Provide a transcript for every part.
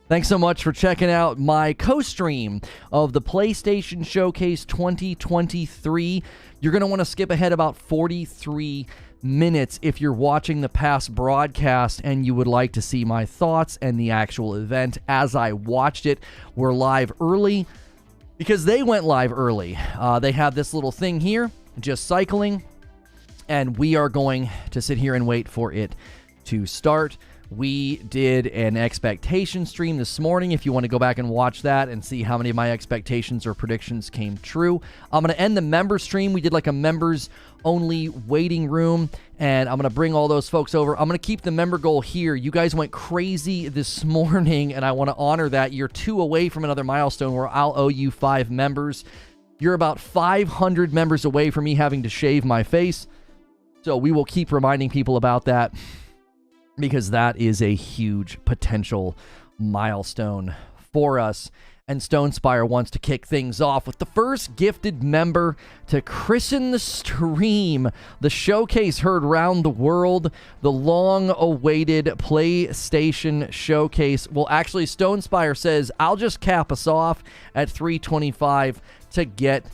Thanks so much for checking out my co-stream of the PlayStation Showcase 2023. You're going to want to skip ahead about 43 minutes if you're watching the past broadcast and you would like to see my thoughts and the actual event as I watched it. We're live early because they went live early. They have this little thing here, just cycling, and we are going to sit here and wait for it to start. We did an expectation stream this morning. If you want to go back and watch that and see how many of my expectations or predictions came true. I'm going to end the member stream. We did like a members only waiting room, and I'm going to bring all those folks over. I'm going to keep the member goal here. You guys went crazy this morning, and I want to honor that. You're 2 away from another milestone where I'll owe you 5 members. You're about 500 members away from me having to shave my face. So we will keep reminding people about that, because that is a huge potential milestone for us. And Stonespire wants to kick things off with the first gifted member to christen the stream. The showcase heard round the world, the long-awaited PlayStation Showcase. Well, actually, Stonespire says, I'll just cap us off at 325 to get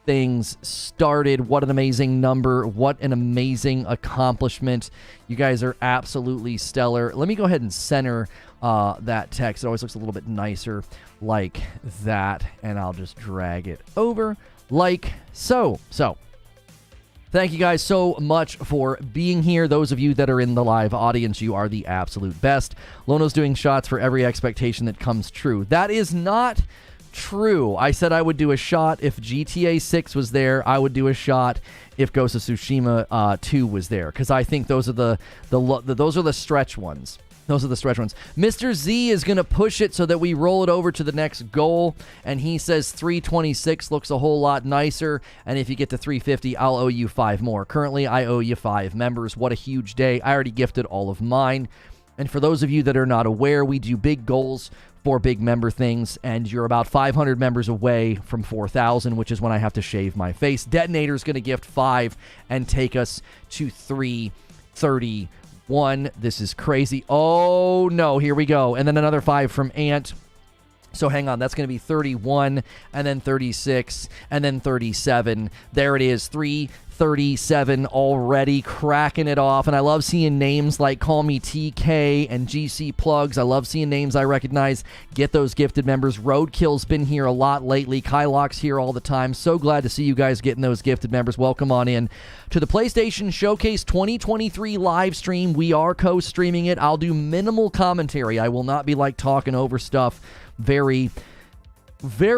things started. What an amazing number. What an amazing accomplishment. You guys are absolutely stellar. Let me go ahead and center that text. It always looks a little bit nicer like that, and I'll just drag it over like so. Thank you guys so much for being here. Those of you that are in the live audience, you are the absolute best. Lono's doing shots for every expectation that comes true. That is not true. I said I would do a shot if GTA 6 was there. I would do a shot if Ghost of Tsushima 2 was there, because I think those are those are the stretch ones. Those are the stretch ones. Mr. Z is going to push it so that we roll it over to the next goal, and he says 326 looks a whole lot nicer, and if you get to 350, I'll owe you 5 more. Currently, I owe you 5 members. What a huge day. I already gifted all of mine. And for those of you that are not aware, we do big goals for big member things, and you're about 500 members away from 4,000, which is when I have to shave my face. Detonator's going to gift 5 and take us to 331. This is crazy. Oh, no, here we go. And then another 5 from Ant. So hang on, that's going to be 31, and then 36, and then 37. There it is, 337 already, cracking it off. And I love seeing names like Call Me TK and GC Plugs. I love seeing names I recognize. Get those gifted members. Roadkill's been here a lot lately. Kylock's here all the time. So glad to see you guys getting those gifted members. Welcome on in to the PlayStation Showcase 2023 live stream. We are co-streaming it. I'll do minimal commentary. I will not be like talking over stuff. Very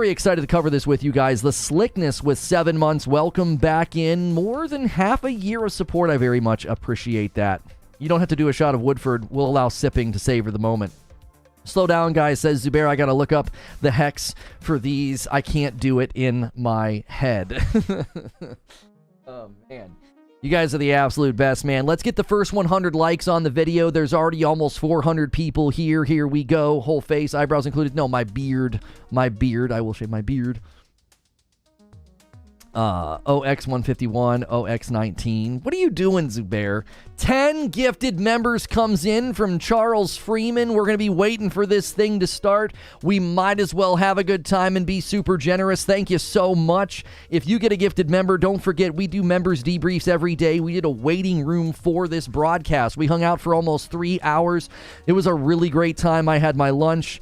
excited to cover this with you guys. The Slickness with 7 months. Welcome back in. More than half a year of support. I very much appreciate that. You don't have to do a shot of Woodford. We'll allow sipping to savor the moment. Slow down, guys, says Zubair. I got to look up the hex for these. I can't do it in my head. Oh, man. You guys are the absolute best, man. Let's get the first 100 likes on the video. There's already almost 400 people here. Here we go. Whole face, eyebrows included. No, my beard. My beard. I will shave my beard. OX151, OX19. What are you doing, Zubair? 10 gifted members comes in from Charles Freeman. We're going to be waiting for this thing to start. We might as well have a good time and be super generous. Thank you so much. If you get a gifted member, don't forget we do members debriefs every day. We did a waiting room for this broadcast. We hung out for almost 3 hours. It was a really great time. I had my lunch.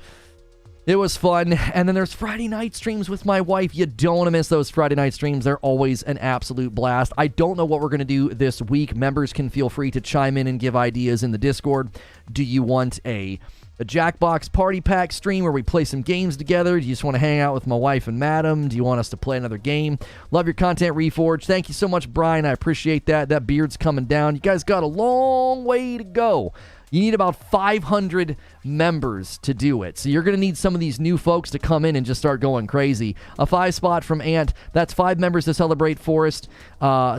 It was fun. And then there's Friday night streams with my wife. You don't want to miss those Friday night streams. They're always an absolute blast. I don't know what we're going to do this week. Members can feel free to chime in and give ideas in the Discord. Do you want a Jackbox Party Pack stream where we play some games together? Do you just want to hang out with my wife and Madam? Do you want us to play another game? Love your content, Reforge. Thank you so much, Brian. I appreciate that. That beard's coming down. You guys got a long way to go. You need about 500 members to do it. So you're going to need some of these new folks to come in and just start going crazy. A 5 spot from Ant. That's 5 members to celebrate Forrest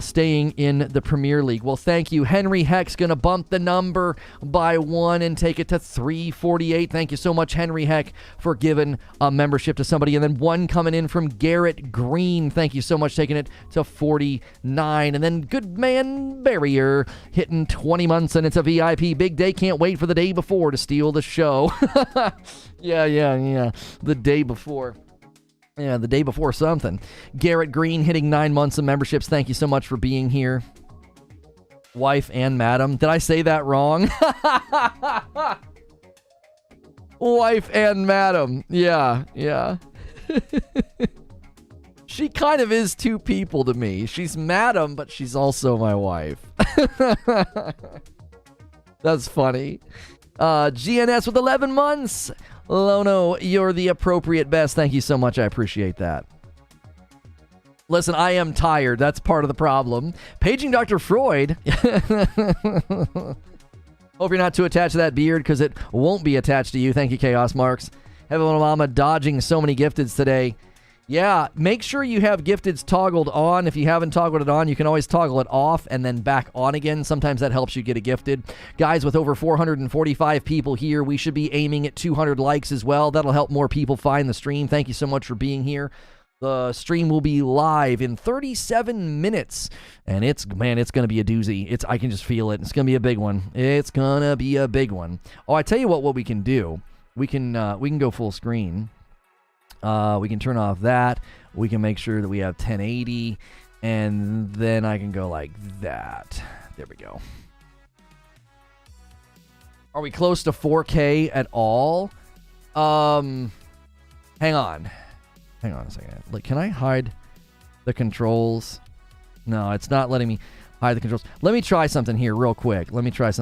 staying in the Premier League. Well, thank you. Henry Heck's going to bump the number by 1 and take it to 348. Thank you so much, Henry Heck, for giving a membership to somebody. And then 1 coming in from Garrett Green. Thank you so much, taking it to 49. And then Good Man Barrier hitting 20 months, and it's a VIP. Big day. Can't wait for the day before to steal the show. Yeah. The day before. Yeah, the day before something. Garrett Green hitting 9 months of memberships. Thank you so much for being here. Wife and madam. Did I say that wrong? Wife and madam. Yeah. She kind of is two people to me. She's madam, but she's also my wife. That's funny. GNS with 11 months. Lono, you're the appropriate best. Thank you so much. I appreciate that. Listen, I am tired. That's part of the problem. Paging Dr. Freud. Hope you're not too attached to that beard, because it won't be attached to you. Thank you, Chaos Marks. Heavenly Mama dodging so many gifteds today. Yeah, make sure you have gifteds toggled on. If you haven't toggled it on, you can always toggle it off and then back on again. Sometimes that helps you get a gifted. Guys, with over 445 people here, we should be aiming at 200 likes as well. That'll help more people find the stream. Thank you so much for being here. The stream will be live in 37 minutes, and it's going to be a doozy. I can just feel it. It's going to be a big one. It's going to be a big one. Oh, I tell you what we can do. We can go full screen. We can turn off that. We can make sure that we have 1080, and then I can go like that. There we go. Are we close to 4K at all? Hang on a second. Like, can I hide the controls? No, it's not letting me hide the controls. Let me try something here real quick. Let me set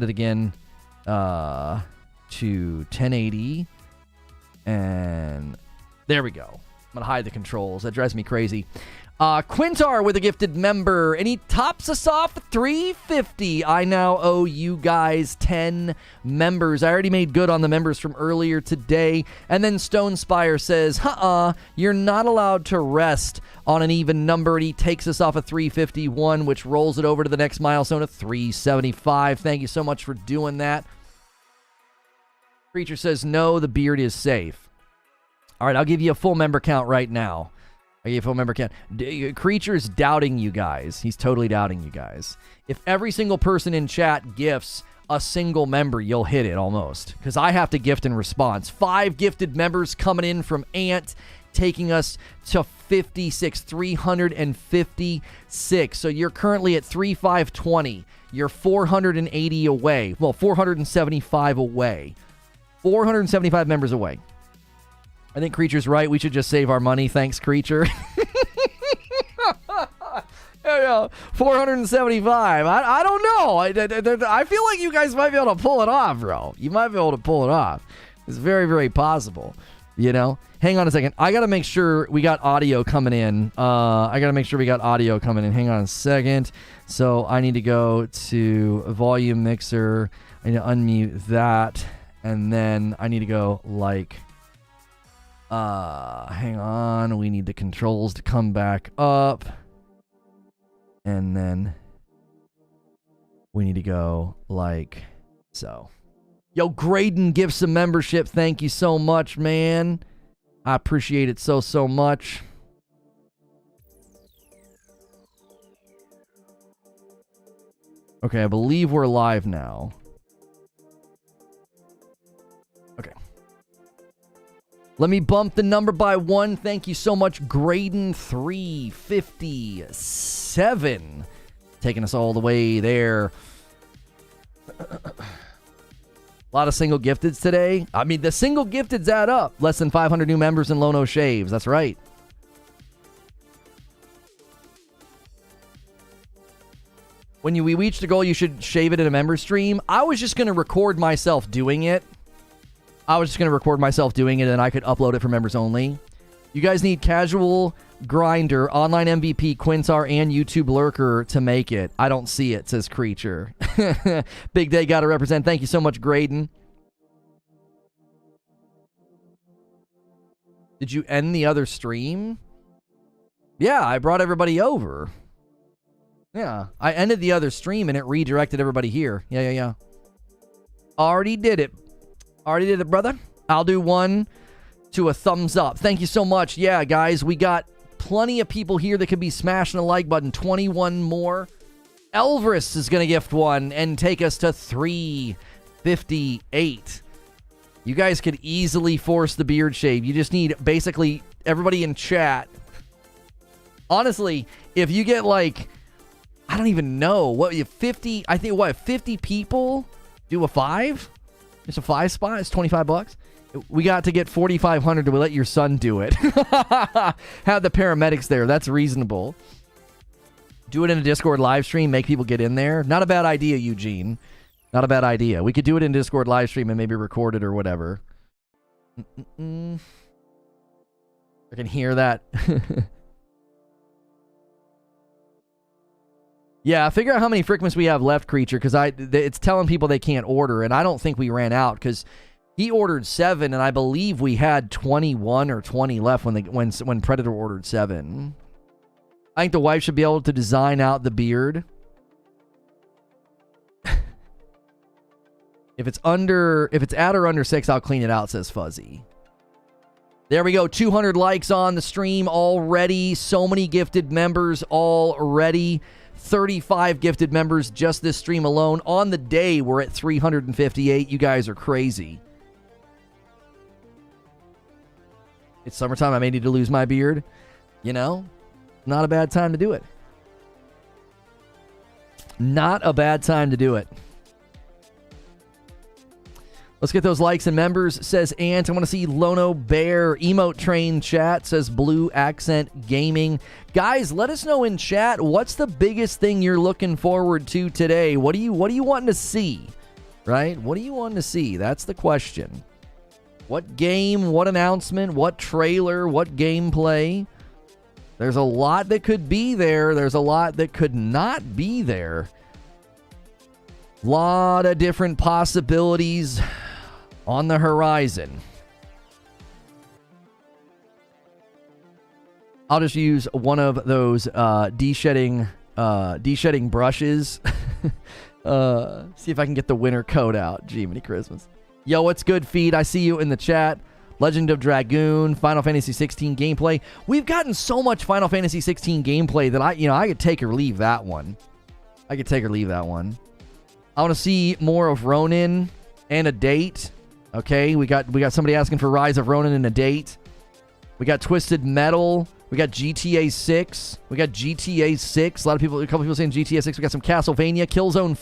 it again to 1080. And there we go. I'm going to hide the controls. That drives me crazy. Quintar with a gifted member, and he tops us off at $3.50. I now owe you guys 10 members. I already made good on the members from earlier today. And then Stone Spire says, you're not allowed to rest on an even number. And he takes us off at $3.51, which rolls it over to the next milestone of $3.75. Thank you so much for doing that. Creature says, no, the beard is safe. All right, I'll give you a full member count right now. Creature's doubting you guys. He's totally doubting you guys. If every single person in chat gifts a single member, you'll hit it almost. Because I have to gift in response. 5 gifted members coming in from Ant, taking us to 356. So you're currently at 3,520. You're 480 away. Well, 475 away. 475 members away. I think Creature's right. We should just save our money. Thanks, Creature. Yeah, 475. I don't know. I feel like you guys might be able to pull it off, bro. You might be able to pull it off. It's very, very possible. You know? Hang on a second. I got to make sure we got audio coming in. Hang on a second. So I need to go to volume mixer. I need to unmute that. And then I need to go like, hang on. We need the controls to come back up. And then we need to go like so. Yo, Graydon gives some membership. Thank you so much, man. I appreciate it so much. Okay, I believe we're live now. Okay. Let me bump the number by 1. Thank you so much, Graydon 357. Taking us all the way there. A lot of single gifteds today. I mean, the single gifteds add up. Less than 500 new members in Lono Shaves. That's right. When we reach the goal, you should shave it in a member stream. I was just going to record myself doing it. And I could upload it for members only. You guys need Casual Grinder, Online MVP, Quintar, and YouTube Lurker to make it. I don't see it, says Creature. Big day, gotta represent. Thank you so much, Graydon. Did you end the other stream? Yeah, I brought everybody over. Yeah, I ended the other stream and it redirected everybody here. Yeah. Already did it, brother. I'll do 1 to a thumbs up. Thank you so much. Yeah, guys, we got plenty of people here that could be smashing the like button. 21 more. Elvis is going to gift 1 and take us to 3 58. You guys could easily force the beard shave. You just need basically everybody in chat. Honestly, if you get like, I don't even know, what, 50, I think, what, 50 people do a 5? It's a 5 spot. It's $25. We got to get 4,500 to let your son do it. Have the paramedics there. That's reasonable. Do it in a Discord live stream. Make people get in there. Not a bad idea, Eugene. Not a bad idea. We could do it in Discord live stream and maybe record it or whatever. I can hear that. Yeah, figure out how many Frickmas we have left, Creature, because it's telling people they can't order, and I don't think we ran out, because he ordered 7, and I believe we had 21 or 20 left when Predator ordered 7. I think the wife should be able to design out the beard. If it's at or under 6, I'll clean it out, says Fuzzy. There we go. 200 likes on the stream already. So many gifted members already. 35 gifted members just this stream alone. On the day, we're at 358. You guys are crazy. It's summertime. I may need to lose my beard. You know, not a bad time to do it. Not a bad time to do it. Let's get those likes and members, says Ant. I want to see Lono Bear. Emote Train chat, says Blue Accent Gaming. Guys, let us know in chat, what's the biggest thing you're looking forward to today? What are you wanting to see? Right? What are you wanting to see? That's the question. What game, what announcement, what trailer, what gameplay? There's a lot that could be there. There's a lot that could not be there. Lot of different possibilities on the horizon. I'll just use one of those de-shedding brushes. See if I can get the winter coat out. Gee, many Christmas. Yo, what's good, Feed? I see you in the chat. Legend of Dragoon, Final Fantasy 16 gameplay. We've gotten so much Final Fantasy 16 gameplay that I could take or leave that one. I want to see more of Ronin and a date. Okay, we got somebody asking for Rise of Ronin and a date. We got Twisted Metal. We got GTA 6. A couple people saying GTA 6. We got some Castlevania. Killzone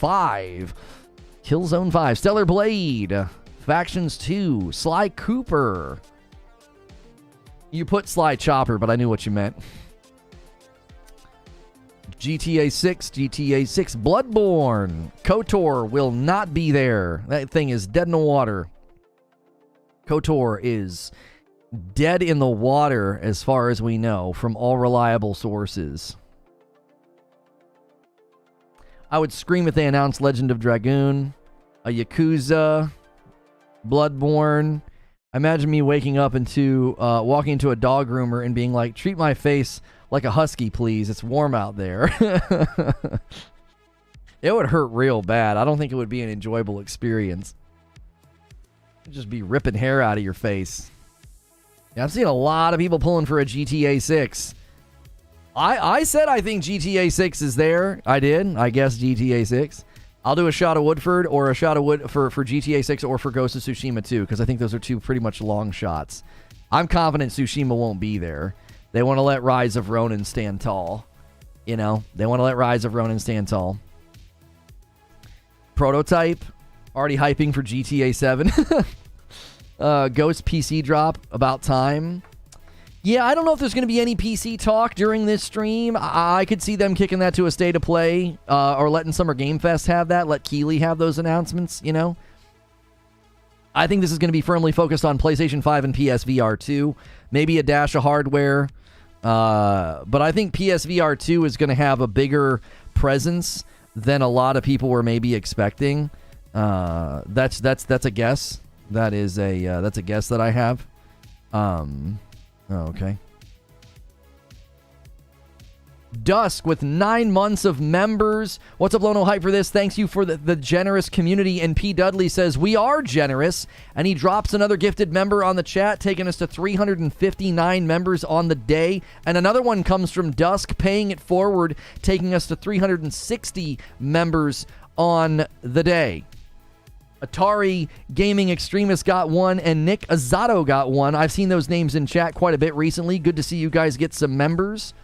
5. Stellar Blade. Factions 2. Sly Cooper. You put Sly Chopper, but I knew what you meant. GTA 6, Bloodborne. KOTOR will not be there. That thing is dead in the water. KOTOR is dead in the water as far as we know from all reliable sources. I would scream if they announced Legend of Dragoon, a Yakuza, Bloodborne. Imagine me waking up walking into a dog groomer and being like, treat my face like a husky, please. It's warm out there. It would hurt real bad. I don't think it would be an enjoyable experience. It'd just be ripping hair out of your face. Yeah, I've seen a lot of people pulling for a GTA 6. I said I think GTA 6 is there. I did. I guess GTA 6. I'll do a shot of Woodford or a shot of Wood for GTA 6 or for Ghost of Tsushima 2, because I think those are two pretty much long shots. I'm confident Tsushima won't be there. They want to let Rise of Ronin stand tall. You know, they want to let Rise of Ronin stand tall. Prototype, already hyping for GTA 7. Ghost PC drop, about time. Yeah, I don't know if there's going to be any PC talk during this stream. I could see them kicking that to a state of play, or letting Summer Game Fest have that. Let Keighley have those announcements, you know. I think this is going to be firmly focused on PlayStation 5 and PSVR 2. Maybe a dash of hardware. But I think PSVR 2 is going to have a bigger presence than a lot of people were maybe expecting. That's a guess. That's a guess that I have. Okay. Dusk with 9 months of members. What's up, Lono? Hype for this. Thanks you for the generous community. And P. Dudley says, we are generous. And he drops another gifted member on the chat, taking us to 359 members on the day. And another one comes from Dusk, paying it forward, taking us to 360 members on the day. Atari Gaming Extremist got one, and Nick Azato got one. I've seen those names in chat quite a bit recently. Good to see you guys get some members.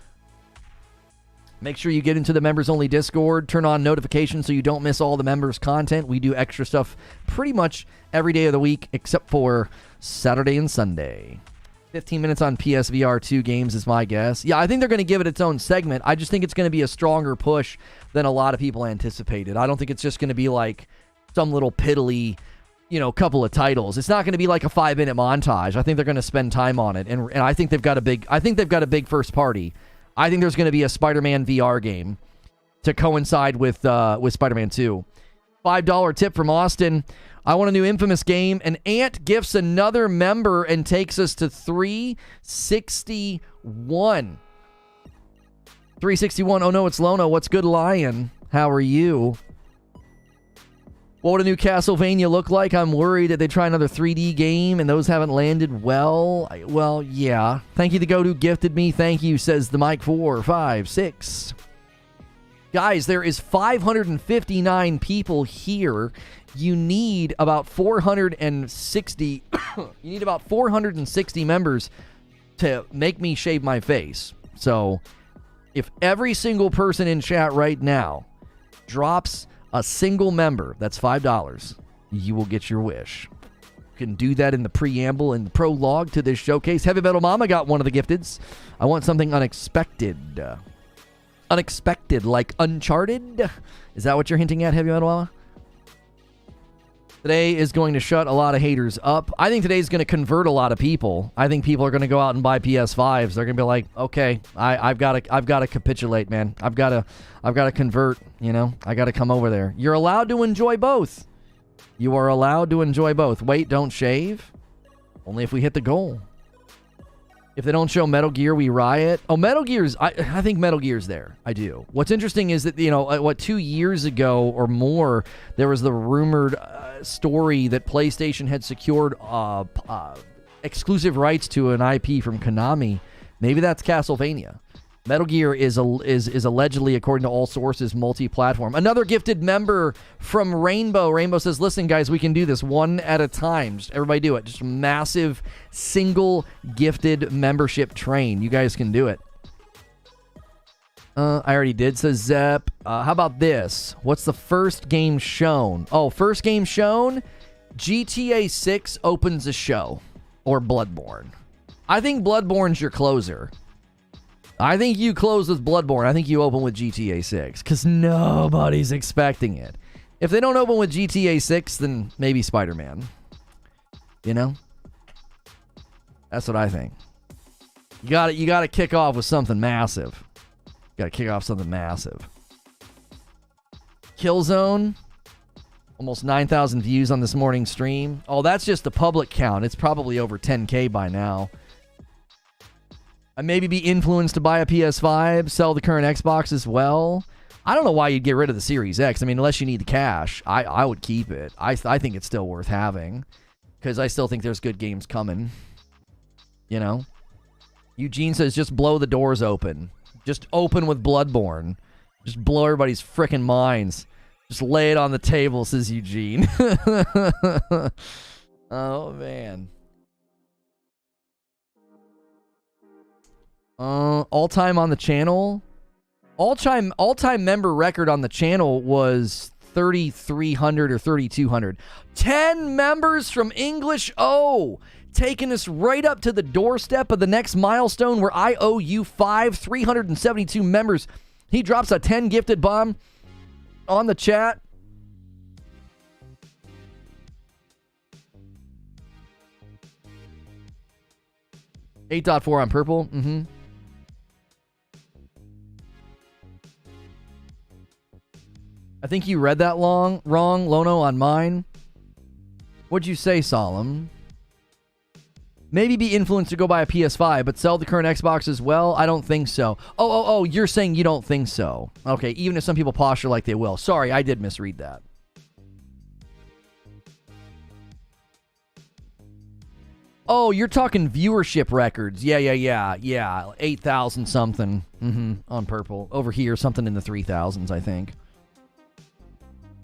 Make sure you get into the members-only Discord. Turn on notifications so you don't miss all the members' content. We do extra stuff pretty much every day of the week except for Saturday and Sunday. 15 minutes on PSVR 2 games is my guess. Yeah, I think they're going to give it its own segment. I just think it's going to be a stronger push than a lot of people anticipated. I don't think it's just going to be like some little piddly, couple of titles. It's not going to be like a 5-minute montage. I think they're going to spend time on it, and I think they've got a big first party. I think there's going to be a Spider-Man VR game to coincide with Spider-Man 2. $5 tip from Austin. I want a new Infamous game. An ant gifts another member and takes us to 361. 361. Oh no, it's Lono. What's good, Lion? How are you? What would a new Castlevania look like? I'm worried that they try another 3D game and those haven't landed well. Well, yeah. Thank you to Go who gifted me. Thank you, says the Mike 456. Guys, there is 559 people here. You need about 460. You need about 460 members to make me shave my face. So, if every single person in chat right now drops a single member, that's $5, you will get your wish. You can do that in the preamble and the prologue to this showcase. Heavy Metal Mama got one of the gifteds. I want something unexpected. Unexpected, like Uncharted? Is that what you're hinting at, Heavy Metal Mama? Today is going to shut a lot of haters up. I think today's going to convert a lot of people. I think people are going to go out and buy PS5s. They're going to be like, okay, I've got to capitulate, man. I've got to convert. I got to come over there. You're allowed to enjoy both. You are allowed to enjoy both. Wait, don't shave. Only if we hit the goal. If they don't show Metal Gear, we riot. Oh, Metal Gear's... I think Metal Gear's there. I do. What's interesting is that, 2 years ago or more, there was the rumored story that PlayStation had secured exclusive rights to an IP from Konami. Maybe that's Castlevania. Metal Gear is allegedly, according to all sources, multi-platform. Another gifted member from Rainbow. Rainbow says, listen, guys, we can do this one at a time. Just everybody do it. Just a massive, single gifted membership train. You guys can do it. I already did, says Zep. How about this? What's the first game shown? Oh, first game shown? GTA 6 opens a show. Or Bloodborne. I think Bloodborne's your closer. I think you close with Bloodborne. I think you open with GTA 6. Because nobody's expecting it. If they don't open with GTA 6, then maybe Spider-Man. That's what I think. You got to kick off with something massive. Got to kick off something massive. Killzone. Almost 9,000 views on this morning's stream. Oh, that's just the public count. It's probably over 10K by now. I maybe be influenced to buy a PS5, sell the current Xbox as well. I don't know why you'd get rid of the Series X. I mean, unless you need the cash, I would keep it. I think it's still worth having. Because I still think there's good games coming. Eugene says, just blow the doors open. Just open with Bloodborne. Just blow everybody's frickin' minds. Just lay it on the table, says Eugene. Oh, man. All-time on the channel? All-time member record on the channel was 3,300 or 3,200. 10 members from English O! Taking us right up to the doorstep of the next milestone where I owe you 372 members. He drops a 10 gifted bomb on the chat. $8.4 on purple. I think you read that wrong, Lono, on mine. What'd you say, Solemn? Maybe be influenced to go buy a PS5, but sell the current Xbox as well? I don't think so. Oh, you're saying you don't think so. Okay, even if some people posture like they will. Sorry, I did misread that. Oh, you're talking viewership records. Yeah. 8,000 something. On purple. Over here, something in the 3,000s, I think.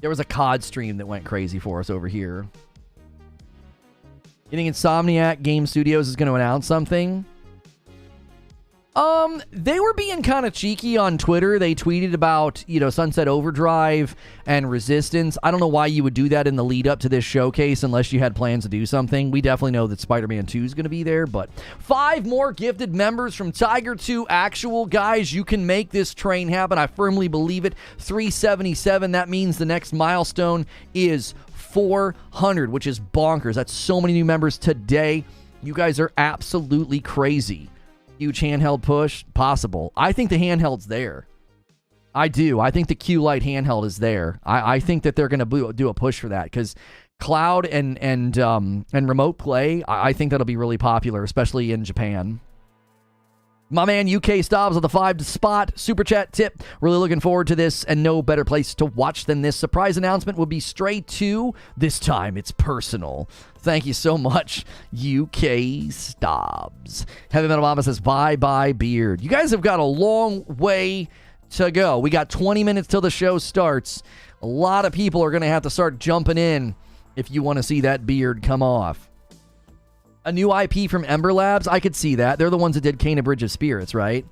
There was a COD stream that went crazy for us over here. You think Insomniac Game Studios is going to announce something? They were being kind of cheeky on Twitter. They tweeted about, Sunset Overdrive and Resistance. I don't know why you would do that in the lead up to this showcase unless you had plans to do something. We definitely know that Spider-Man 2 is going to be there, but 5 more gifted members from Tiger 2 Actual. Guys, you can make this train happen. I firmly believe it. 377. That means the next milestone is 400, which is bonkers. That's so many new members today. You guys are absolutely crazy. Huge handheld push? Possible. I think the handheld's there. I do. I think the Q-Lite handheld is there. I think that they're going to do a push for that because cloud and remote play, I think that'll be really popular, especially in Japan. My man UK Stobbs on the 5 spot. Super chat tip. Really looking forward to this, and no better place to watch than this. Surprise announcement would be Stray 2. This time it's personal. Thank you so much, UK Stobbs. Heavy Metal Mama says, bye-bye, beard. You guys have got a long way to go. We got 20 minutes till the show starts. A lot of people are going to have to start jumping in if you want to see that beard come off. A new IP from Ember Labs? I could see that. They're the ones that did Kena Bridge of Spirits, right?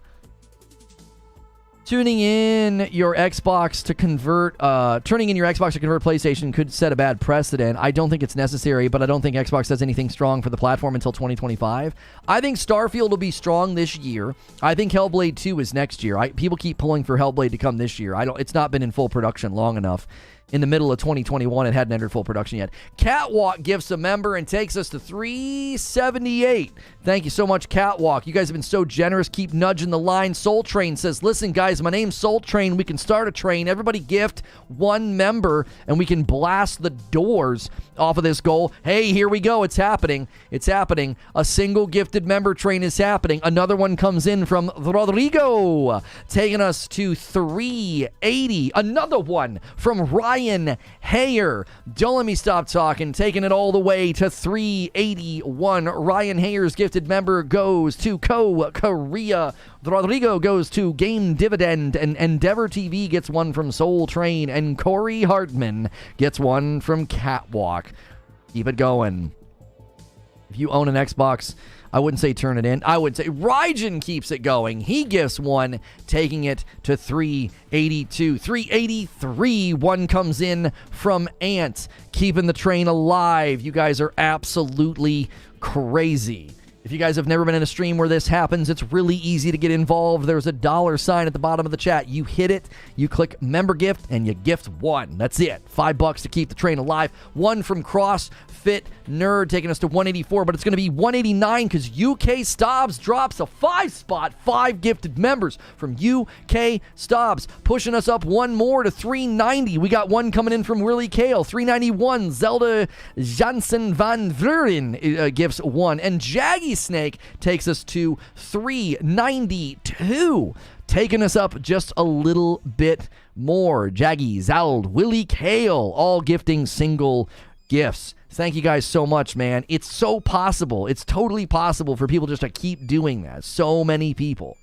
Turning in your Xbox to convert PlayStation could set a bad precedent. I don't think it's necessary, but I don't think Xbox does anything strong for the platform until 2025. I think Starfield will be strong this year. I think Hellblade 2 is next year. People keep pulling for Hellblade to come this year. It's not been in full production long enough. In the middle of 2021, it hadn't entered full production yet. Catwalk gifts a member and takes us to 378. Thank you so much, Catwalk. You guys have been so generous. Keep nudging the line. Soul Train says, listen, guys, my name's Soul Train. We can start a train. Everybody gift 1 member, and we can blast the doors off of this goal. Hey, here we go. It's happening. It's happening. A single gifted member train is happening. Another one comes in from Rodrigo, taking us to 380. Another one from Ryan Hayer. Don't let me stop talking. Taking it all the way to 381. Ryan Hayer's gifted member goes to Korea. Rodrigo goes to Game Dividend, and Endeavor TV gets one from Soul Train, and Corey Hartman gets one from Catwalk. Keep it going. If you own an Xbox, I wouldn't say turn it in. I would say Raijin keeps it going. He gifts one, taking it to 382. 383. One comes in from Ant, keeping the train alive. You guys are absolutely crazy. If you guys have never been in a stream where this happens, it's really easy to get involved. There's a $sign at the bottom of the chat. You hit it, you click member gift, and you gift 1. That's it. $5 to keep the train alive. 1 from CrossFit Nerd, taking us to 184, but it's going to be 189 because UK Stobbs drops a 5 spot. 5 gifted members from UK Stobbs, pushing us up 1 more to 390. We got 1 coming in from Willie Kale. 391. Zelda Jansen van Vuren gifts 1, and Jaggy Snake takes us to 392, taking us up just a little bit more. Jaggy, Zald, Willie Kale, all gifting single gifts. Thank you guys so much, man. It's so possible. It's totally possible for people just to keep doing that. So many people.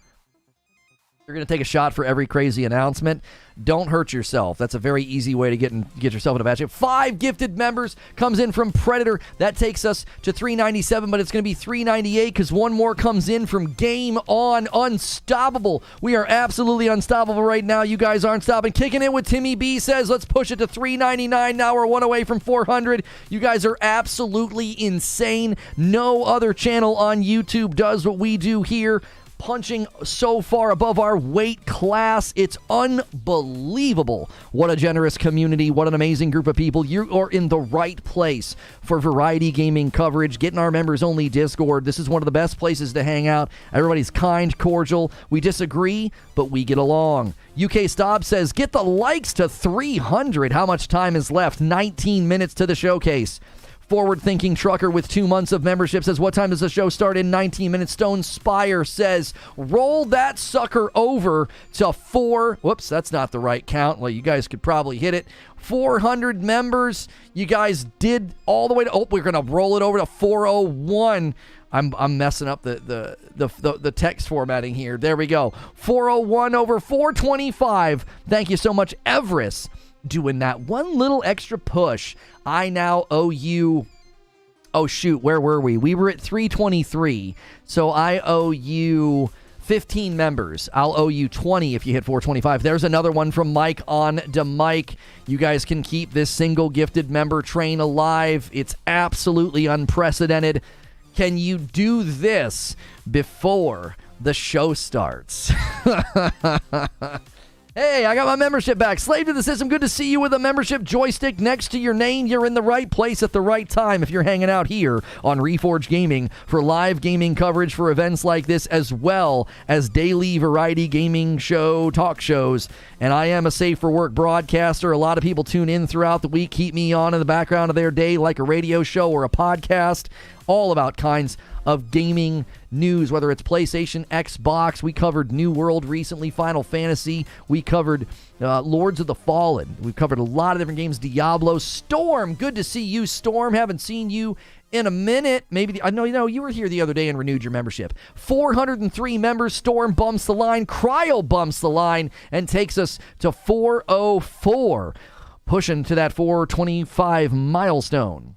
You're going to take a shot for every crazy announcement. Don't hurt yourself. That's a very easy way to get yourself in a bad shape. 5 gifted members comes in from Predator. That takes us to 397, but it's going to be 398 because 1 more comes in from Game On. Unstoppable. We are absolutely unstoppable right now. You guys aren't stopping. Kicking it with Timmy B says, let's push it to 399. Now we're 1 away from 400. You guys are absolutely insane. No other channel on YouTube does what we do here. Punching so far above our weight class. It's unbelievable. What a generous community. What an amazing group of people. You are in the right place for variety gaming coverage. Get in our members only Discord. This is one of the best places to hang out. Everybody's kind, cordial. We disagree, but we get along. UK Stobbs says, get the likes to 300. How much time is left? 19 minutes to the showcase. Forward-thinking trucker with 2 months of membership says, what time does the show start? In 19 minutes. Stone Spire says, roll that sucker over to 4. Whoops, that's not the right count. Well, you guys could probably hit it. 400 members. You guys did all the way to, we're going to roll it over to 401. I'm messing up the text formatting here. There we go. 401 over 425. Thank you so much, Everest. doing that one little extra push. I now owe you... Oh, shoot, where were we? We were at 323, so I owe you 15 members. I'll owe you 20 if you hit 425. There's another one from Mike on to Mike. You guys can keep this single gifted member train alive. It's absolutely unprecedented. Can you do this before the show starts? Hey, I got my membership back. Slave to the system, good to see you with a membership joystick next to your name. You're in the right place at the right time if you're hanging out here on Reforge Gaming for live gaming coverage for events like this, as well as daily variety gaming show talk shows. And I am a safe for work broadcaster. A lot of people tune in throughout the week, keep me on in the background of their day like a radio show or a podcast, all about kinds of gaming news, whether it's PlayStation, Xbox. We covered New World recently, Final Fantasy. We covered Lords of the Fallen. We've covered a lot of different games. Diablo. Storm, good to see you, Storm. Haven't seen you in a minute. Maybe, I know, you were here the other day and renewed your membership. 403 members. Storm bumps the line. Cryo bumps the line and takes us to 404, pushing to that 425 milestone.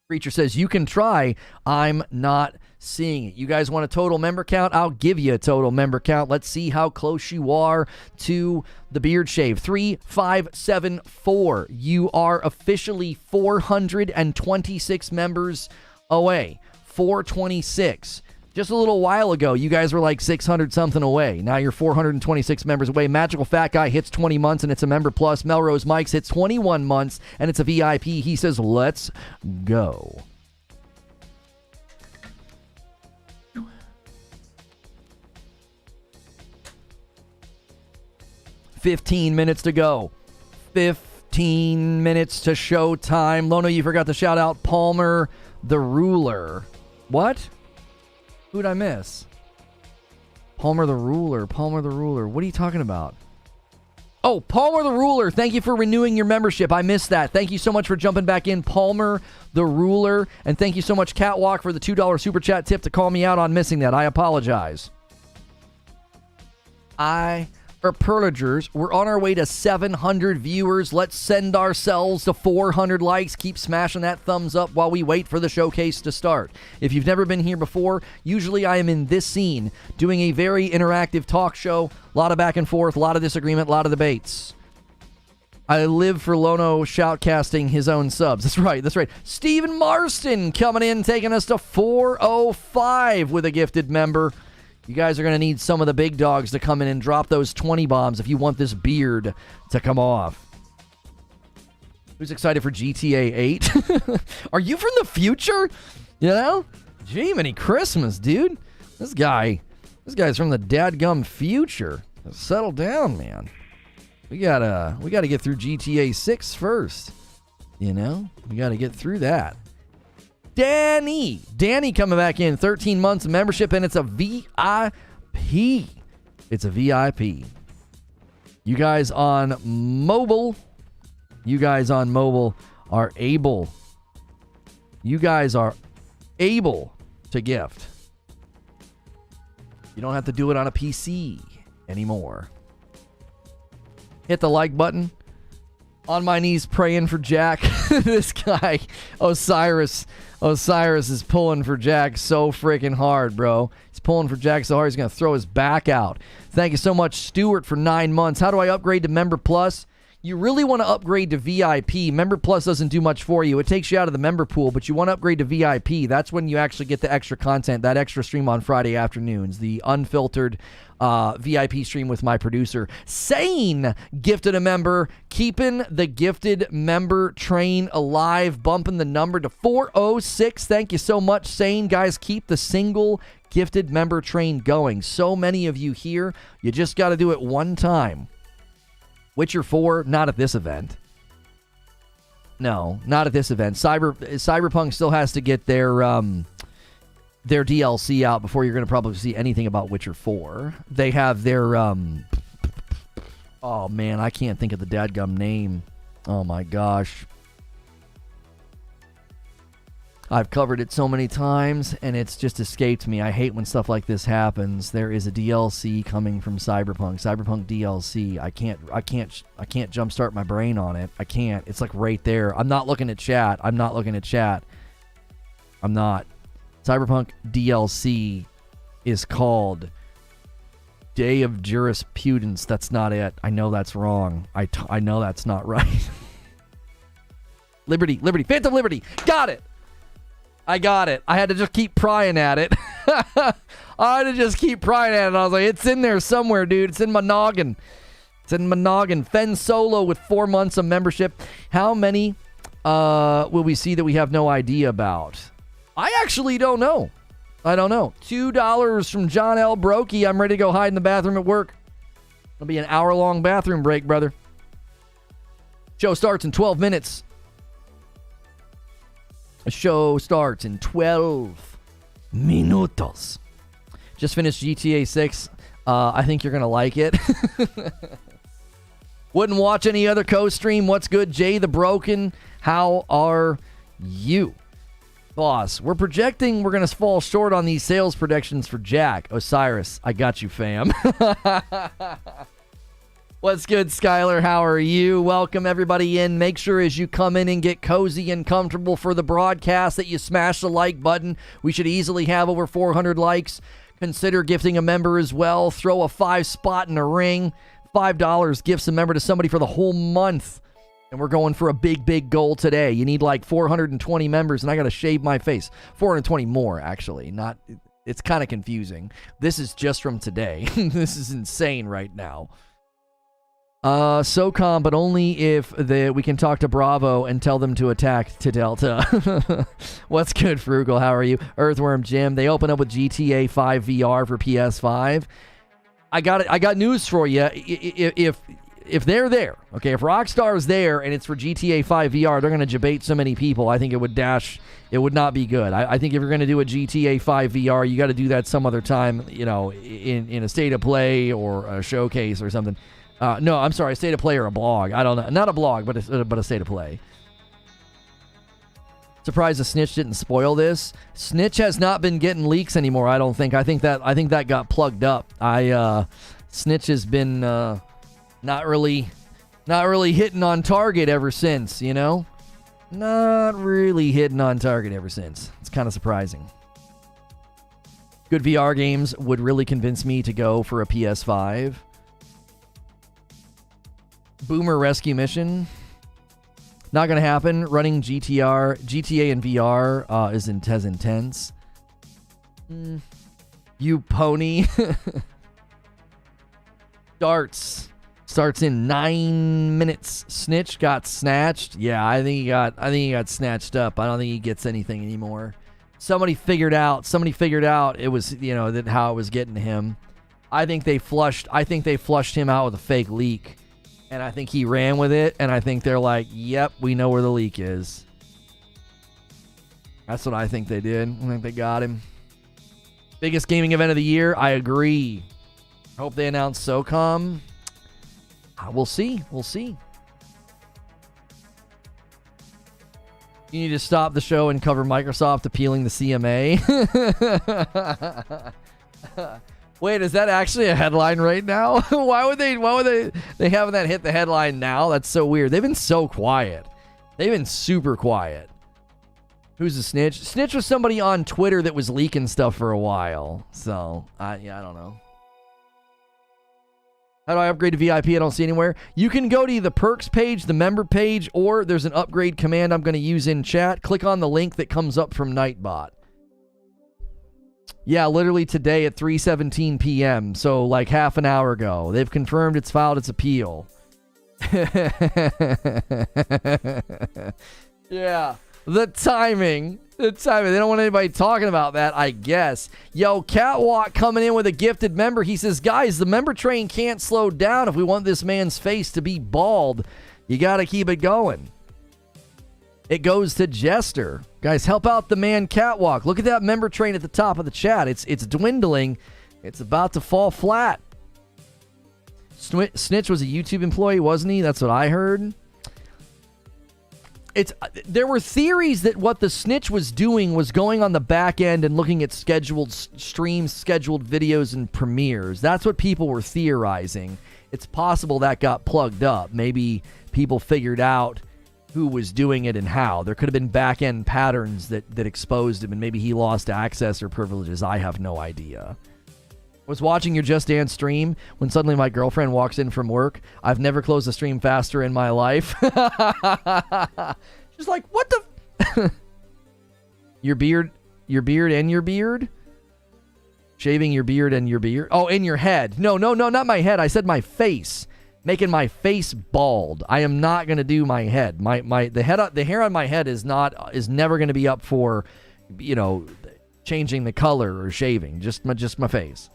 Creature says, you can try. I'm not seeing it. You guys want a total member count? I'll give you a total member count. Let's see how close you are to the beard shave. 3574. You are officially 426 members away. 426. Just a little while ago, you guys were like 600 something away. Now you're 426 members away. Magical Fat Guy hits 20 months and it's a member plus. Melrose Mikes hits 21 months and it's a VIP. He says, let's go. $15 minutes to go. 15 minutes to showtime. Lono, you forgot to shout out Palmer the Ruler. What? Who'd I miss? Palmer the Ruler. Palmer the Ruler. What are you talking about? Oh, Palmer the Ruler. Thank you for renewing your membership. I missed that. Thank you so much for jumping back in, Palmer the Ruler. And thank you so much, Catwalk, for the $2 super chat tip to call me out on missing that. I apologize. Perlagers, we're on our way to 700 viewers. Let's send ourselves to 400 likes. Keep smashing that thumbs up while we wait for the showcase to start. If you've never been here before, usually I am in this scene doing a very interactive talk show. A lot of back and forth, a lot of disagreement, a lot of debates. I live for Lono shoutcasting his own subs. That's right, that's right. Stephen Marston coming in, taking us to 405 with a gifted member. You guys are going to need some of the big dogs to come in and drop those 20 bombs if you want this beard to come off. Who's excited for GTA 8? Are you from the future? You know? Jiminy Christmas, dude. This guy's from the dadgum future. Settle down, man. We gotta get through GTA 6 first. You know? We gotta get through that. Danny coming back in, 13 months of membership, and it's a VIP. It's a VIP. You guys on mobile are able. You guys are able to gift. You don't have to do it on a PC anymore. Hit the like button. On my knees praying for Jack. This guy, Osiris is pulling for Jack so freaking hard, bro. He's pulling for Jack so hard he's going to throw his back out. Thank you so much, Stuart, for 9 months. How do I upgrade to Member Plus? You really want to upgrade to VIP. Member Plus doesn't do much for you. It takes you out of the member pool, but you want to upgrade to VIP. That's when you actually get the extra content, that extra stream on Friday afternoons, the unfiltered VIP stream with my producer. Sane gifted a member, keeping the gifted member train alive, bumping the number to 406. Thank you so much, Sane. Guys, keep the single gifted member train going. So many of you here, you just got to do it one time. Witcher 4, not at this event. No, not at this event. Cyberpunk still has to get their DLC out before you're going to probably see anything about Witcher 4. They have their... oh, man, I can't think of the dadgum name. Oh, my gosh. I've covered it so many times, and it's just escaped me. I hate when stuff like this happens. There is a DLC coming from Cyberpunk DLC. I can't jumpstart my brain on it. I can't. It's like right there. I'm not looking at chat. I'm not. Cyberpunk DLC is called Day of Jurisprudence. That's not it. I know that's wrong. I know that's not right. Liberty. Phantom Liberty. Got it. I got it. I had to just keep prying at it. I was like, it's in there somewhere, dude. It's in my noggin. Fen Solo with 4 months of membership. How many will we see that we have no idea about? I actually don't know. I don't know. $2 from John L. Brokey. I'm ready to go hide in the bathroom at work. It'll be an hour-long bathroom break, brother. Show starts in 12 minutes. The show starts in 12 minutos. Just finished GTA 6. I think you're going to like it. Wouldn't watch any other co-stream. What's good, Jay the Broken? How are you? Boss, we're projecting we're going to fall short on these sales predictions for Jack. Osiris, I got you, fam. What's good, Skylar? How are you? Welcome, everybody, in. Make sure as you come in and get cozy and comfortable for the broadcast that you smash the like button. We should easily have over 400 likes. Consider gifting a member as well. Throw a 5 spot in a ring. $5 gifts a member to somebody for the whole month. And we're going for a big goal today. You need like 420 members, and I got to shave my face. 420 more, actually. It's kind of confusing. This is just from today. This is insane right now. SOCOM, but only if we can talk to Bravo and tell them to attack to Delta. What's good, Frugal? How are you? Earthworm Jim. They open up with GTA 5 VR for PS5. I got news for you. If they're there, okay, if Rockstar is there and it's for GTA 5 VR, they're going to debate so many people. I think it would not be good. I think if you're going to do a GTA 5 VR, you got to do that some other time, in a state of play or a showcase or something. No, I'm sorry, a state of play or a blog. I don't know. Not a blog, but a state of play. Surprised the Snitch didn't spoil this. Snitch has not been getting leaks anymore, I don't think. I think that got plugged up. Snitch has been not really hitting on target ever since, Not really hitting on target ever since. It's kind of surprising. Good VR games would really convince me to go for a PS5. Boomer Rescue Mission. Not going to happen. Running GTA in VR is intense. You pony. Starts in 9 minutes. Snitch got snatched. Yeah, I think he got snatched up. I don't think he gets anything anymore. Somebody figured out it was, that how it was getting to him. I think they flushed him out with a fake leak. And I think he ran with it, and I think they're like, yep, we know where the leak is. That's what I think they did. I think they got him. Biggest gaming event of the year? I agree. Hope they announce SOCOM. We'll see. You need to stop the show and cover Microsoft appealing the CMA. Wait, is that actually a headline right now? Why would they haven't that hit the headline now? That's so weird. They've been so quiet. They've been super quiet. Who's the Snitch? Snitch was somebody on Twitter that was leaking stuff for a while. So, I don't know. How do I upgrade to VIP? I don't see anywhere. You can go to the perks page, the member page, or there's an upgrade command I'm going to use in chat. Click on the link that comes up from Nightbot. Yeah, literally today at 3:17 p.m., so like half an hour ago. They've confirmed it's filed its appeal. Yeah, the timing. They don't want anybody talking about that, I guess. Yo, Catwalk coming in with a gifted member. He says, guys, the member train can't slow down if we want this man's face to be bald. You got to keep it going. It goes to Jester. Guys, help out the man Catwalk. Look at that member train at the top of the chat. It's dwindling. It's about to fall flat. Snitch was a YouTube employee, wasn't he? That's what I heard. there were theories that what the snitch was doing was going on the back end and looking at scheduled streams, scheduled videos, and premieres. That's what people were theorizing. It's possible that got plugged up. Maybe people figured out who was doing it and how. There could have been back end patterns that exposed him, and maybe he lost access or privileges. I have no idea. I was watching your Just Dance stream when suddenly my girlfriend walks in from work. I've never closed a stream faster in my life. She's like, what the? Your beard and your beard? Shaving your beard and your beard? Oh, in your head. No, not my head. I said my face. Making my face bald. I am not going to do my head. The hair on my head is never going to be up for, changing the color or shaving. Just my face.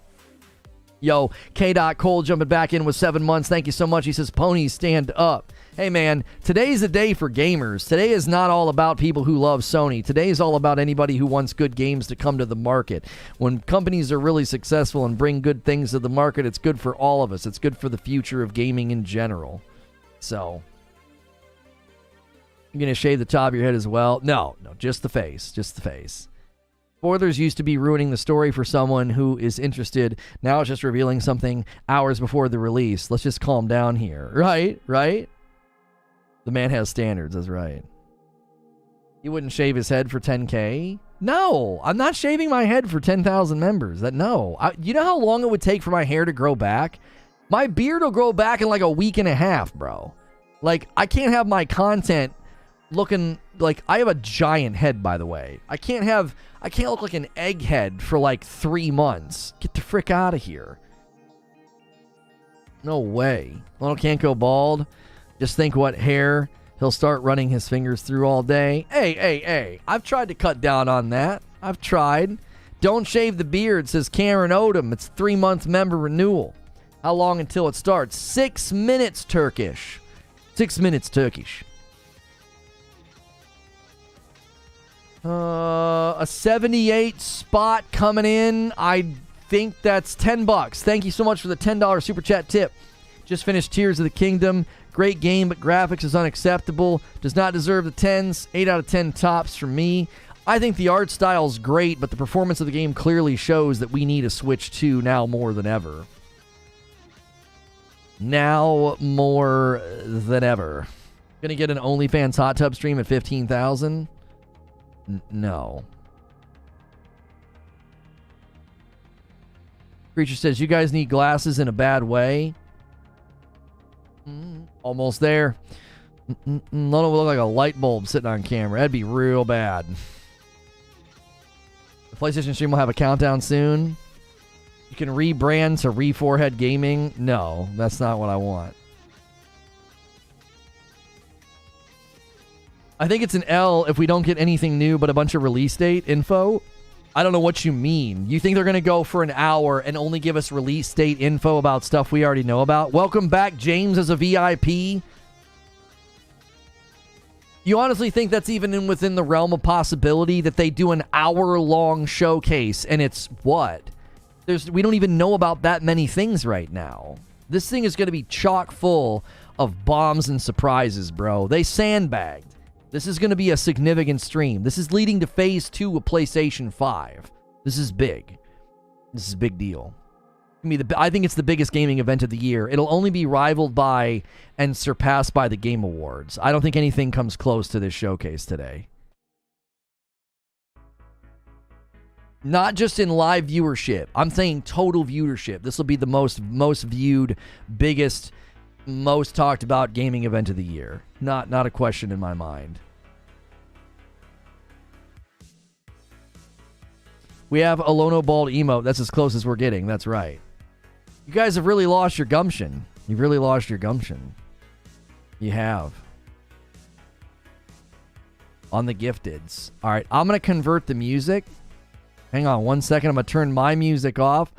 Yo, K. Cole jumping back in with 7 months. Thank you so much. He says, ponies stand up. Hey, man, today's a day for gamers. Today is not all about people who love Sony. Today is all about anybody who wants good games to come to the market. When companies are really successful and bring good things to the market, it's good for all of us. It's good for the future of gaming in general. So, you're going to shave the top of your head as well? No, just the face. Just the face. Spoilers used to be ruining the story for someone who is interested. Now it's just revealing something hours before the release. Let's just calm down here. Right? The man has standards, that's right. He wouldn't shave his head for 10K? No, I'm not shaving my head for 10,000 members. You know how long it would take for my hair to grow back? My beard will grow back in like a week and a half, bro. Like, I can't have my content looking like... I have a giant head, by the way. I can't look like an egghead for like 3 months. Get the frick out of here. No way. Lono can't go bald. Just think what hair he'll start running his fingers through all day. Hey. I've tried to cut down on that. I've tried. Don't shave the beard, says Karen Odom. It's 3-month member renewal. How long until it starts? 6 minutes Turkish. 6 minutes Turkish. A 78 spot coming in. I think that's $10. Thank you so much for the $10 super chat tip. Just finished Tears of the Kingdom. Great game, but graphics is unacceptable. Does not deserve the 10s. 8 out of 10 tops from me. I think the art style's great, but the performance of the game clearly shows that we need a Switch 2 now more than ever. Now more than ever. Gonna get an OnlyFans hot tub stream at 15,000? No. Creature says, you guys need glasses in a bad way. Almost there. Lono will look like a light bulb sitting on camera. That'd be real bad. The PlayStation stream will have a countdown soon. You can rebrand to Reforge Gaming. No, that's not what I want. I think it's an L if we don't get anything new but a bunch of release date info. I don't know what you mean. You think they're going to go for an hour and only give us release date info about stuff we already know about? Welcome back, James, as a VIP. You honestly think that's even within the realm of possibility that they do an hour-long showcase and it's what? We don't even know about that many things right now. This thing is going to be chock full of bombs and surprises, bro. They sandbagged. This is going to be a significant stream. This is leading to Phase 2 of PlayStation 5. This is big. This is a big deal. I think it's the biggest gaming event of the year. It'll only be rivaled by and surpassed by the Game Awards. I don't think anything comes close to this showcase today. Not just in live viewership. I'm saying total viewership. This will be the most viewed, biggest, most talked about gaming event of the year. Not a question in my mind. We have a Lono bald emote. That's as close as we're getting. That's right. You guys have really lost your gumption. You've really lost your gumption. You have. On the gifteds. All right, I'm going to convert the music. Hang on 1 second. I'm going to turn my music off.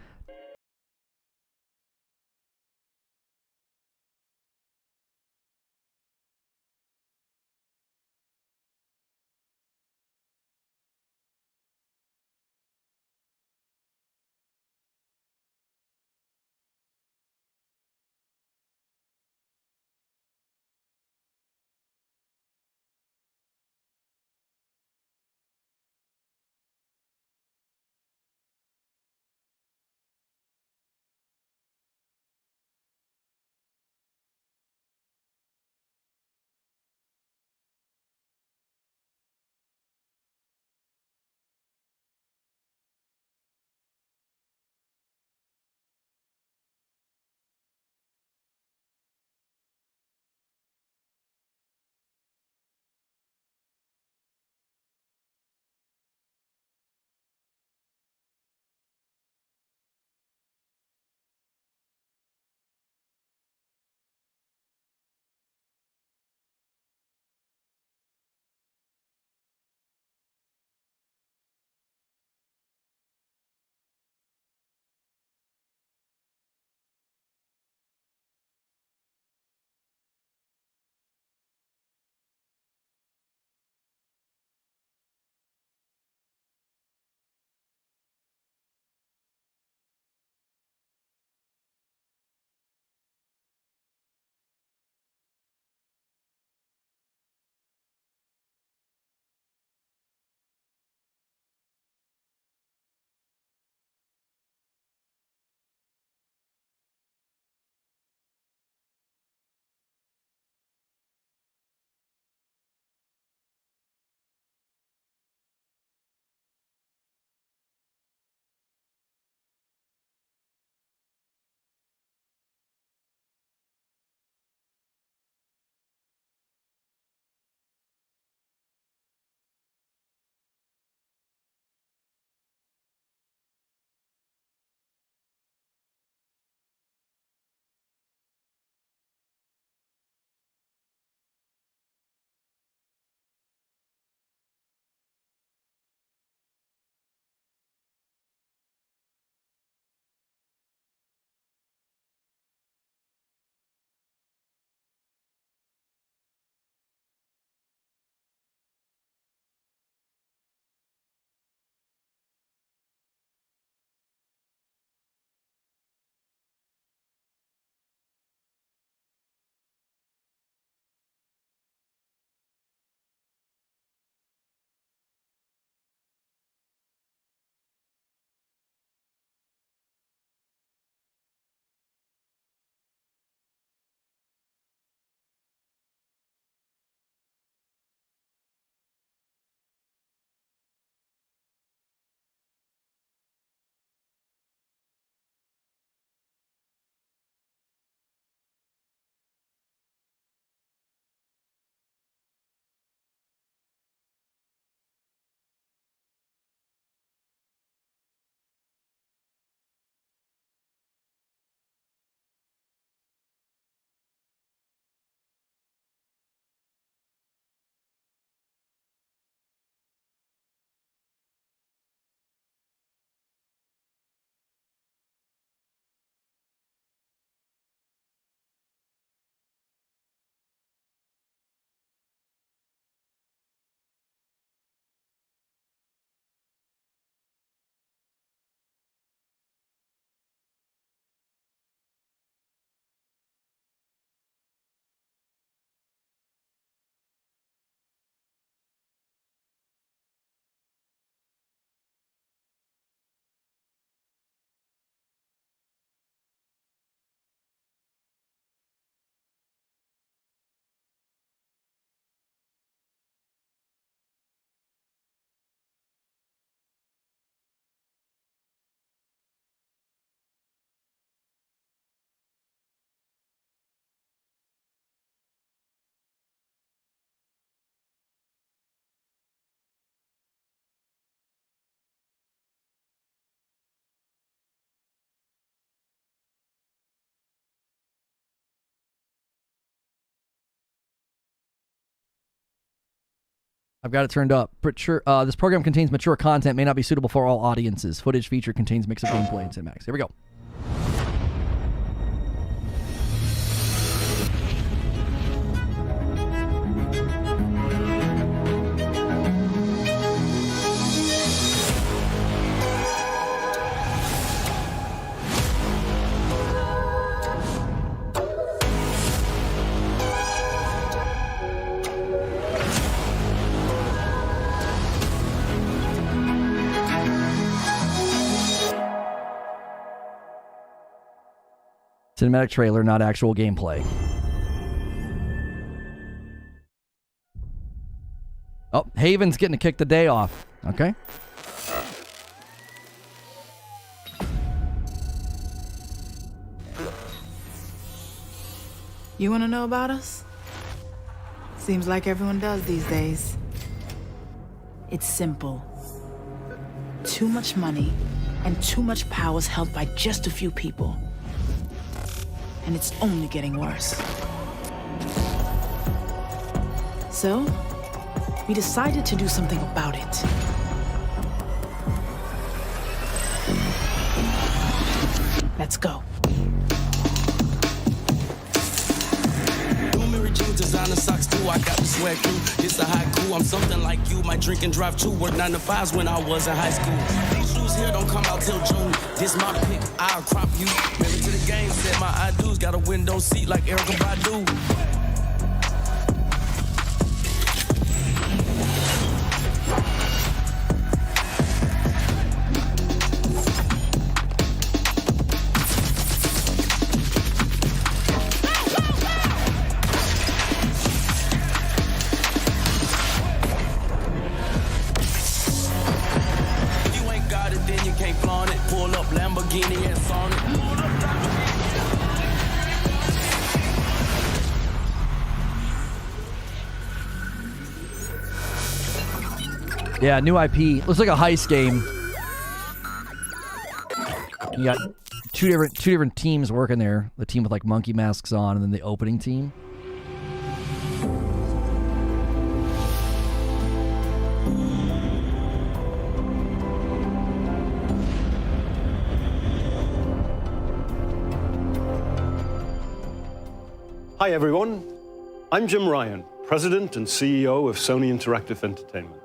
I've got it turned up. This program contains mature content, may not be suitable for all audiences. Footage feature contains mix of gameplay and cinematics. Here we go. Cinematic trailer, not actual gameplay. Oh, Haven's getting to kick the day off. Okay. You want to know about us? Seems like everyone does these days. It's simple. Too much money and too much power is held by just a few people. And it's only getting worse. So, we decided to do something about it. Let's go. Designer socks too, I got the swag too. It's a haiku, I'm something like you. Might drink and drive too. Work 9 to 5s when I was in high school. These shoes here don't come out till June. This my pick, I'll crop you. Married to the game, said my I do's. Got a window seat like Erykah Badu. Yeah, new IP. Looks like a heist game. You got two different teams working there. The team with like monkey masks on, and then the opening team. Hi everyone, I'm Jim Ryan, President and CEO of Sony Interactive Entertainment.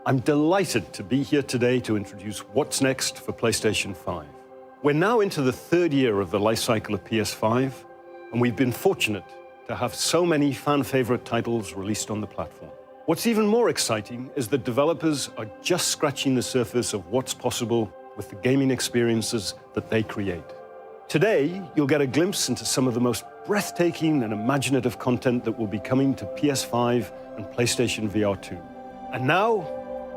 I'm delighted to be here today to introduce what's next for PlayStation 5. We're now into the third year of the life cycle of PS5, and we've been fortunate to have so many fan-favorite titles released on the platform. What's even more exciting is that developers are just scratching the surface of what's possible with the gaming experiences that they create. Today, you'll get a glimpse into some of the most breathtaking and imaginative content that will be coming to PS5 and PlayStation VR 2. And now,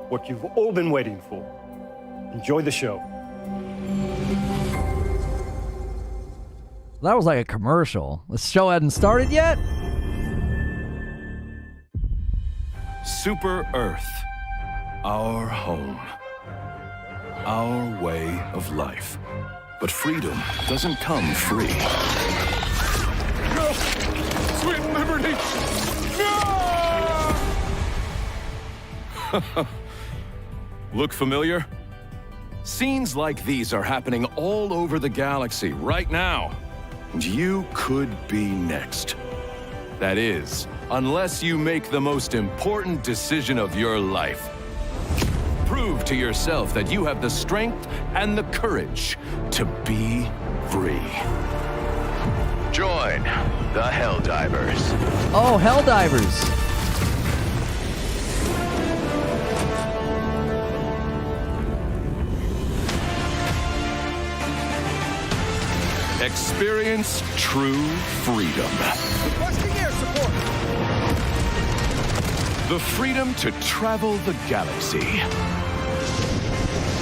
what you've all been waiting for. Enjoy the show. That was like a commercial. The show hadn't started yet? Super Earth. Our home. Our way of life. But freedom doesn't come free. No! Sweet liberty! No! Look familiar? Scenes like these are happening all over the galaxy right now. And you could be next. That is, unless you make the most important decision of your life. Prove to yourself that you have the strength and the courage to be free. Join the Helldivers. Oh, Helldivers. Experience true freedom. Requesting air support. The freedom to travel the galaxy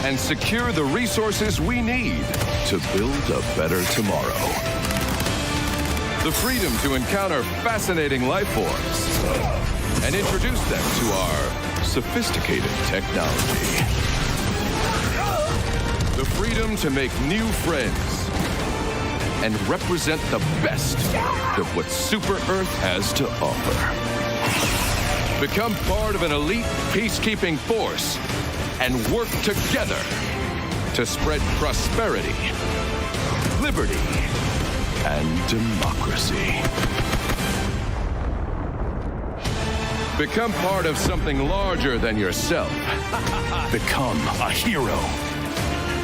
and secure the resources we need to build a better tomorrow. The freedom to encounter fascinating life forms and introduce them to our sophisticated technology. The freedom to make new friends and represent the best of what Super Earth has to offer. Become part of an elite peacekeeping force and work together to spread prosperity, liberty, and democracy. Become part of something larger than yourself. Become a hero.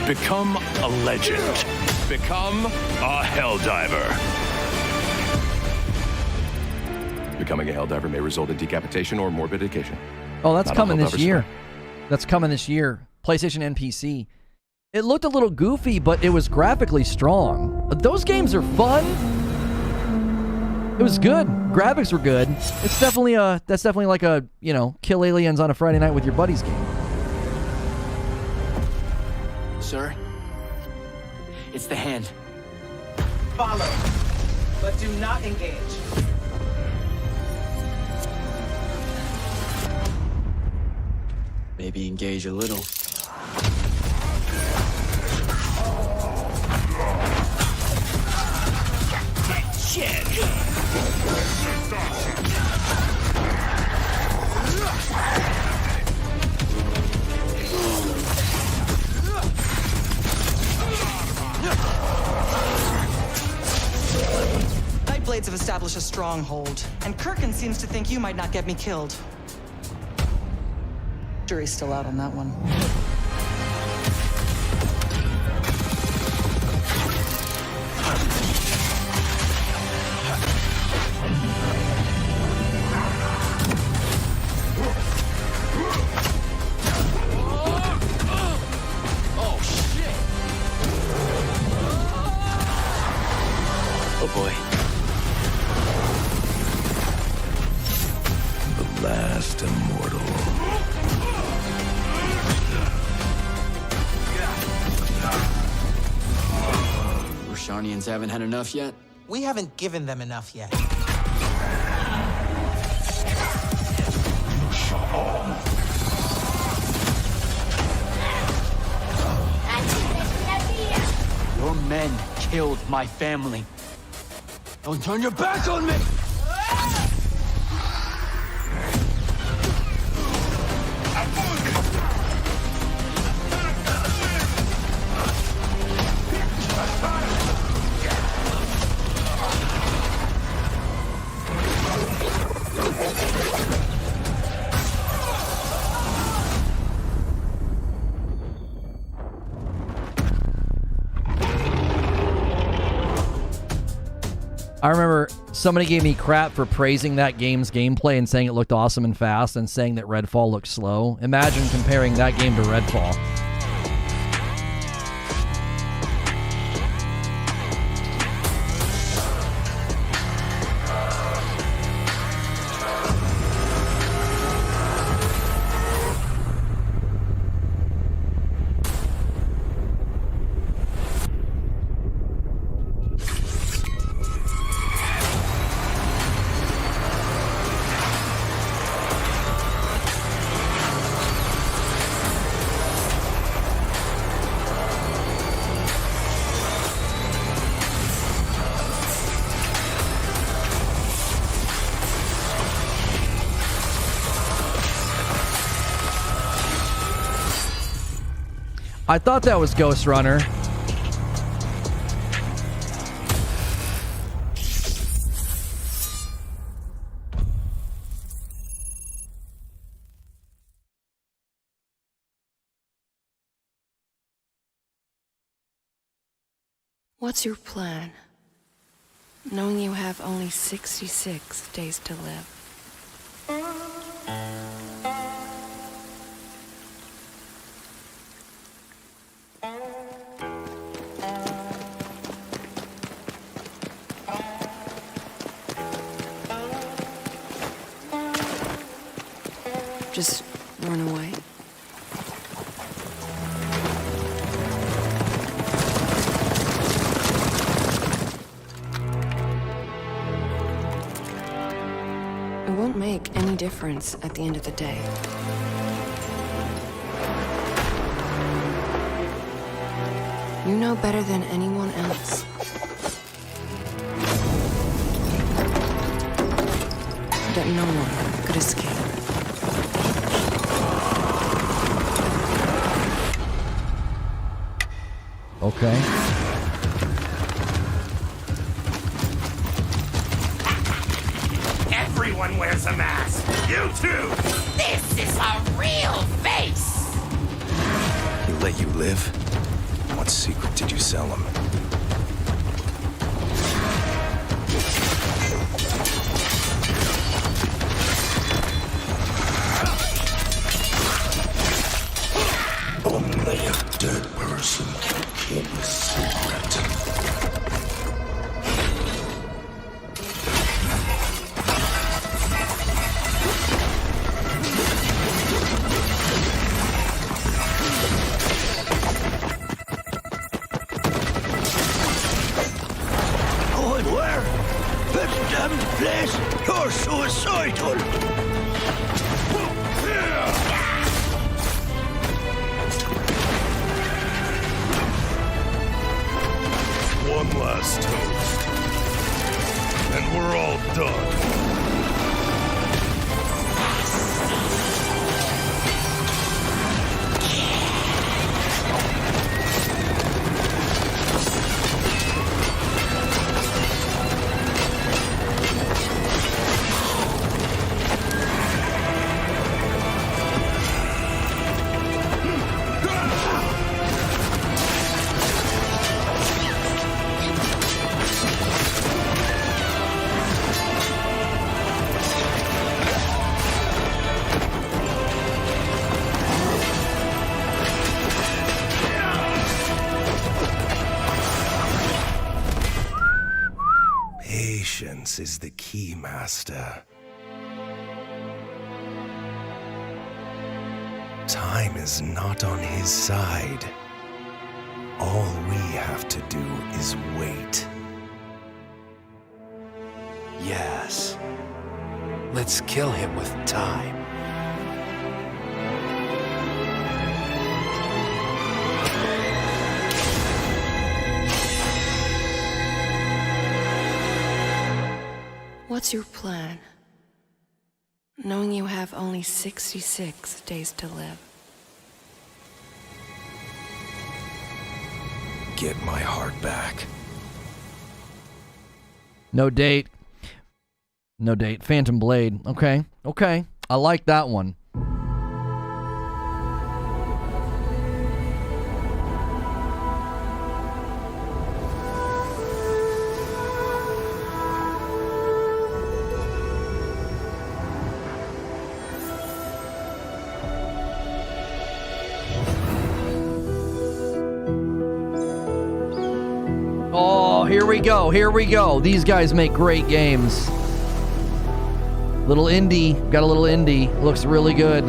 Become a legend. Become a Helldiver. Becoming a Helldiver may result in decapitation or mortification. Oh, that's Not coming all this Helldivers year. That's coming this year. PlayStation and PC. It looked a little goofy, but it was graphically strong. Those games are fun. It was good. Graphics were good. It's definitely that's definitely like a, you know, kill aliens on a Friday night with your buddies game. Sir, it's the hand. Follow, but do not engage. Maybe engage a little. Nightblades have established a stronghold, and Kirkin seems to think you might not get me killed. Jury's still out on that one. Oh, shit! Oh, boy. The last immortal. Rosharnians haven't had enough yet? We haven't given them enough yet. Your men killed my family. Don't turn your back on me! I remember somebody gave me crap for praising that game's gameplay and saying it looked awesome and fast and saying that Redfall looked slow. Imagine comparing that game to Redfall. I thought that was Ghost Runner. What's your plan? Knowing you have only 66 days to live. Just run away. It won't make any difference at the end of the day. You know better than anyone else that no one could escape. Okay. Everyone wears a mask. You too. This is a real face. He let you live? What secret did you sell him? Only a dead person can keep a secret. Going where? This damn place! You're suicidal! One last toast. And we're all done. Patience is the key, Master. Time is not on his side. All we have to do is wait. Yes. Let's kill him with time. What's your plan? Knowing you have only 66 days to live. Get my heart back. No date. No date. Phantom Blade. Okay. Okay. I like that one. Oh, here we go. Here we go. These guys make great games. Little indie. Got a little indie. Looks really good.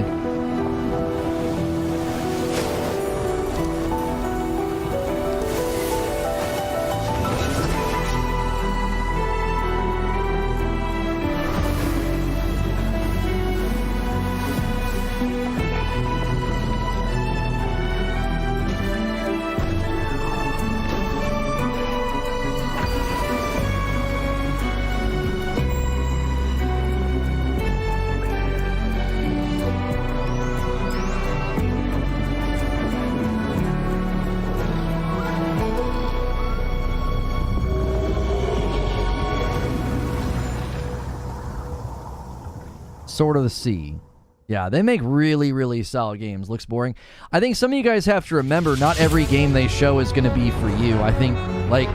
Sword of the Sea. Yeah, they make really, really solid games. Looks boring. I think some of you guys have to remember, not every game they show is going to be for you. I think, like,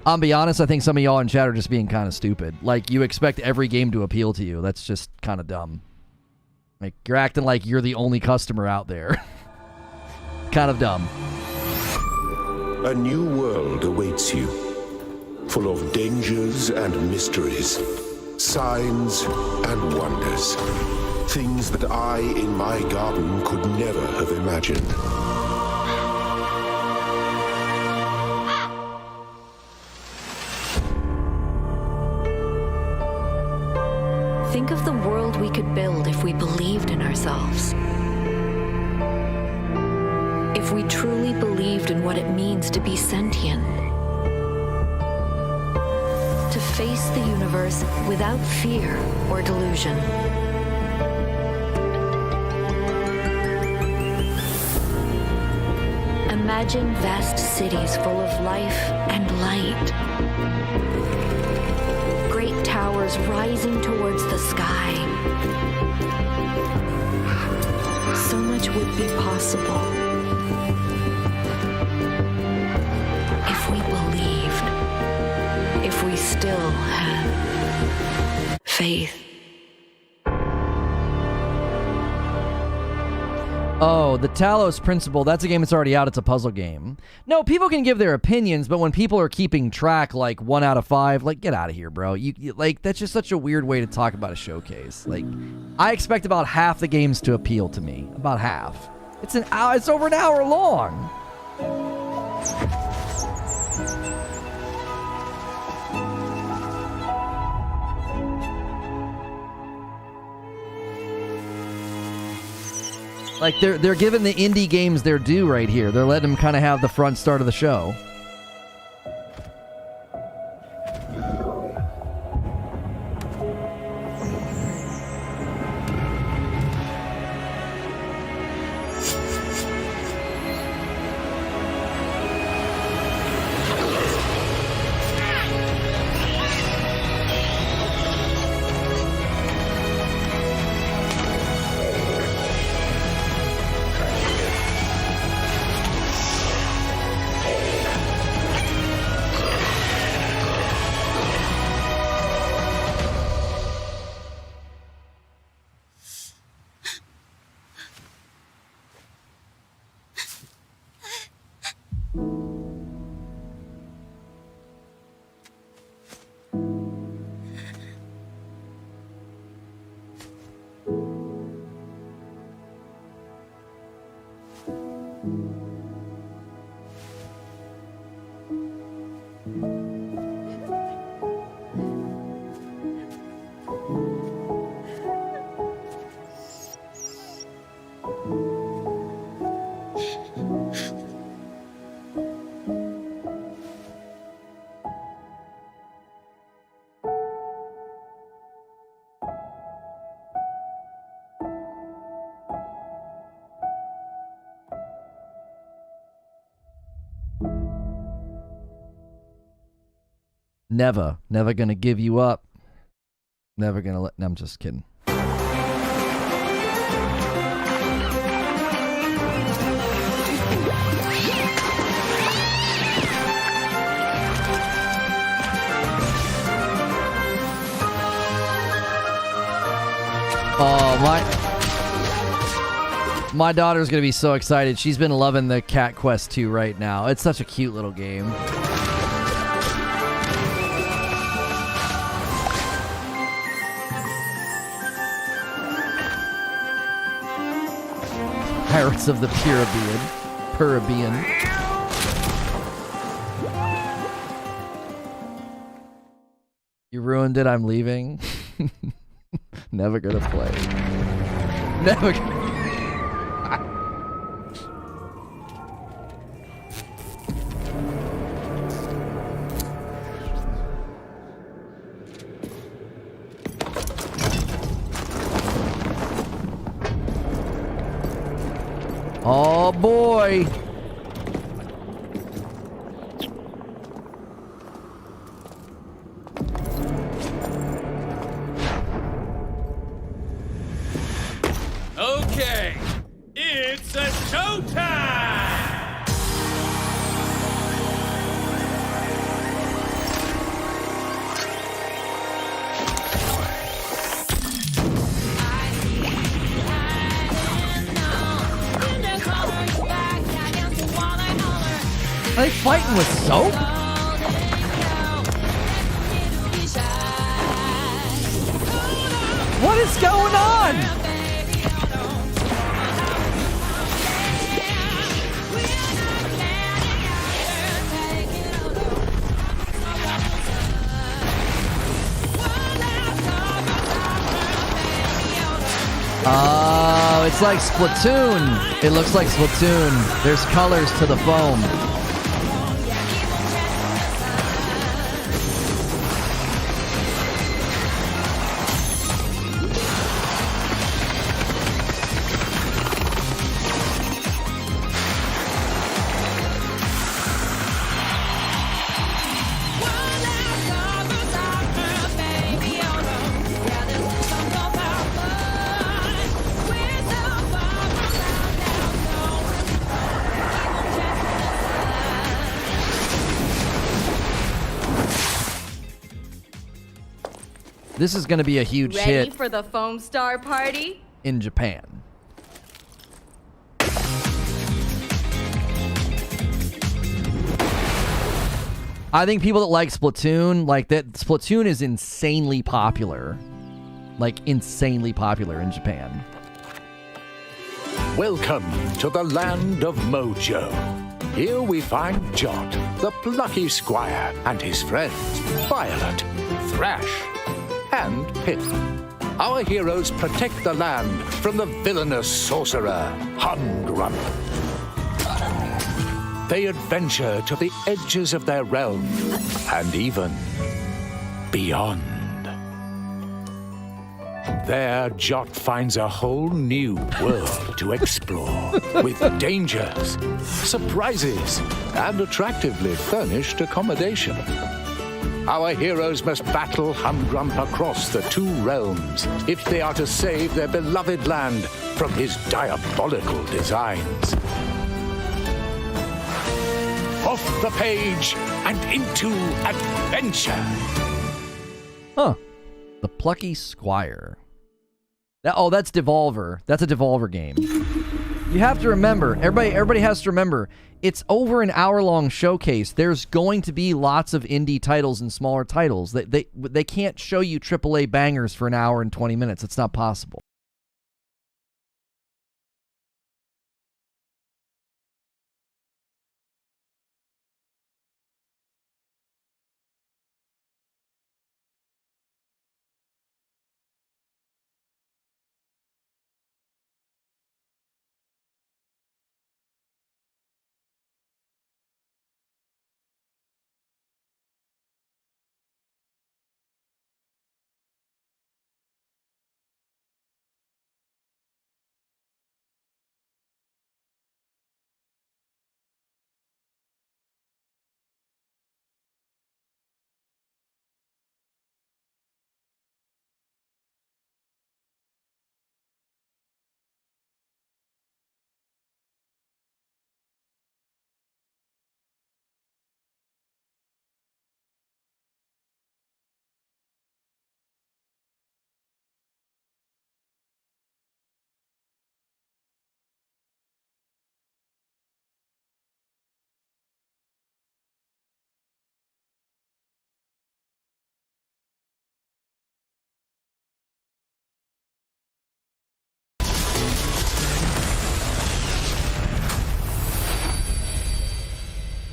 I'll be honest, I think some of y'all in chat are just being kind of stupid. Like, you expect every game to appeal to you. That's just kind of dumb. Like, you're acting like you're the only customer out there. Kind of dumb. A new world awaits you, full of dangers and mysteries, signs and wonders, things that I in my garden could never have imagined. Think of the world we could build if we believed in ourselves. If we truly believed in what it means to be sentient. To face the universe without fear or delusion. Imagine vast cities full of life and light. Great towers rising towards the sky. So much would be possible if we believed, if we still had faith. Oh, the Talos Principle, that's a game that's already out. It's a puzzle game. No, people can give their opinions, but when people are keeping track, like 1 out of 5, like, get out of here, bro. You like, that's just such a weird way to talk about a showcase. Like, I expect about half the games to appeal to me. About half. It's an hour, it's over an hour long. Like, they're giving the indie games their due right here. They're letting them kind of have the front start of the show. Never gonna give you up. Never gonna let. No, I'm just kidding. Oh, my daughter's gonna be so excited. She's been loving the Cat Quest 2 right now. It's such a cute little game. Pirates of the Caribbean. You ruined it, I'm leaving. Never gonna play. Never gonna... Oh boy! Okay, it's a showtime! Are they fighting with soap? What is going on? Oh, it's like Splatoon. It looks like Splatoon. There's colors to the foam. This is going to be a huge Ready hit for the foam star party? in Japan. I think people that like Splatoon, like that, Splatoon is insanely popular. Like, insanely popular in Japan. Welcome to the land of Mojo. Here we find Jot, the plucky squire, and his friends, Violet, Thrash, and Pip. Our heroes protect the land from the villainous sorcerer, Humgrump. They adventure to the edges of their realm, and even beyond. There, Jot finds a whole new world to explore, with dangers, surprises, and attractively furnished accommodation. Our heroes must battle Humgrump across the two realms if they are to save their beloved land from his diabolical designs. Off the page and into adventure. Huh. The Plucky Squire. That's Devolver. That's a Devolver game. You have to remember, everybody has to remember, it's over an hour-long showcase. There's going to be lots of indie titles and smaller titles. They can't show you AAA bangers for an hour and 20 minutes. It's not possible.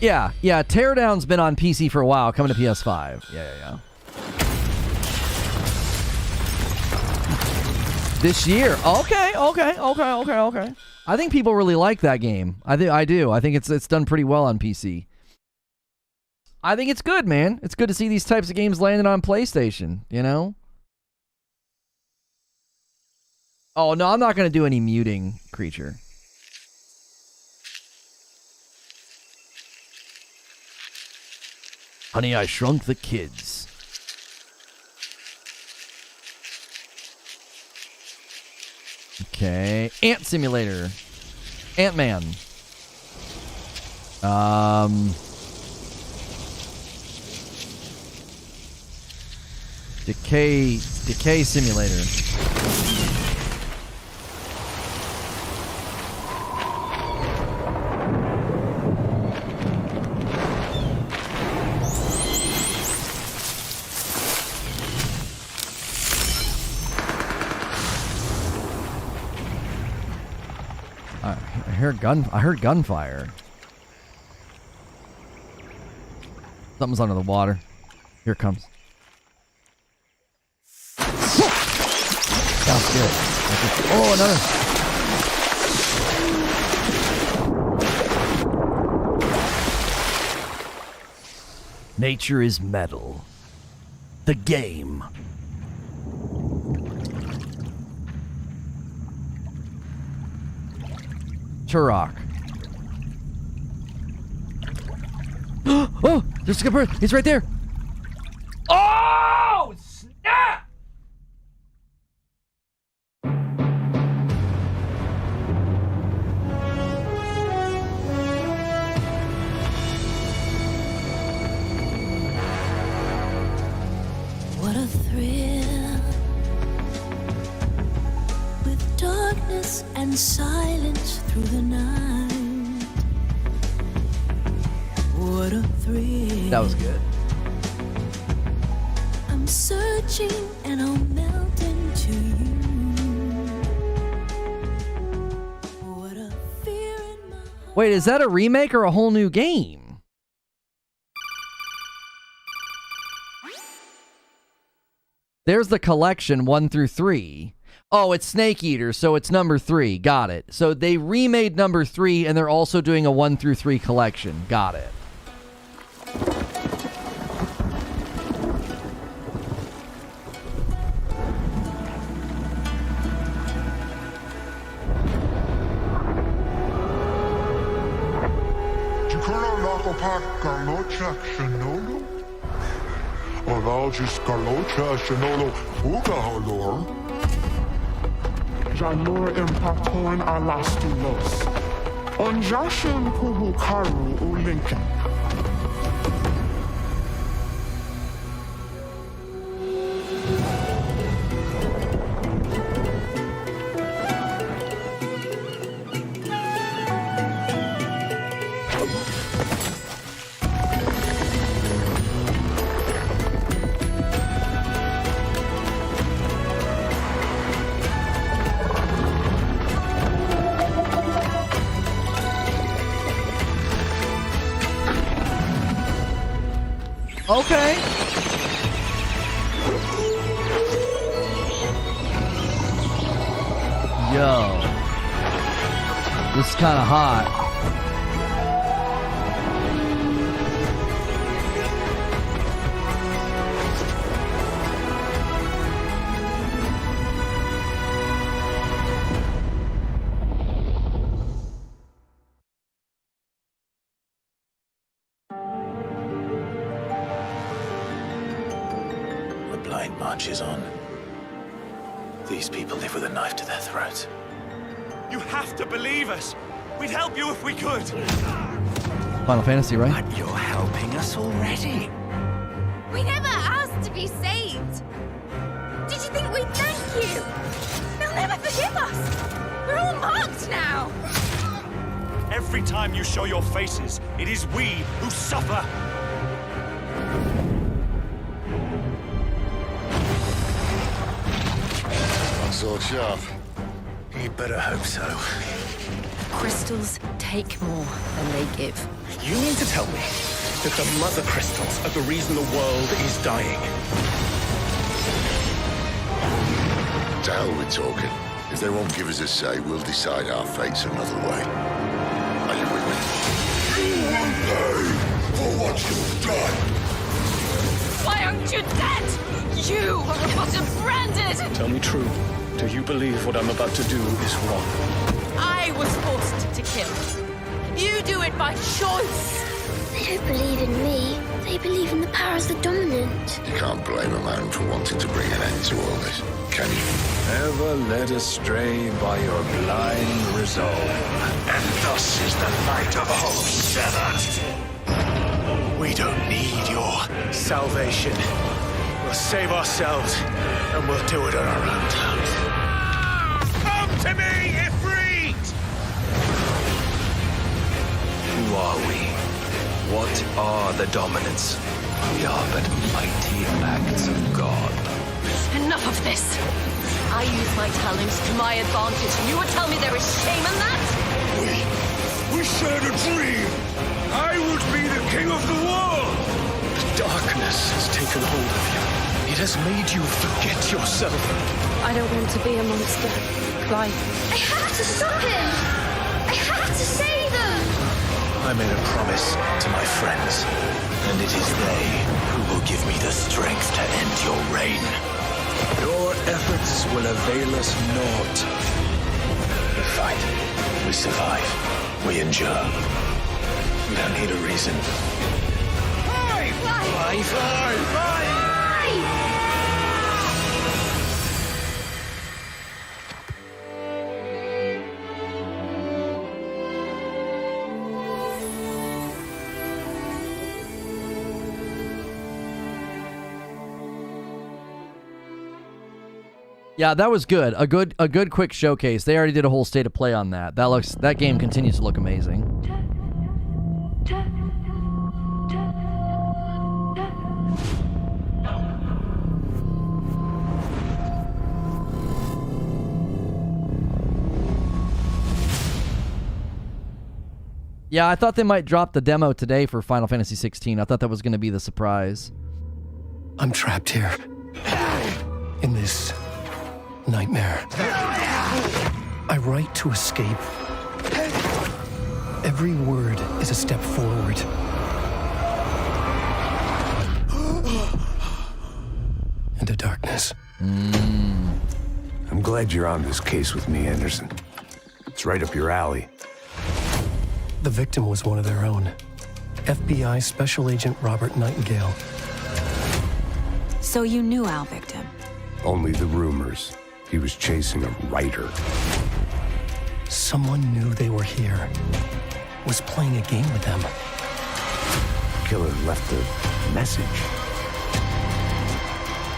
Yeah, Teardown's been on PC for a while, coming to PS5. Yeah. This year. Okay. I think people really like that game. I do. I think it's done pretty well on PC. I think it's good, man. It's good to see these types of games landing on PlayStation, you know? Oh, no, I'm not going to do any muting, Creature. Honey, I Shrunk the Kids. Okay. Ant Simulator. Ant-Man. Decay Simulator. I heard gunfire. Something's under the water. Here it comes. Sounds good. Oh, another. Nature is Metal. The game. Turok. Oh, there's a good bird. He's right there. Oh, snap! What a thrill and silence through the night. What a thrill. That was good. I'm searching and I'll melt into you. What a fear in my heart. Wait, is that a remake or a whole new game? There's the collection 1 through 3. Oh, it's Snake Eater, so it's number 3. Got it. So they remade number 3, and they're also doing a 1 through 3 collection. Got it. Jalur impactoin alastulos. Onjashin puhukaru ulinken. Okay. Yo. This is kind of hot. Marches on. These people live with a knife to their throats. You have to believe us. We'd help you if we could. Final Fantasy, right? But you're helping us already. We never asked to be saved. Did you think we'd thank you? They'll never forgive us. We're all marked now. Every time you show your faces, it is we who suffer. Sword sharp. You'd better hope so. Crystals take more than they give. You mean to tell me that the mother crystals are the reason the world is dying? To hell we're talking. If they won't give us a say, we'll decide our fates another way. Are you with me? You will pay for what you've done! Why aren't you dead? You are bottom branded! Tell me true. Do you believe what I'm about to do is wrong? I was forced to kill. You do it by choice. They don't believe in me. They believe in the powers that dominant. You can't blame a man for wanting to bring an end to all this, can you? Ever led astray by your blind resolve. And thus is the light of hope severed. We don't need your salvation. We'll save ourselves, and we'll do it on our own terms. Come to me, Ifrit! Who are we? What are the dominants? We are but mighty acts of God. Enough of this. I use my talents to my advantage, and you would tell me there is shame in that? We shared a dream. I would be the king of the world. Darkness has taken hold of you. It has made you forget yourself. I don't want to be a monster. Clive. I have to stop him! I have to save them! I made a promise to my friends, and it is they who will give me the strength to end your reign. Your efforts will avail us naught. We fight. We survive. We endure. We don't need a reason. Fly! Yeah, that was good. A good quick showcase. They already did a whole state of play on that. That game continues to look amazing. Yeah, I thought they might drop the demo today for Final Fantasy 16. I thought that was going to be the surprise. I'm trapped here. In this nightmare. I write to escape. Every word is a step forward. Into darkness. I'm glad you're on this case with me, Anderson. It's right up your alley. The victim was one of their own. FBI Special Agent Robert Nightingale. So you knew our victim? Only the rumors. He was chasing a writer. Someone knew they were here. Was playing a game with them. Killer left a message.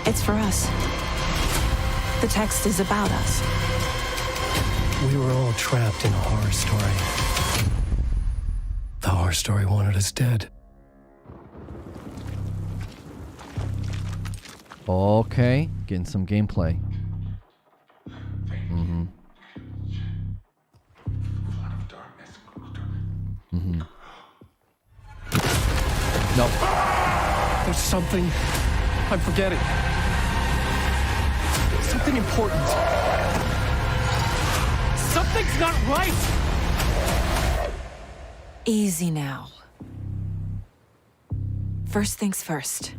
It's for us. The text is about us. We were all trapped in a horror story. The horror story wanted us dead. Okay, getting some gameplay. Nope. There's something I'm forgetting. Something important. Something's not right! Easy now. First things first.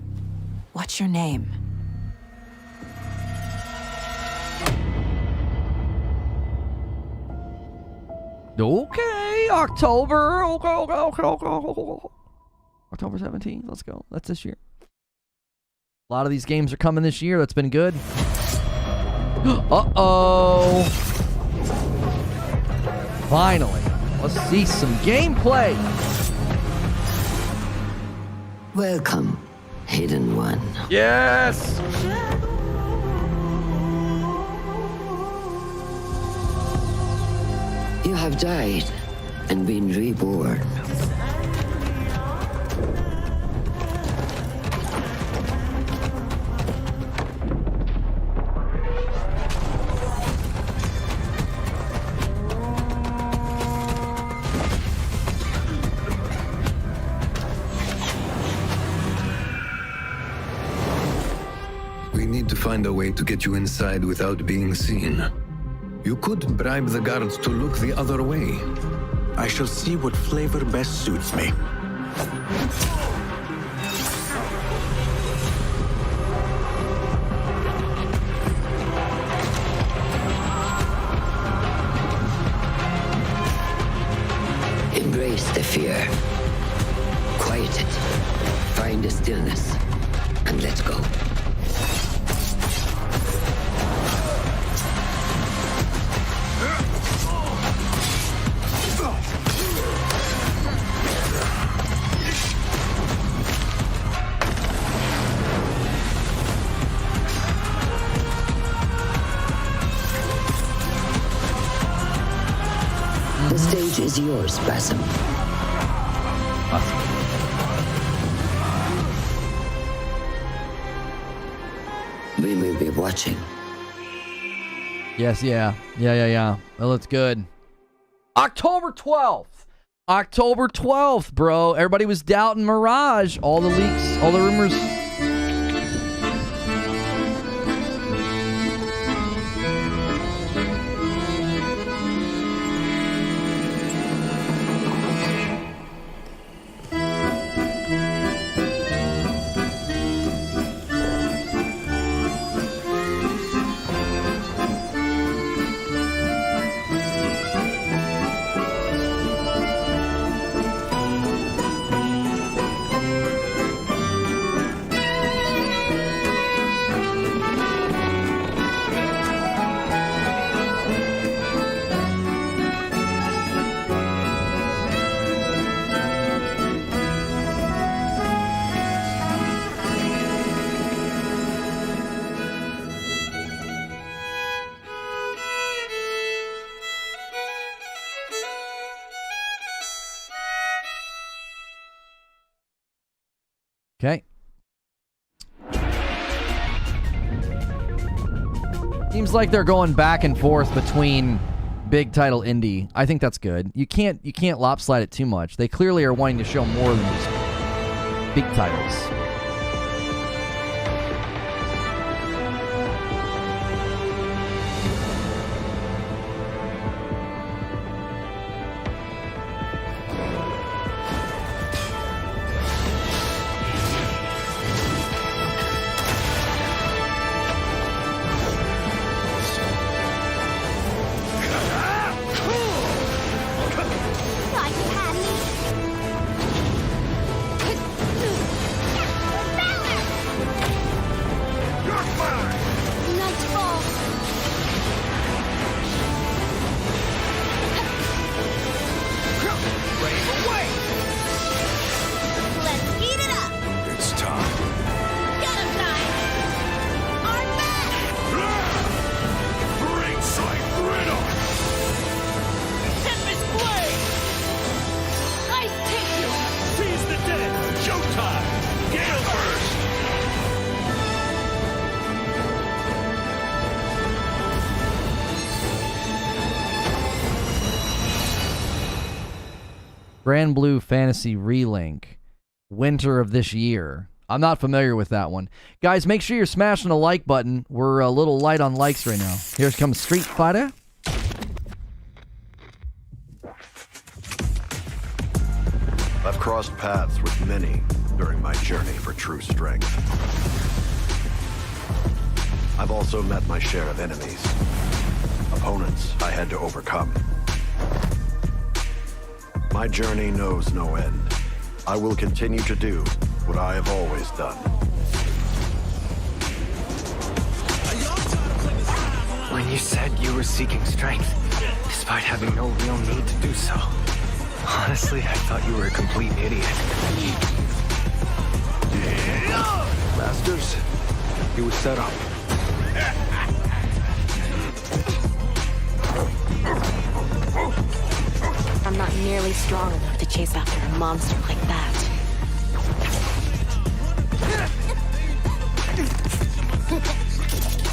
What's your name? Okay, October. Okay. October 17th. Let's go. That's this year. A lot of these games are coming this year. That's been good. Uh-oh. Finally. Let's see some gameplay. Welcome, Hidden One. Yes! You have died and been reborn. We need to find a way to get you inside without being seen. You could bribe the guards to look the other way. I shall see what flavor best suits me. Embrace the fear. Quiet it. Find the stillness. And let's go. The stage is yours, Basim. We will be watching. Yes, yeah. That looks good. October 12th. October 12th, bro. Everybody was doubting Mirage. All the leaks, all the rumors. Okay. Seems like they're going back and forth between big title indie. I think that's good. You can't lopsided it too much. They clearly are wanting to show more than just big titles. Grand Blue Fantasy Relink, winter of this year. I'm not familiar with that one. Guys, make sure you're smashing the like button. We're a little light on likes right now. Here comes Street Fighter. I've crossed paths with many during my journey for true strength. I've also met my share of enemies, opponents I had to overcome. My journey knows no end. I will continue to do what I have always done. When you said you were seeking strength, despite having no real need to do so, honestly, I thought you were a complete idiot. Masters, he was set up. I'm not nearly strong enough to chase after a monster like that.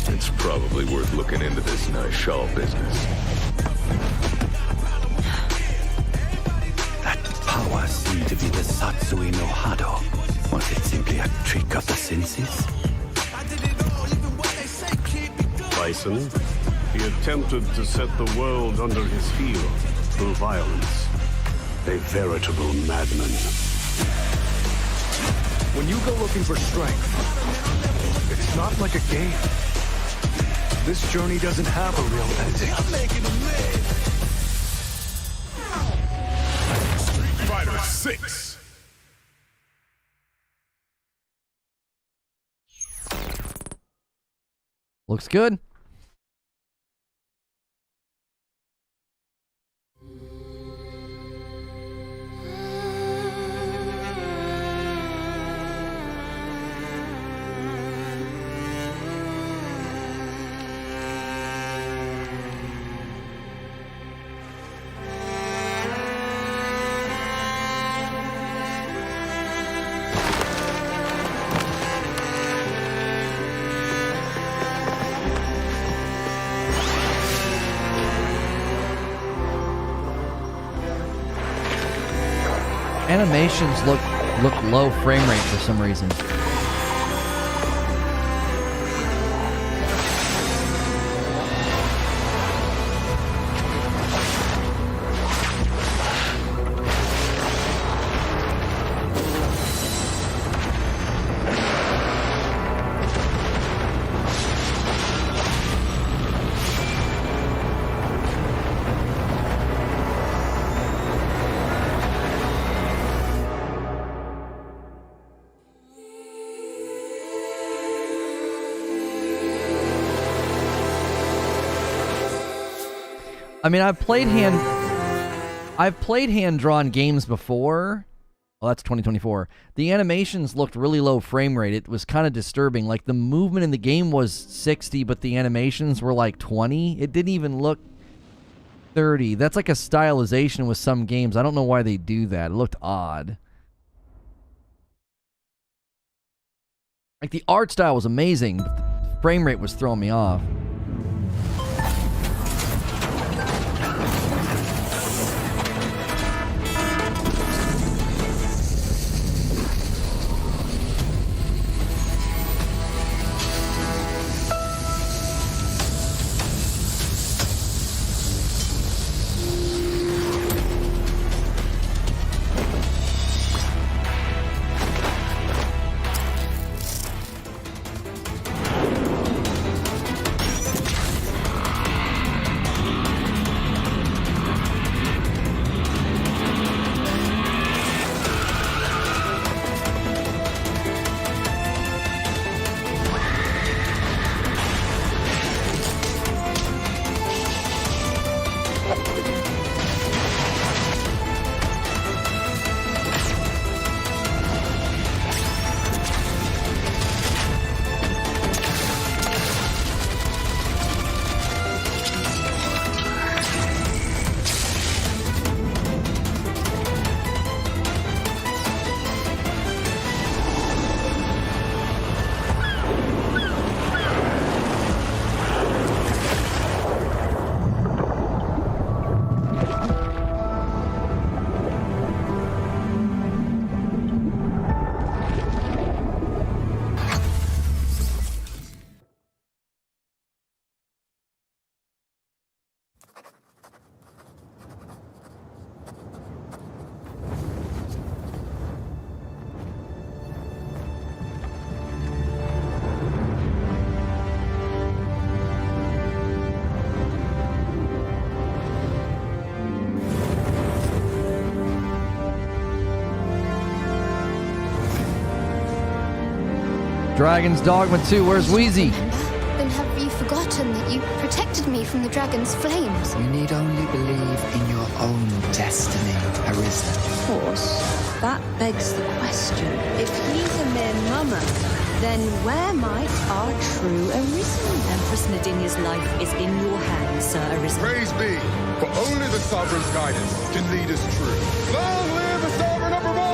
It's probably worth looking into this nice shawl business. That power seemed to be the Satsui no Hado. Was it simply a trick of the senses? Bison, he attempted to set the world under his heel through violence. A veritable madman. When you go looking for strength, it's not like a game. This journey doesn't have a real ending. Street Fighter 6. Looks good. Animations look low frame rate for some reason. I mean, I've played hand-drawn games before. Well, that's 2024. The animations looked really low frame rate. It was kind of disturbing. Like, the movement in the game was 60, but the animations were like 20. It didn't even look 30. That's like a stylization with some games. I don't know why they do that. It looked odd. Like, the art style was amazing, but the frame rate was throwing me off. Dragon's Dogma 2, where's Wheezy? Then have you forgotten that you protected me from the dragon's flames? You need only believe in your own destiny, Arisen. Of course, that begs the question. If he's a mere mummer, then where might our true Arisen? Empress Nadinia's life is in your hands, Sir Arisen. Praise be, for only the Sovereign's guidance can lead us true. Long live the Sovereign of Vermont!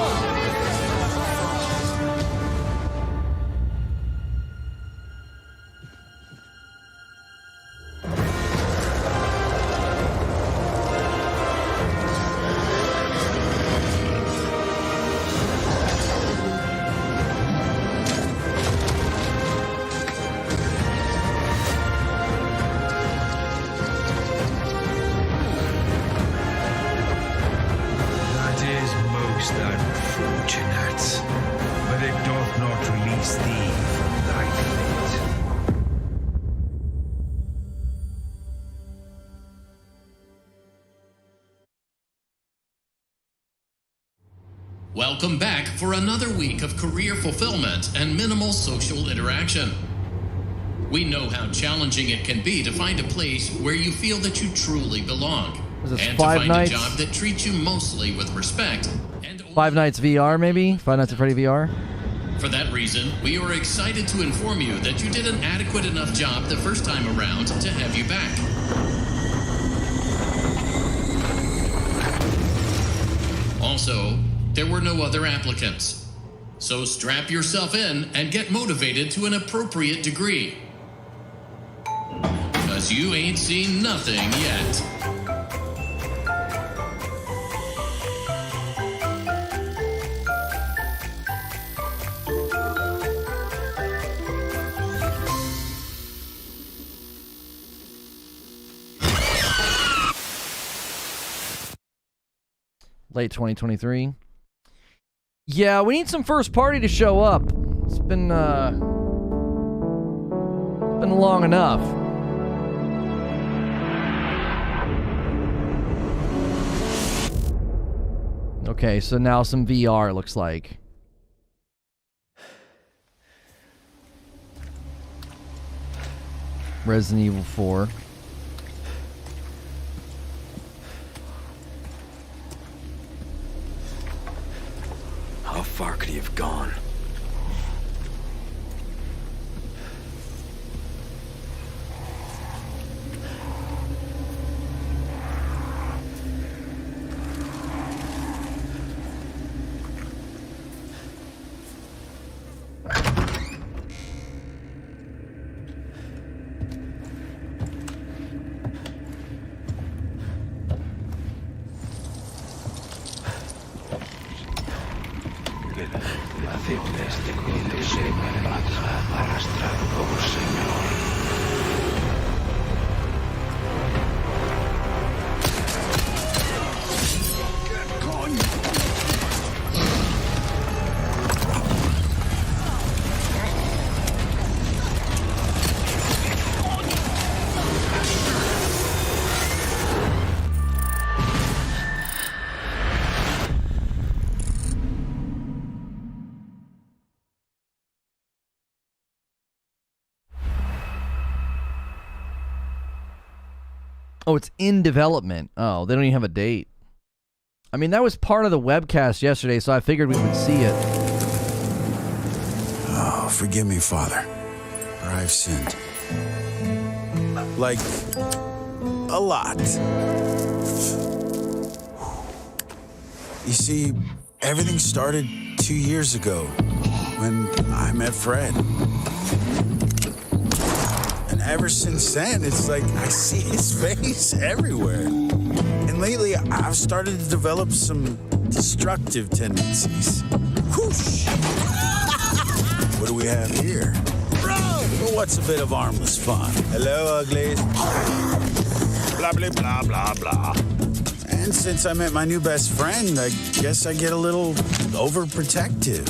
Welcome back for another week of career fulfillment and minimal social interaction. We know how challenging it can be to find a place where you feel that you truly belong, and to find a job that treats you mostly with respect. And Five Nights VR, maybe? Five Nights at Freddy VR? for that reason, we are excited to inform you that you did an adequate enough job the first time around to have you back. Also, there were no other applicants. So strap yourself in and get motivated to an appropriate degree. Because you ain't seen nothing yet. Late 2023. Yeah, we need some first party to show up. It's been long enough. Okay, so now some VR looks like. Resident Evil 4. How far could he have gone? Oh, it's in development. Oh, they don't even have a date. I mean, that was part of the webcast yesterday, so I figured we would see it. Oh, forgive me, Father, for I've sinned. Like, a lot. You see, everything started 2 years ago when I met Fred. And ever since then, it's like I see his face everywhere. And lately, I've started to develop some destructive tendencies. Whoosh! What do we have here? Bro! Well, what's a bit of harmless fun? Hello, uglies. Blah, blah, blah, blah, blah. And since I met my new best friend, I guess I get a little overprotective.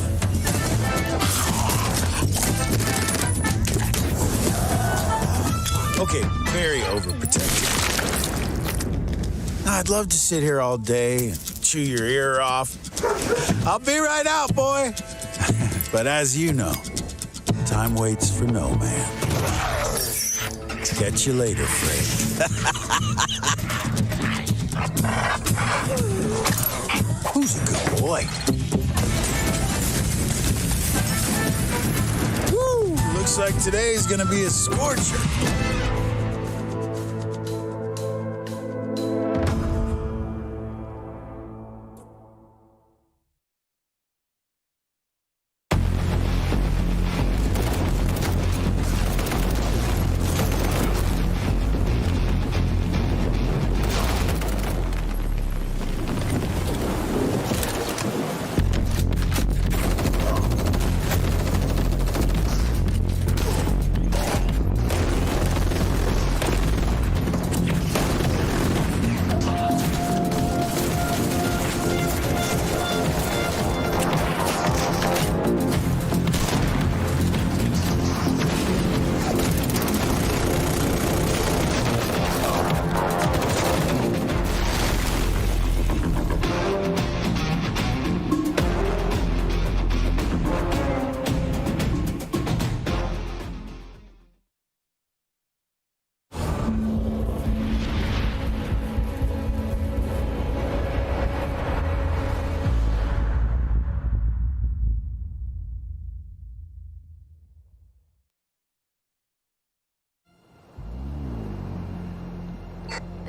Okay, very overprotective. I'd love to sit here all day and chew your ear off. I'll be right out, boy. But as you know, time waits for no man. Catch you later, Fred. Who's a good boy? Woo! Looks like today's gonna be a scorcher.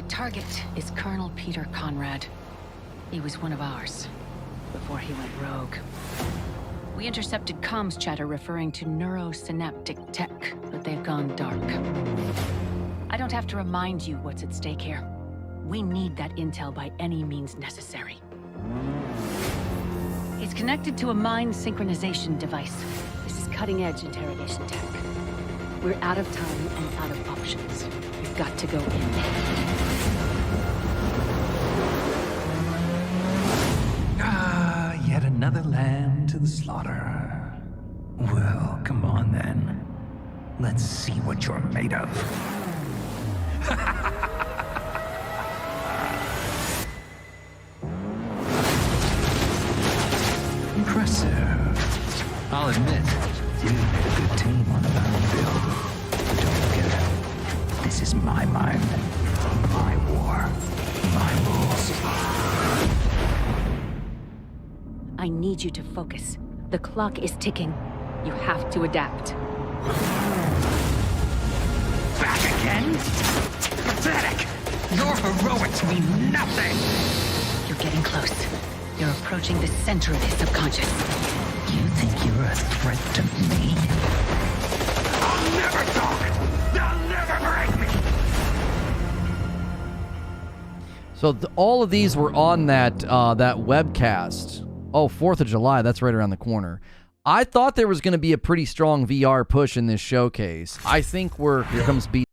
Target is Colonel Peter Conrad. He was one of ours before he went rogue. We intercepted comms chatter referring to neurosynaptic tech, but they've gone dark. I don't have to remind you what's at stake here. We need that intel by any means necessary. He's connected to a mind synchronization device. This is cutting-edge interrogation tech. We're out of time and out of options. We've got to go in. Yet another lamb to the slaughter. Well, come on then. Let's see what you're made of. Impressive. I'll admit, you made a good team on the battlefield. But don't forget, this is my mind, my war, my rules. I need you to focus. The clock is ticking. You have to adapt. Back again? Pathetic! Your heroics mean nothing! You're getting close. You're approaching the center of his subconscious. You think you're a threat to me? I'll never talk! They'll never break me! So all of these were on that that webcast. Oh, 4th of July, that's right around the corner. I thought there was going to be a pretty strong VR push in this showcase. I think here comes B.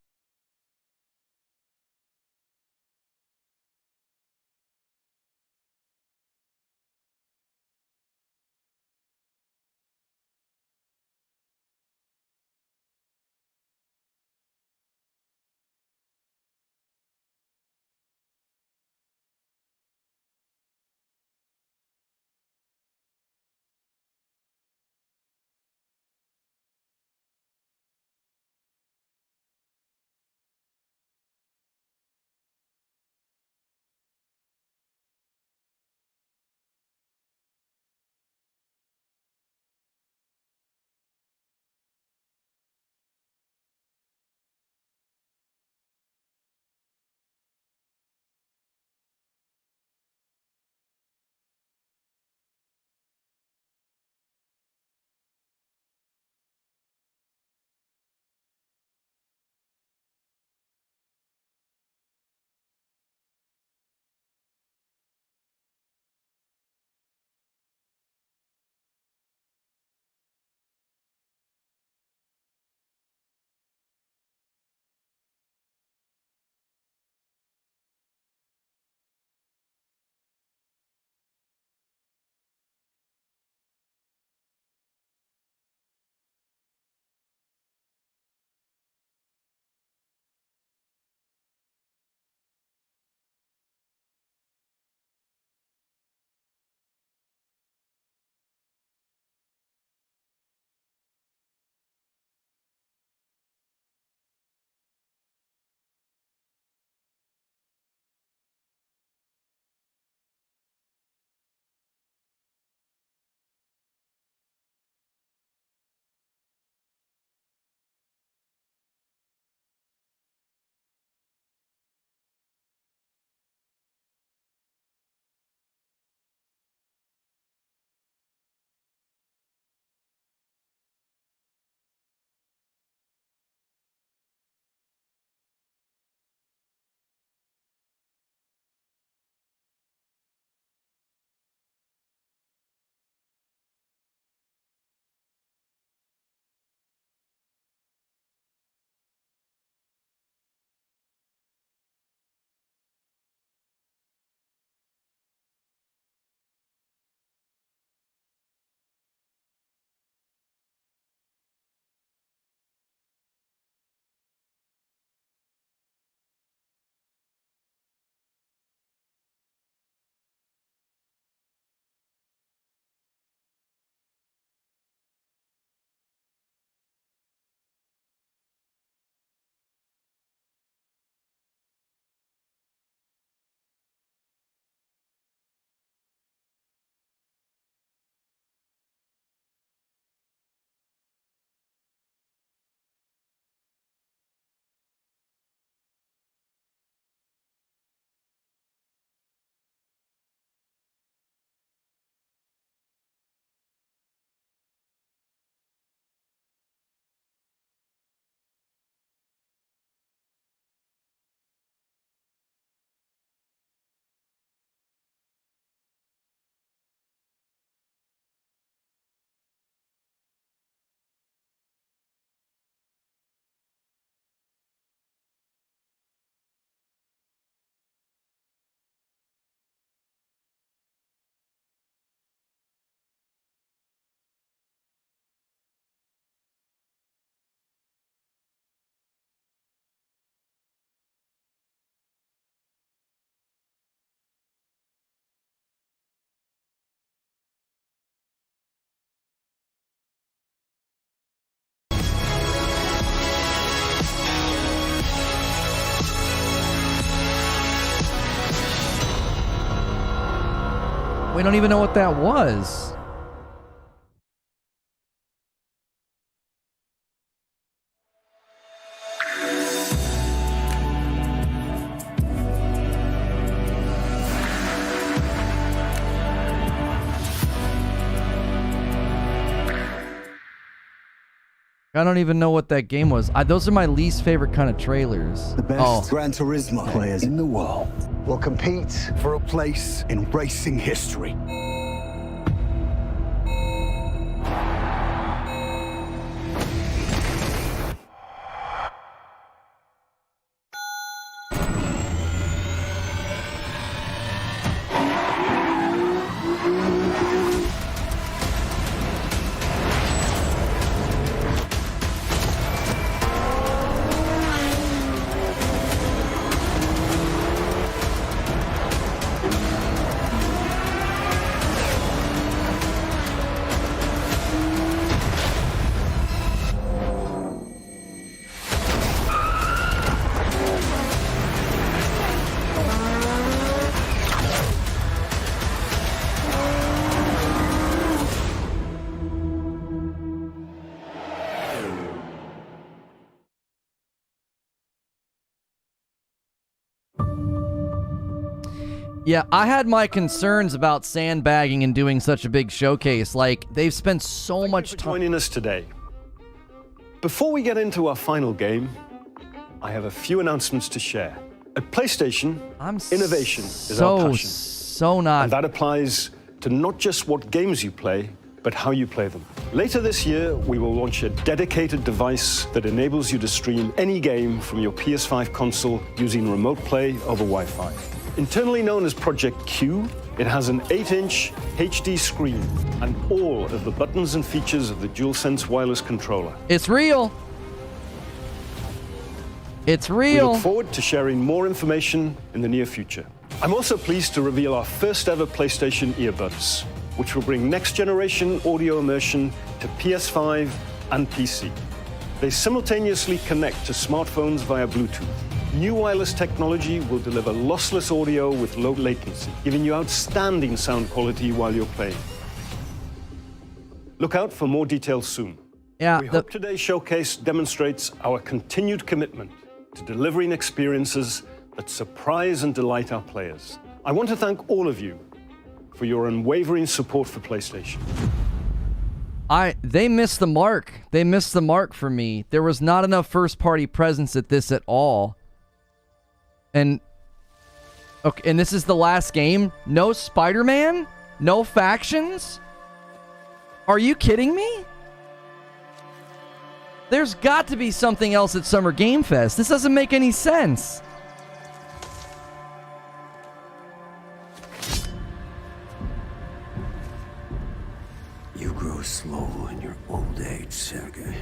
We don't even know what that was. I don't even know what that game was. Those are my least favorite kind of trailers. The best Gran Turismo players in the world will compete for a place in racing history. Yeah, I had my concerns about sandbagging and doing such a big showcase. Like, they've spent so much time joining us today. Before we get into our final game, I have a few announcements to share. At PlayStation, innovation is our passion. And that applies to not just what games you play, but how you play them. Later this year, we will launch a dedicated device that enables you to stream any game from your PS5 console using remote play over Wi-Fi. Internally known as Project Q, it has an 8-inch HD screen and all of the buttons and features of the DualSense wireless controller. It's real. It's real. We look forward to sharing more information in the near future. I'm also pleased to reveal our first ever PlayStation earbuds, which will bring next generation audio immersion to PS5 and PC. They simultaneously connect to smartphones via Bluetooth. New wireless technology will deliver lossless audio with low latency, giving you outstanding sound quality while you're playing. Look out for more details soon. Yeah, we hope today's showcase demonstrates our continued commitment to delivering experiences that surprise and delight our players. I want to thank all of you for your unwavering support for PlayStation. They missed the mark. They missed the mark for me. There was not enough first-party presence at this at all. And okay, and this is the last game? No Spider-Man? No factions? Are you kidding me? There's got to be something else at Summer Game Fest. This doesn't make any sense. You grow slow in your old age, Sergei.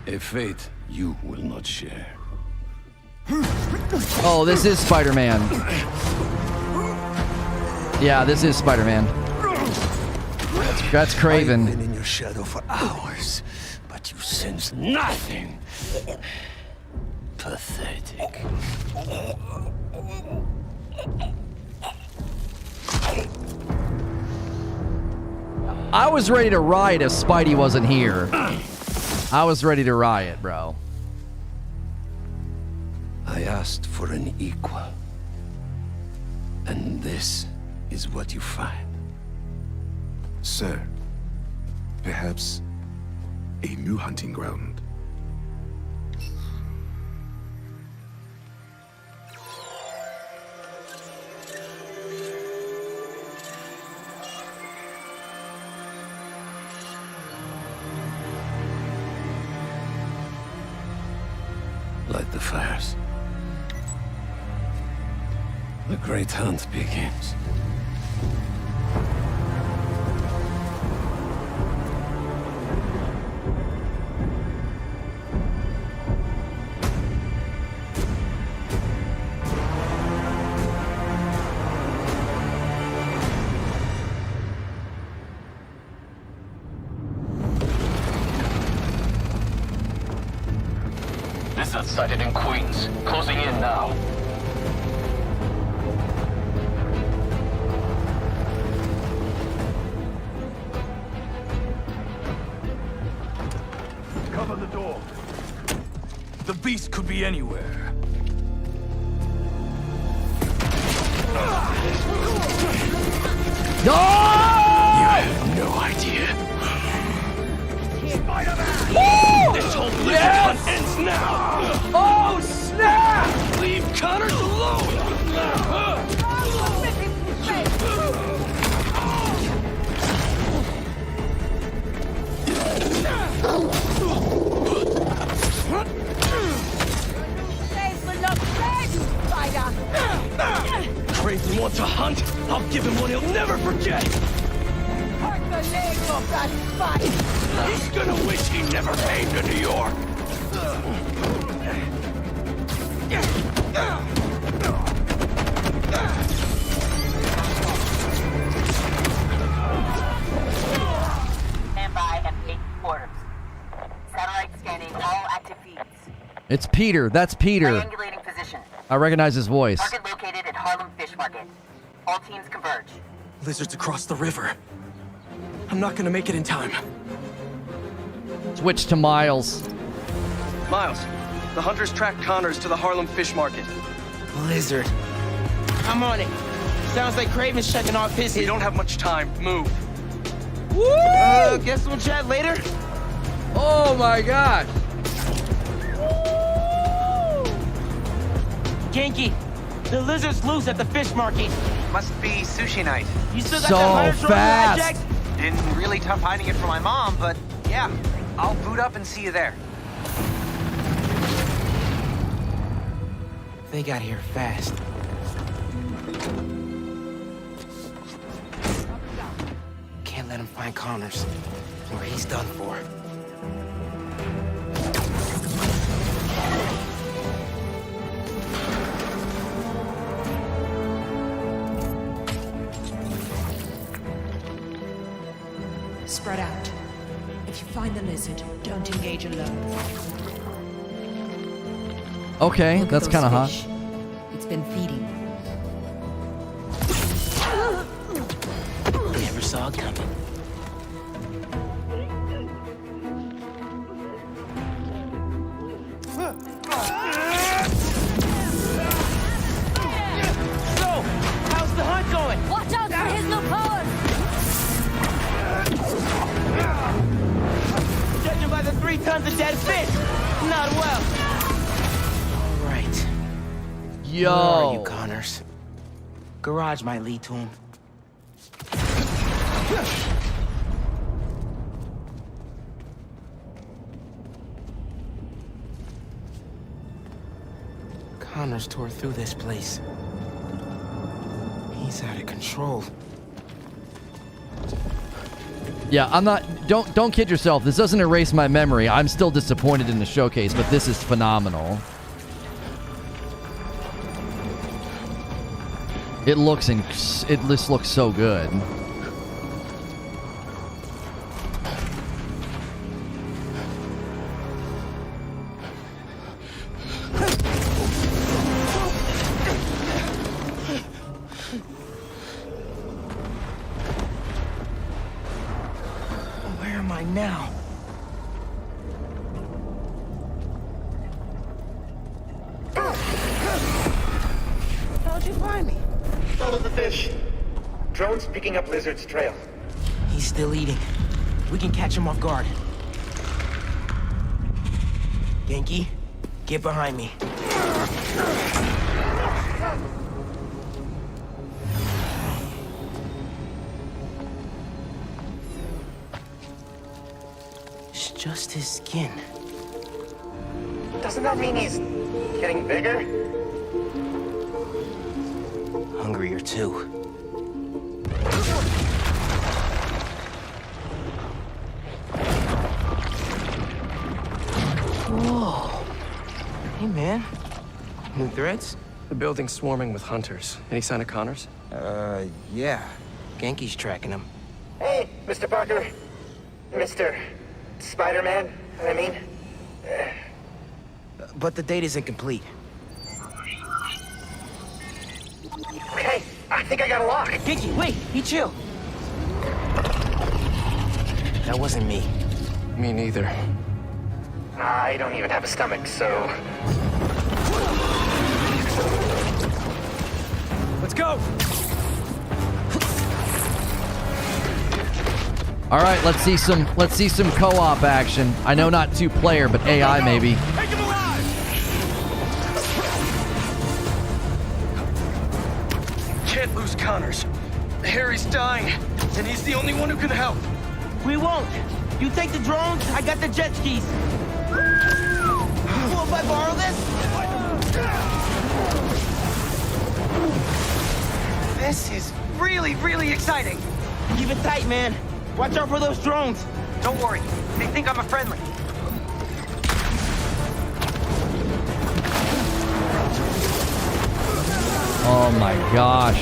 A fate you will not share. Oh, this is Spider-Man. Yeah, this is Spider-Man. That's Craven. I've been in your shadow for hours, but you sense nothing. Pathetic. I was ready to riot if Spidey wasn't here. I was ready to riot, bro. I asked for an equal. And this is what you find. Sir, perhaps a new hunting ground. Light the fires. The great hunt begins. Missiles sighted in Queens. Closing in now. Cover the door. The beast could be anywhere. You have no idea. Spider-Man! This whole hunt ends now! Oh, snap! Leave Connors alone! Craven wants a hunt? I'll give him one he'll never forget! Hurt the leg of that spot! He's gonna wish he never came to New York! Stand by and take orders. Satellite scanning all active feeds. It's Peter. That's Peter. Triangulating position. I recognize his voice. Target located at Harlem Fish Market. All teams converge. Lizards across the river. I'm not gonna make it in time. Switch to Miles. Miles, The hunters tracked Connors to the Harlem Fish Market. Lizard. I'm on it. Sounds like Craven's checking off his... We don't have much time. Move. Woo! Guess we'll chat later? Oh my god! Genki, the lizard's loose at the fish market. Must be sushi night. You still got that hunter fast. Been really tough hiding it from my mom, but yeah, I'll boot up and see you there. They got here fast. Can't let him find Connors, or he's done for. Spread out. If you find the lizard, don't engage alone. Okay, Look that's at kind of hot. those fish. It's been feeding. Never saw it coming. So, how's the hunt going? Watch out for his new powers! Judging by the 3 tons of dead fish, not well. All right. Yo. Where are you, Connors? Garage might lead to him. Connors tore through this place. He's out of control. Yeah, I'm not. Don't kid yourself. This doesn't erase my memory. I'm still disappointed in the showcase, but this is phenomenal. It just looks so good. Where am I now? How'd you find me? Follow the fish. Drone's picking up Lizard's trail. He's still eating. We can catch him off guard. Genki, get behind me. It's just his skin. Doesn't that mean he's getting bigger? Hungrier too. Whoa. Hey, man. New threats? The building's swarming with hunters. Any sign of Connors? Yeah. Genki's tracking him. Hey, Mr. Parker. Mr. Spider-Man, I mean. But the date isn't complete. Okay, I think I got a lock. Genki, wait! Be chill! That wasn't me. Me neither. I don't even have a stomach, so... Let's go! All right, let's see some co-op action. I know not 2-player, but AI maybe. Take him alive! Can't lose Connors. Harry's dying, and he's the only one who can help. We won't! You take the drones, I got the jet skis. Well, if I borrow this? This is really, really exciting. Keep it tight, man. Watch out for those drones. Don't worry. They think I'm a friendly. Oh my gosh.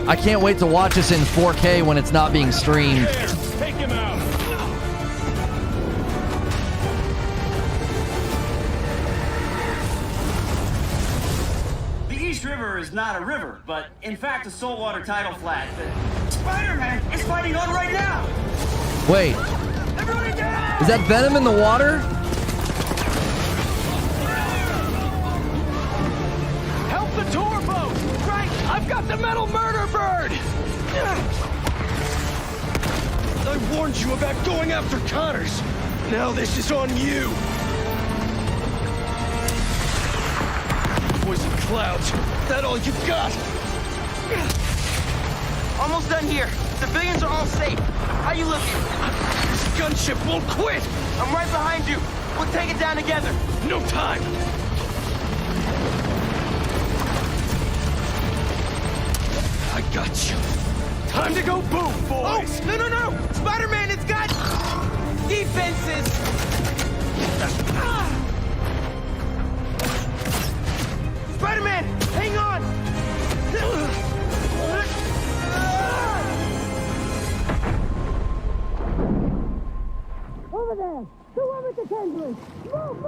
I can't wait to watch this in 4K when it's not being streamed. Take him out! The East River is not a river, but in fact a saltwater tidal flat that Spider-Man is fighting on right now! Wait. Is that Venom in the water? Help the tour boat! Right! I've got the metal murder bird! I warned you about going after Connors. Now this is on you. Poison clouds. That all you got? Almost done here. Civilians are all safe. How you looking? This gunship won't quit! I'm right behind you. We'll take it down together. No time! I got you. Time to go boom, boys! Oh, no! Spider-Man, it's got defenses! Spider-Man, hang on! Over there! The one with the tendrils! Move!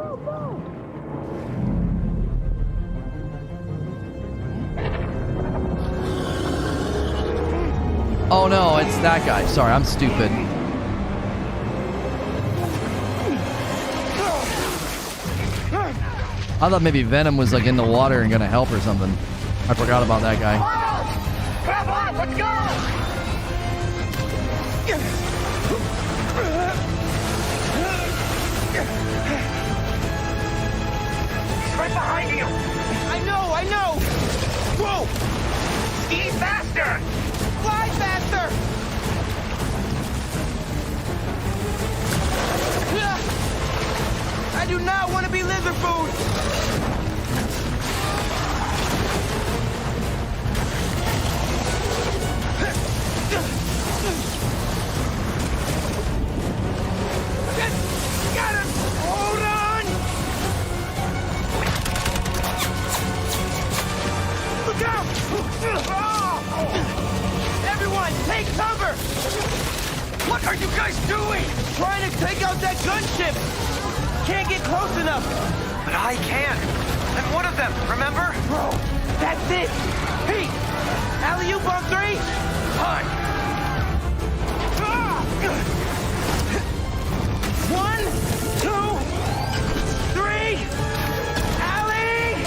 Oh no, it's that guy. Sorry, I'm stupid. I thought maybe Venom was like in the water and gonna help or something. I forgot about that guy. Come on, let's go! He's right behind you! I know! Whoa! Ski faster! Fly faster! I do not want to be lizard food! Got him! Hold on! Look out! Everyone, take cover! What are you guys doing? Trying to take out that gunship! Can't get close enough! But I can. I'm one of them, remember? Bro, that's it! Pete! Alley-oop on 3! Time! 1, 2, 3! Alley!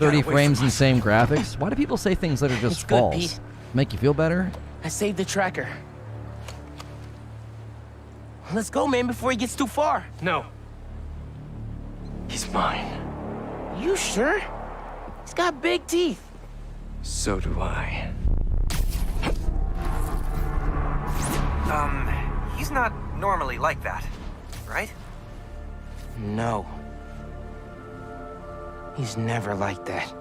Thirty frames and same graphics. Why do people say things that are just It's good, false? Pete. Make you feel better? I saved the tracker. Let's go, man, before he gets too far. No. He's mine. You sure? He's got big teeth. So do I. He's not normally like that, right? No. He's never like that.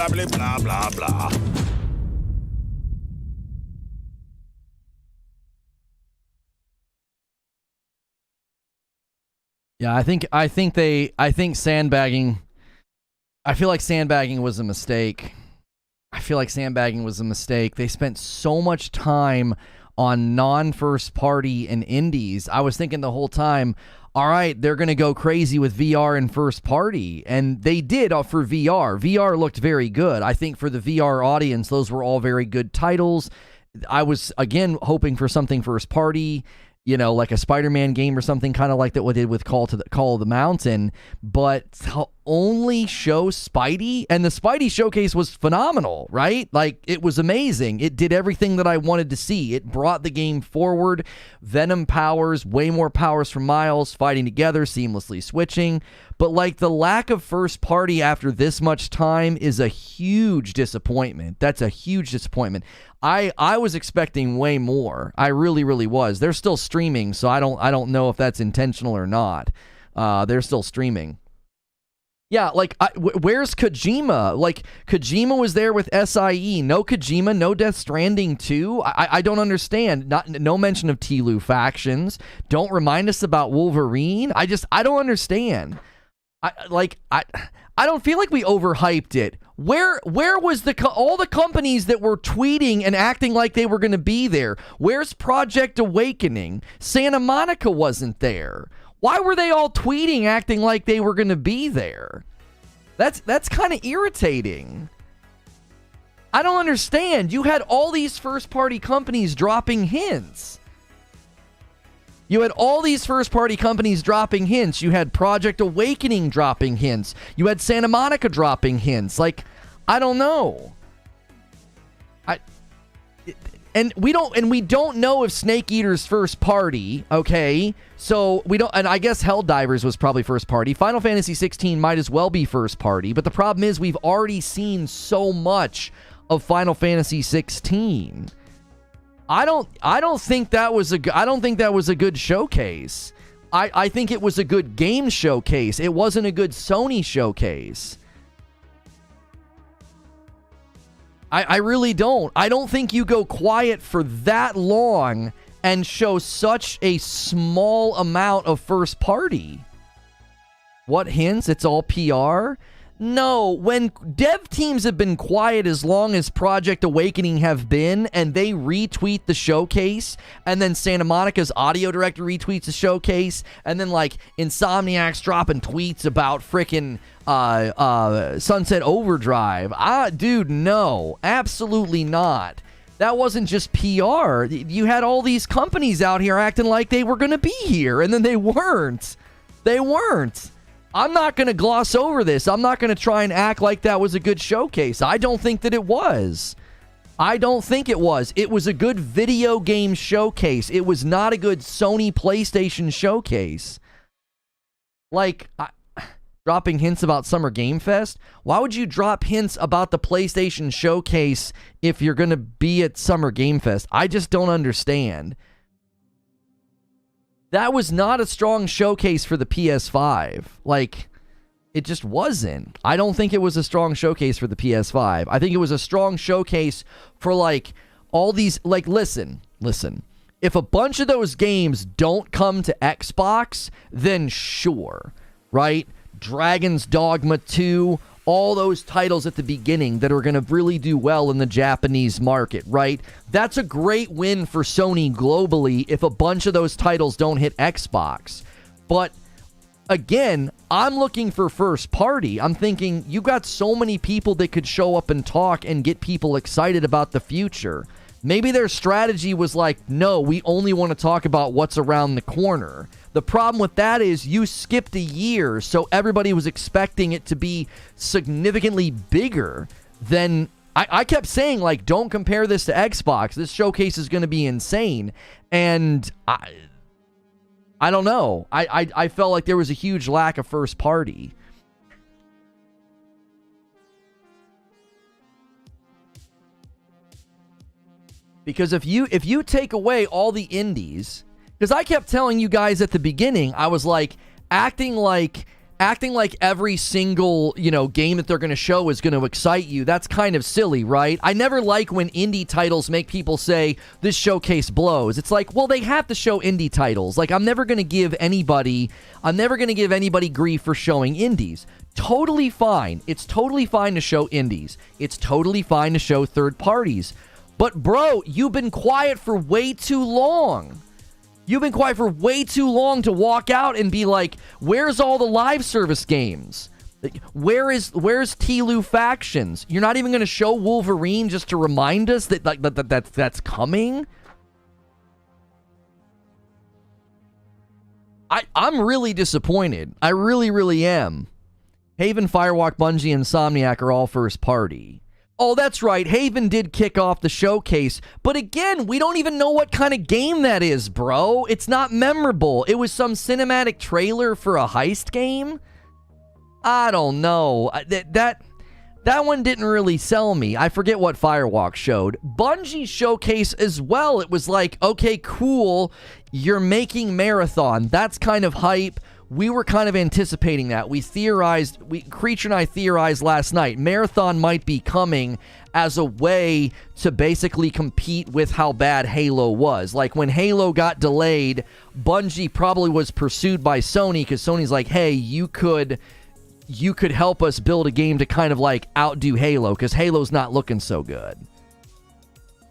blah, blah, blah, blah, blah. Yeah, I think sandbagging. I feel like sandbagging was a mistake. They spent so much time on non-first party and indies. I was thinking the whole time, all right, they're going to go crazy with VR and first party. And they did for VR. VR looked very good. I think for the VR audience, those were all very good titles. I was, again, hoping for something first party, you know, like a Spider-Man game or something, kind of like that what did with Call of the Mountain. But to only show Spidey, and the Spidey showcase was phenomenal, right? Like, it was amazing. It did everything that I wanted to see. It brought the game forward. Venom powers, way more powers from Miles, fighting together, seamlessly switching. But, like, the lack of first party after this much time is a huge disappointment. That's a huge disappointment. I was expecting way more. I really, really was. They're still streaming, so I don't know if that's intentional or not. They're still streaming. Yeah, like, where's Kojima? Like, Kojima was there with SIE. No Kojima, no Death Stranding 2. I don't understand. No mention of TLOU Factions. Don't remind us about Wolverine. I don't understand. I don't feel like we overhyped it. Where was all the companies that were tweeting and acting like they were going to be there? Where's Project Awakening? Santa Monica wasn't there. Why were they all tweeting acting like they were going to be there? That's kind of irritating. I don't understand. You had all these first-party companies dropping hints. You had Project Awakening dropping hints. You had Santa Monica dropping hints. Like, I don't know. We don't know if Snake Eater's first party, okay? So we don't, and I guess Helldivers was probably first party. Final Fantasy 16 might as well be first party, but the problem is we've already seen so much of Final Fantasy 16. I don't think that was a good showcase. I think it was a good game showcase. It wasn't a good Sony showcase. I really don't. I don't think you go quiet for that long and show such a small amount of first party. What hints? It's all PR? No, when dev teams have been quiet as long as Project Awakening have been, and they retweet the showcase, and then Santa Monica's audio director retweets the showcase, and then, like, Insomniac's dropping tweets about frickin' Sunset Overdrive. Dude, no. Absolutely not. That wasn't just PR. You had all these companies out here acting like they were going to be here, and then they weren't. I'm not going to gloss over this. I'm not going to try and act like that was a good showcase. I don't think that it was. It was a good video game showcase. It was not a good Sony PlayStation showcase. Like, dropping hints about Summer Game Fest? Why would you drop hints about the PlayStation showcase if you're going to be at Summer Game Fest? I just don't understand. That was not a strong showcase for the PS5. Like, it just wasn't. I don't think it was a strong showcase for the PS5. I think it was a strong showcase for, like, all these... Like, listen. If a bunch of those games don't come to Xbox, then sure, right? Dragon's Dogma 2... all those titles at the beginning that are going to really do well in the Japanese market, right? That's a great win for Sony globally if a bunch of those titles don't hit Xbox. But again, I'm looking for first party. I'm thinking you got so many people that could show up and talk and get people excited about the future. Maybe their strategy was like, no, we only want to talk about what's around the corner. The problem with that is you skipped a year, so everybody was expecting it to be significantly bigger than... I kept saying, like, don't compare this to Xbox. This showcase is going to be insane. And I don't know. I felt like there was a huge lack of first party. Because if you take away all the indies... Because I kept telling you guys at the beginning, I was like, acting like acting like every single, game that they're going to show is going to excite you, that's kind of silly, right? I never like when indie titles make people say, this showcase blows. It's like, well, they have to show indie titles. Like, I'm never going to give anybody grief for showing indies. Totally fine. It's totally fine to show indies. It's totally fine to show third parties. But, bro, you've been quiet for way too long. You've been quiet for way too long to walk out and be like, where's all the live service games? Where's TLOU Factions? You're not even going to show Wolverine just to remind us that's coming? I'm really disappointed. I really, really am. Haven, Firewalk, Bungie, and Insomniac are all first party. Oh, that's right. Haven did kick off the showcase. But again, we don't even know what kind of game that is, bro. It's not memorable. It was some cinematic trailer for a heist game? I don't know. That one didn't really sell me. I forget what Firewalk showed. Bungie showcase as well. It was like, okay, cool. You're making Marathon. That's kind of hype. We were kind of anticipating that. Creature and I theorized last night, Marathon might be coming as a way to basically compete with how bad Halo was. Like, when Halo got delayed, Bungie probably was pursued by Sony, because Sony's like, hey, you could help us build a game to kind of like outdo Halo, because Halo's not looking so good.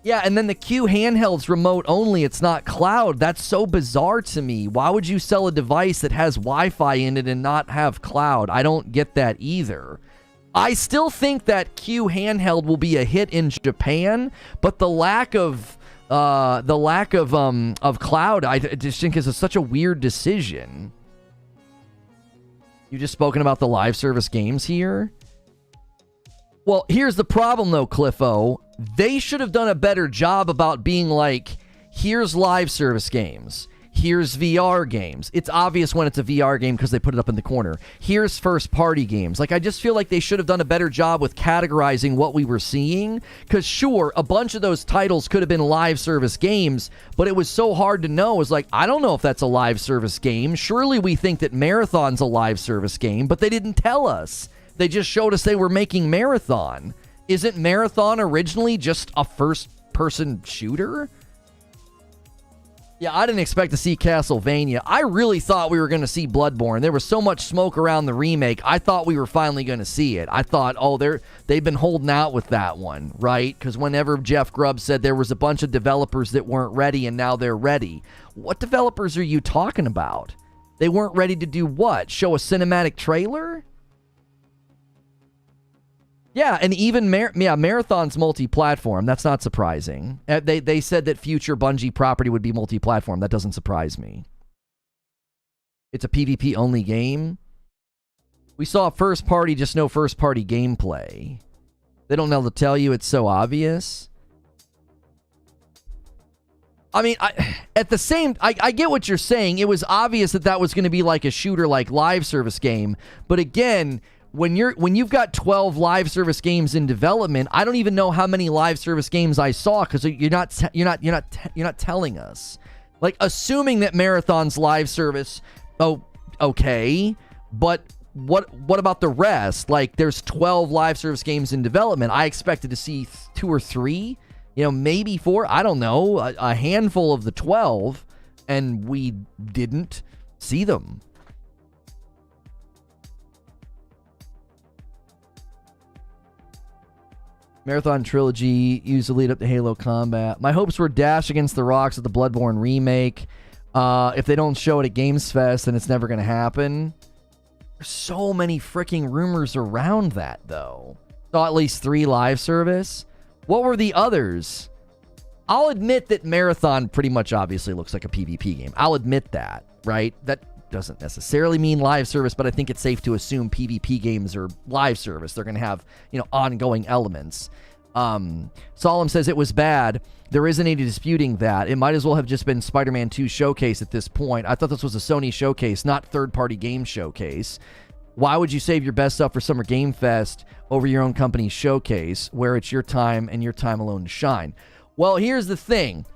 Yeah, and then the Q handheld's remote only. It's not cloud. That's so bizarre to me. Why would you sell a device that has Wi-Fi in it and not have cloud? I don't get that either. I still think that Q handheld will be a hit in Japan, but the lack of cloud, I just think is such a weird decision. You just spoken about the live service games here? Well, here's the problem though, Cliffo. They should have done a better job about being like, here's live service games. Here's VR games. It's obvious when it's a VR game because they put it up in the corner. Here's first party games. Like, I just feel like they should have done a better job with categorizing what we were seeing. Because sure, a bunch of those titles could have been live service games, but it was so hard to know. It was like, I don't know if that's a live service game. Surely we think that Marathon's a live service game, but they didn't tell us. They just showed us they were making Marathon. Isn't Marathon originally just a first-person shooter? Yeah, I didn't expect to see Castlevania. I really thought we were going to see Bloodborne. There was so much smoke around the remake. I thought we were finally going to see it. I thought, oh, they've been holding out with that one, right? Because whenever Jeff Grubb said there was a bunch of developers that weren't ready and now they're ready. What developers are you talking about? They weren't ready to do what? Show a cinematic trailer? Yeah, and even Marathon's multi-platform. That's not surprising. They said that future Bungie property would be multi-platform. That doesn't surprise me. It's a PvP-only game. We saw first party, just no first party gameplay. They don't know to tell you. It's so obvious. I mean, I get what you're saying. It was obvious that was going to be like a shooter, like live service game. But again, when you've got 12 live service games in development, I don't even know how many live service games I saw because you're not telling us. Like, assuming that Marathon's live service, oh, okay, but what about the rest? Like, there's 12 live service games in development. I expected to see 2 or 3, maybe 4. I don't know, a handful of the 12, and we didn't see them. Marathon Trilogy used to lead up to Halo Combat. My hopes were dashed against the rocks at the Bloodborne remake. If they don't show it at Games Fest, then it's never going to happen. There's so many freaking rumors around that, though. Saw at least 3 live service. What were the others? I'll admit that Marathon pretty much obviously looks like a PvP game. I'll admit that, right? That doesn't necessarily mean live service, but I think it's safe to assume PvP games are live service. They're going to have, ongoing elements. Solemn says it was bad. There isn't any disputing that. It might as well have just been Spider-Man 2 showcase at this point. I thought this was a Sony showcase, not third-party game showcase. Why would you save your best stuff for Summer Game Fest over your own company's showcase, where it's your time and your time alone to shine? Well, here's the thing.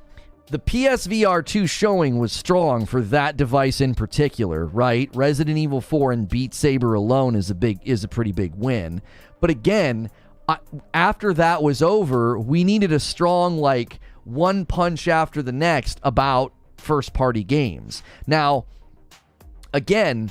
the PSVR 2 showing was strong for that device in particular, right? Resident Evil 4 and Beat Saber alone is a pretty big win. But again, after that was over, we needed a strong, like, one punch after the next about first-party games. Now, again,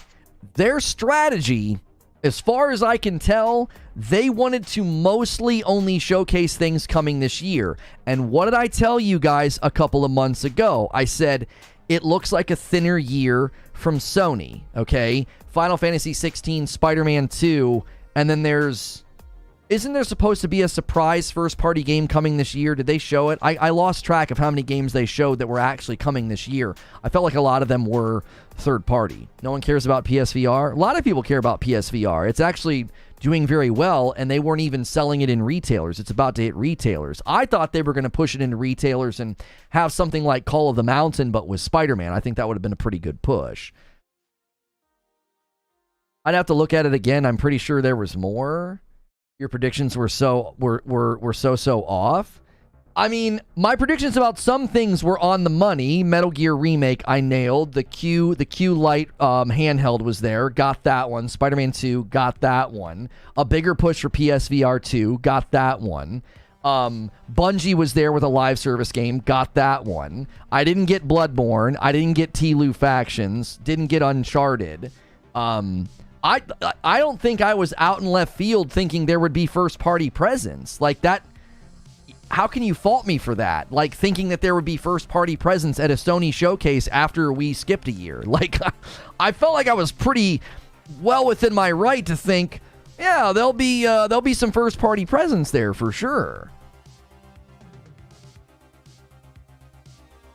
their strategy, as far as I can tell, they wanted to mostly only showcase things coming this year. And what did I tell you guys a couple of months ago? I said, it looks like a thinner year from Sony, okay? Final Fantasy 16, Spider-Man 2, and then isn't there supposed to be a surprise first-party game coming this year? Did they show it? I lost track of how many games they showed that were actually coming this year. I felt like a lot of them were third-party. No one cares about PSVR. A lot of people care about PSVR. It's actually doing very well, and they weren't even selling it in retailers. It's about to hit retailers. I thought they were going to push it into retailers and have something like Call of the Mountain, but with Spider-Man. I think that would have been a pretty good push. I'd have to look at it again. I'm pretty sure there was more. Your predictions were so off. I mean, my predictions about some things were on the money. Metal Gear Remake, I nailed. The Q Lite handheld was there. Got that one. Spider-Man 2, got that one. A bigger push for PSVR 2, got that one. Bungie was there with a live service game, got that one. I didn't get Bloodborne. I didn't get TLOU Factions. Didn't get Uncharted. I don't think I was out in left field thinking there would be first-party presence. Like that, how can you fault me for that? Like thinking that there would be first-party presence at a Sony showcase after we skipped a year. Like, I felt like I was pretty well within my right to think, yeah, there'll be some first-party presence there for sure.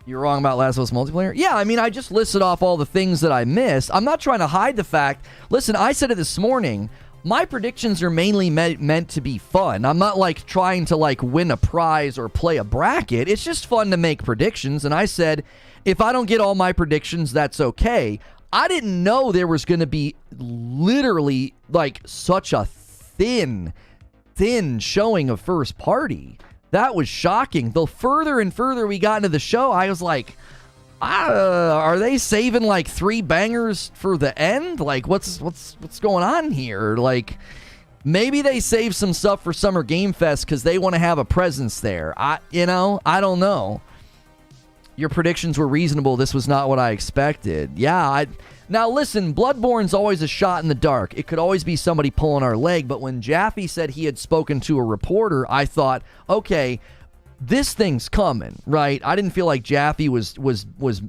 You're wrong about Last of Us multiplayer? Yeah, I mean, I just listed off all the things that I missed. I'm not trying to hide the fact. Listen, I said it this morning. My predictions are mainly meant to be fun. I'm not, like, trying to, like, win a prize or play a bracket. It's just fun to make predictions. And I said, if I don't get all my predictions, that's okay. I didn't know there was going to be literally, like, such a thin showing of first party. That was shocking. The further and further we got into the show, I was like, are they saving like 3 bangers for the end? Like, what's going on here? Like, maybe they save some stuff for Summer Game Fest because they want to have a presence there. I don't know. Your predictions were reasonable. This was not what I expected. Yeah, now listen, Bloodborne's always a shot in the dark. It could always be somebody pulling our leg, but when Jaffe said he had spoken to a reporter, I thought, okay, this thing's coming, right? I didn't feel like Jaffe was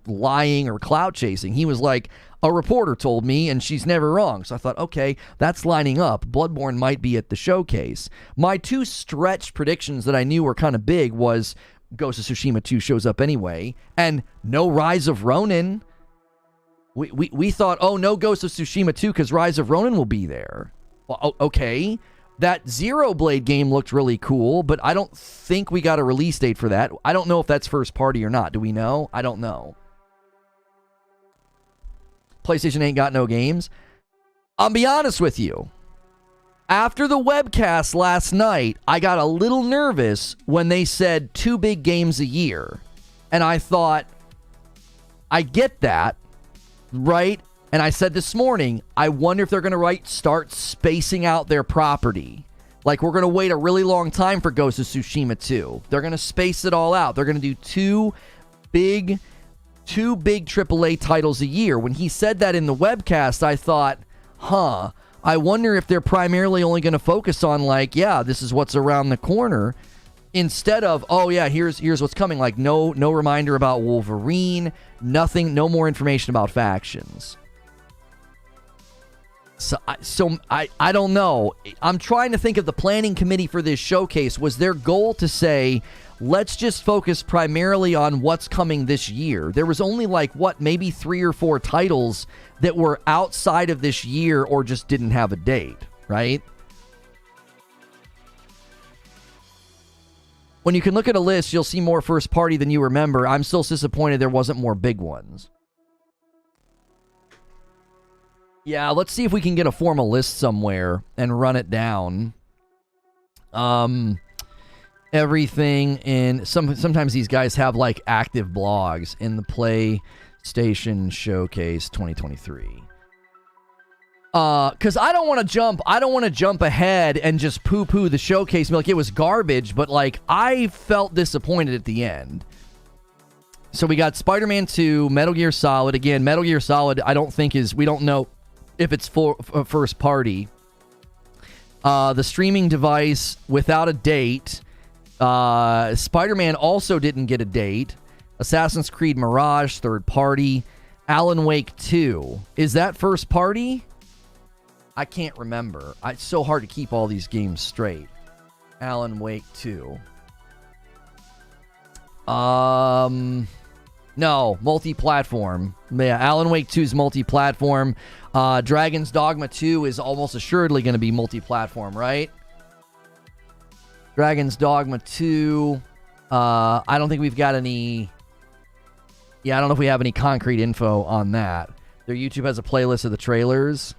lying or clout chasing. He was like, a reporter told me, and she's never wrong. So I thought, okay, that's lining up. Bloodborne might be at the showcase. My 2 stretched predictions that I knew were kind of big was Ghost of Tsushima 2 shows up anyway, and no Rise of Ronin. We thought, oh, no Ghost of Tsushima 2 because Rise of Ronin will be there. Well, okay. That Zero Blade game looked really cool, but I don't think we got a release date for that. I don't know if that's first party or not. Do we know? I don't know. PlayStation ain't got no games. I'll be honest with you. After the webcast last night, I got a little nervous when they said 2 big games a year. And I thought, I get that. Right? And I said this morning, I wonder if they're going to start spacing out their property. Like, we're going to wait a really long time for Ghost of Tsushima 2. They're going to space it all out. They're going to do two big AAA titles a year. When he said that in the webcast, I thought, I wonder if they're primarily only going to focus on, like, yeah, this is what's around the corner. Instead of, oh yeah, here's what's coming. Like, no reminder about Wolverine, nothing, no more information about factions. So I don't know. I'm trying to think of the planning committee for this showcase. Was their goal to say, let's just focus primarily on what's coming this year? There was only maybe 3 or 4 titles that were outside of this year or just didn't have a date, right? When you can look at a list, you'll see more first party than you remember. I'm still disappointed there wasn't more big ones. Yeah, let's see if we can get a formal list somewhere and run it down. everything in sometimes these guys have like active blogs in the PlayStation Showcase 2023. Because I don't want to jump ahead and just poo-poo the showcase, like it was garbage, but like I felt disappointed at the end. So we got Spider-Man 2, Metal Gear Solid. Again, Metal Gear Solid I don't think we don't know if it's first party. The streaming device without a date. Spider-Man also didn't get a date. Assassin's Creed Mirage, third party. Alan Wake 2. Is that first party? I can't remember. It's so hard to keep all these games straight. Alan Wake 2. No, multi-platform. Yeah, Alan Wake 2 is multi-platform. Dragon's Dogma 2 is almost assuredly going to be multi-platform, right? Dragon's Dogma 2. I don't think we've got any... Yeah, I don't know if we have any concrete info on that. Their YouTube has a playlist of the trailers.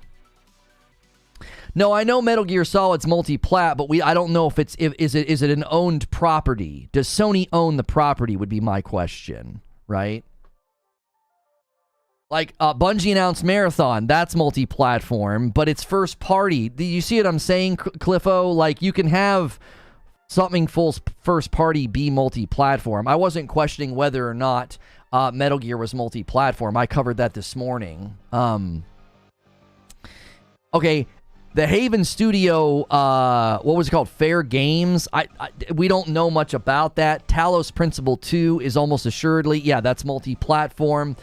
No, I know Metal Gear Solid's multi-plat, but I don't know if is it an owned property? Does Sony own the property would be my question, right? Like, Bungie announced Marathon, that's multi-platform, but it's first party. Do you see what I'm saying, Cliffo? Like, you can have something full first party be multi-platform. I wasn't questioning whether or not Metal Gear was multi-platform. I covered that this morning. Okay, the Haven Studio, what was it called? Fair Games. We don't know much about that. Talos Principle 2 is almost assuredly, yeah, that's multi-platform.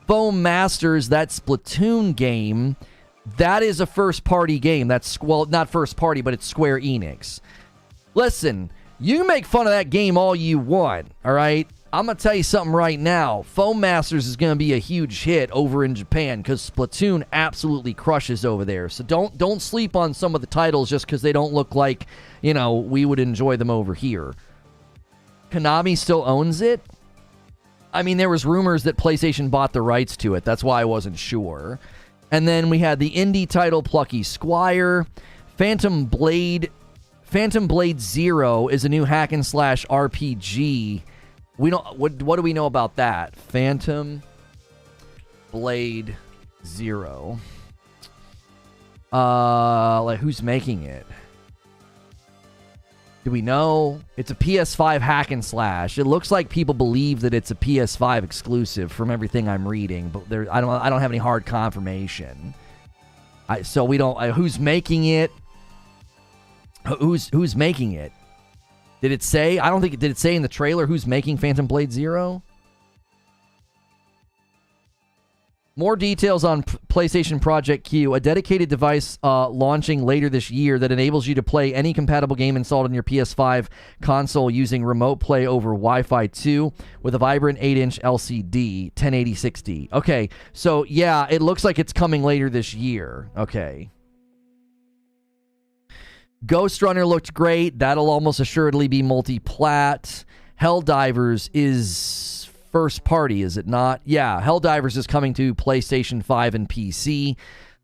Foam Masters, that Splatoon game, that is a first-party game. That's, well, not first-party, but it's Square Enix. Listen, you make fun of that game all you want, all right? I'm going to tell you something right now. Foam Masters is going to be a huge hit over in Japan because Splatoon absolutely crushes over there. So don't sleep on some of the titles just because they don't look like, you know, we would enjoy them over here. Konami still owns it? I mean, there was rumors that PlayStation bought the rights to it. That's why I wasn't sure. And then we had the indie title Plucky Squire. Phantom Blade Zero is a new hack and slash RPG. We don't. What do we know about that? Phantom Blade Zero. Like who's making it? Do we know? It's a PS5 hack and slash. It looks like people believe that it's a PS5 exclusive from everything I'm reading, but I don't have any hard confirmation. So we don't. Who's making it? Who's making it? Did it say? I don't think it did. It say in the trailer who's making Phantom Blade Zero? More details on PlayStation Project Q, a dedicated device launching later this year that enables you to play any compatible game installed on your PS5 console using remote play over Wi-Fi 2 with a vibrant 8-inch LCD, 1080-60. Okay, so yeah, it looks like it's coming later this year. Okay. Ghost Runner looked great. That'll almost assuredly be multi-plat. Helldivers is first party, is it not? Yeah, Helldivers is coming to PlayStation 5 and PC.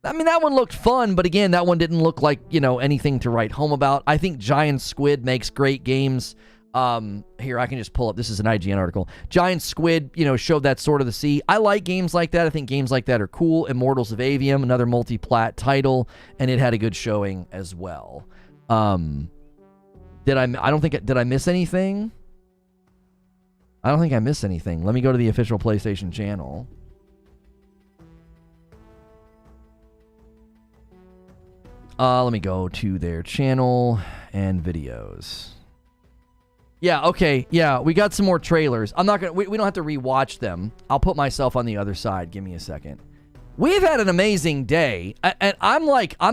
I mean, that one looked fun, but again, that one didn't look like, you know, anything to write home about. I think Giant Squid makes great games. Here, I can just pull up. This is an IGN article. Giant Squid, you know, showed that Sword of the Sea. I like games like that. I think games like that are cool. Immortals of Avium, another multi-plat title, and it had a good showing as well. Did I miss anything? I don't think I missed anything. Let me go to the official PlayStation channel. Let me go to their channel and videos. Yeah, okay. Yeah, we got some more trailers. I'm not gonna we don't have to rewatch them. I'll put myself on the other side. Give me a second. We've had an amazing day. And I'm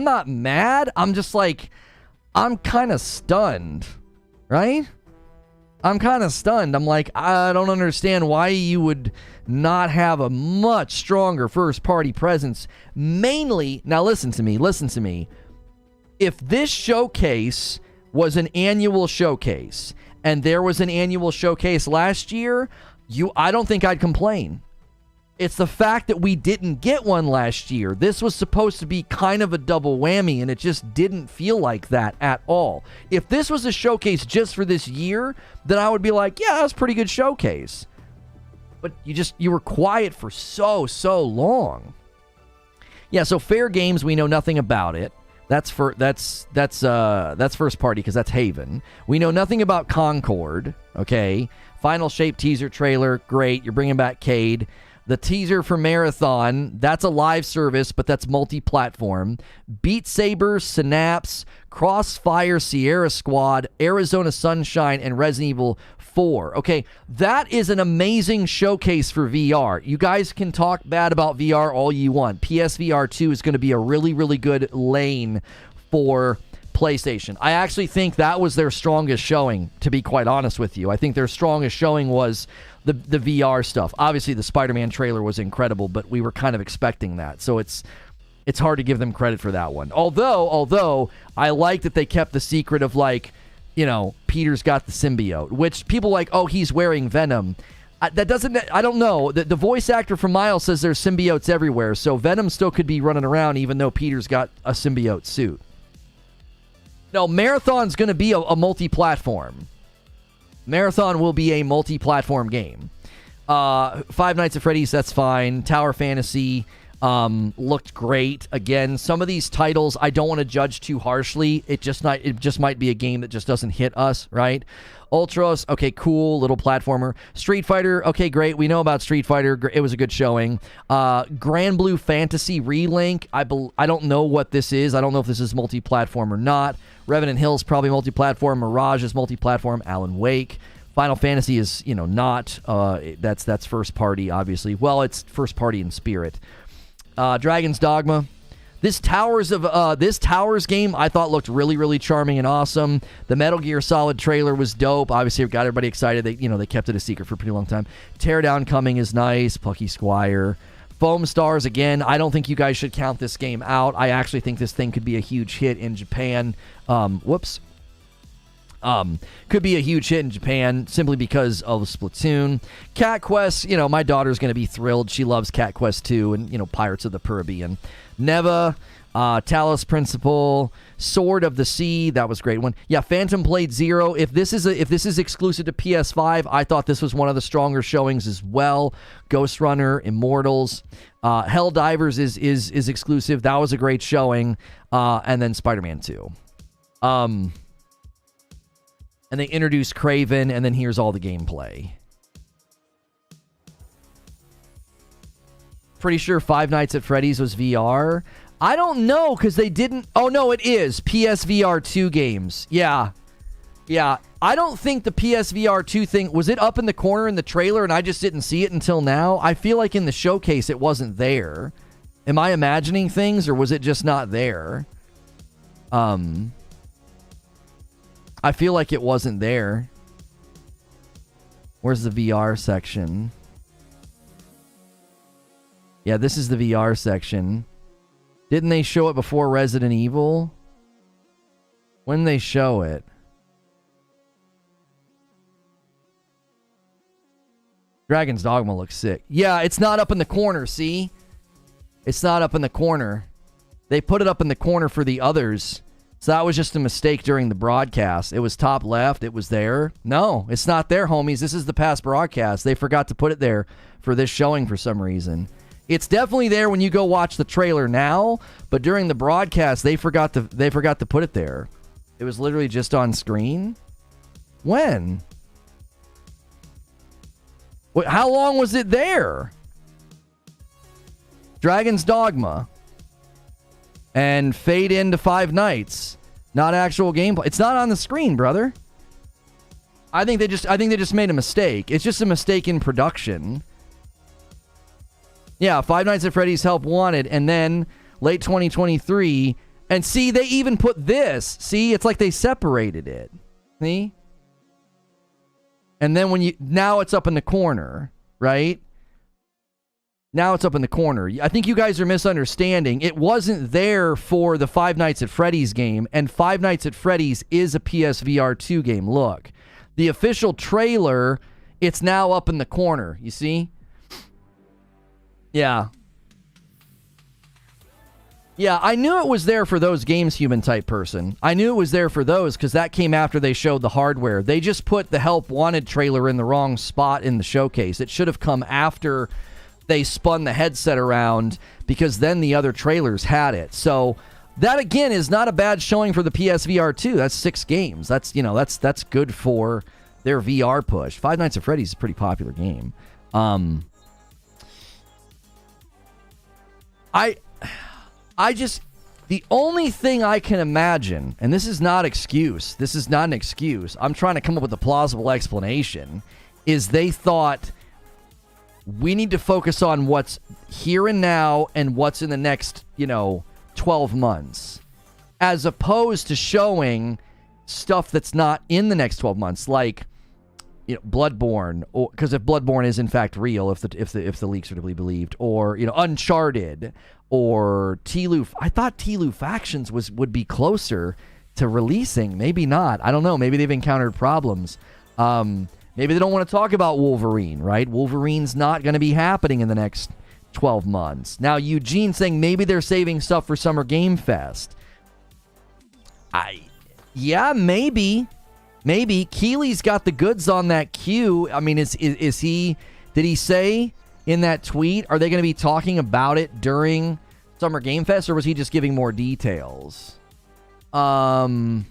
not mad. I'm just like, I'm kind of stunned, right? I'm kind of stunned. I'm like, I don't understand why you would not have a much stronger first-party presence. Mainly, now listen to me. If this showcase was an annual showcase, and there was an annual showcase last year, I don't think I'd complain. It's the fact that we didn't get one last year. This was supposed to be kind of a double whammy, and it just didn't feel like that at all. If this was a showcase just for this year, then I would be like, yeah, that was a pretty good showcase. But you were quiet for so long. Yeah, so Fair Games, we know nothing about it. That's first party because that's Haven. We know nothing about Concord. Okay, Final Shape teaser trailer, great. You're bringing back Cade. The teaser for Marathon, that's a live service, but that's multi-platform. Beat Saber, Synapse, Crossfire, Sierra Squad, Arizona Sunshine, and Resident Evil 4. Okay, that is an amazing showcase for VR. You guys can talk bad about VR all you want. PSVR 2 is going to be a really, really good lane for PlayStation. I actually think that was their strongest showing, to be quite honest with you. I think their strongest showing was the VR stuff. Obviously, the Spider-Man trailer was incredible, but we were kind of expecting that. So it's hard to give them credit for that one. Although I like that they kept the secret of, like, you know, Peter's got the symbiote, which people like, oh, he's wearing Venom. That doesn't, I don't know. The voice actor from Miles says there's symbiotes everywhere, so Venom still could be running around even though Peter's got a symbiote suit. No, Marathon's going to be a multi-platform. Marathon will be a multi-platform game. Five Nights at Freddy's, that's fine. Tower Fantasy looked great. Again, some of these titles I don't want to judge too harshly. It just might be a game that just doesn't hit us, right? Ultros, okay, cool, little platformer. Street Fighter, okay, great. We know about Street Fighter. It was a good showing. Grand Blue Fantasy Relink, I don't know what this is. I don't know if this is multi-platform or not. Revenant Hill's probably multi-platform. Mirage is multi-platform. Alan Wake. Final Fantasy is, not. That's first party, obviously. Well, it's first party in spirit. Dragon's Dogma. This Towers game I thought looked really, really charming and awesome. The Metal Gear Solid trailer was dope. Obviously, it got everybody excited. They kept it a secret for a pretty long time. Teardown Coming is nice. Plucky Squire. Foam Stars, again, I don't think you guys should count this game out. I actually think this thing could be a huge hit in Japan. Could be a huge hit in Japan simply because of Splatoon. Cat Quest, my daughter's going to be thrilled. She loves Cat Quest 2 and, Pirates of the Caribbean. Neva, Talos Principle, Sword of the Sea, that was a great one. Yeah, Phantom Blade Zero. If this is exclusive to PS5, I thought this was one of the stronger showings as well. Ghost Runner, Immortals, Helldivers is exclusive. That was a great showing. And then Spider-Man 2. And they introduced Kraven, and then here's all the gameplay. Pretty sure Five Nights at Freddy's was VR. I don't know, because they didn't... Oh, no, it is. PSVR 2 games. Yeah. I don't think the PSVR 2 thing... Was it up in the corner in the trailer, and I just didn't see it until now? I feel like in the showcase it wasn't there. Am I imagining things, or was it just not there? I feel like it wasn't there. Where's the VR section? Yeah, this is the VR section. Didn't they show it before Resident Evil? When did they show it? Dragon's Dogma looks sick. Yeah, it's not up in the corner, see? It's not up in the corner. They put it up in the corner for the others. So that was just a mistake during the broadcast. It was top left. It was there. No, it's not there, homies. This is the past broadcast. They forgot to put it there for this showing for some reason. It's definitely there when you go watch the trailer now, but during the broadcast, they forgot to put it there. It was literally just on screen. When? How long was it there? Dragon's Dogma. And fade into Five Nights. Not actual gameplay. It's not on the screen, brother. I think they just made a mistake. It's just a mistake in production. Yeah, Five Nights at Freddy's Help Wanted, and then late 2023. And see, they even put this. See, it's like they separated it. See? And then now it's up in the corner, right? Now it's up in the corner. I think you guys are misunderstanding. It wasn't there for the Five Nights at Freddy's game, and Five Nights at Freddy's is a PSVR 2 game. Look. The official trailer, it's now up in the corner. You see? Yeah. Yeah, I knew it was there for those games, human type person. I knew it was there for those because that came after they showed the hardware. They just put the Help Wanted trailer in the wrong spot in the showcase. It should have come after they spun the headset around because then the other trailers had it. So that, again, is not a bad showing for the PSVR 2. That's 6 games. That's, you know, that's good for their VR push. Five Nights at Freddy's is a pretty popular game. I just, the only thing I can imagine, and this is not excuse, this is not an excuse, I'm trying to come up with a plausible explanation, is they thought we need to focus on what's here and now and what's in the next, 12 months, as opposed to showing stuff that's not in the next 12 months, like, Bloodborne, or because if Bloodborne is in fact real, if the leaks are to be believed, or Uncharted, or TLOU. I thought TLOU Factions would be closer to releasing. Maybe not. I don't know. Maybe they've encountered problems. Maybe they don't want to talk about Wolverine, right? Wolverine's not going to be happening in the next 12 months. Now, Eugene saying maybe they're saving stuff for Summer Game Fest. Yeah, maybe. Maybe. Keeley's got the goods on that queue. I mean, is he... Did he say in that tweet, are they going to be talking about it during Summer Game Fest, or was he just giving more details? All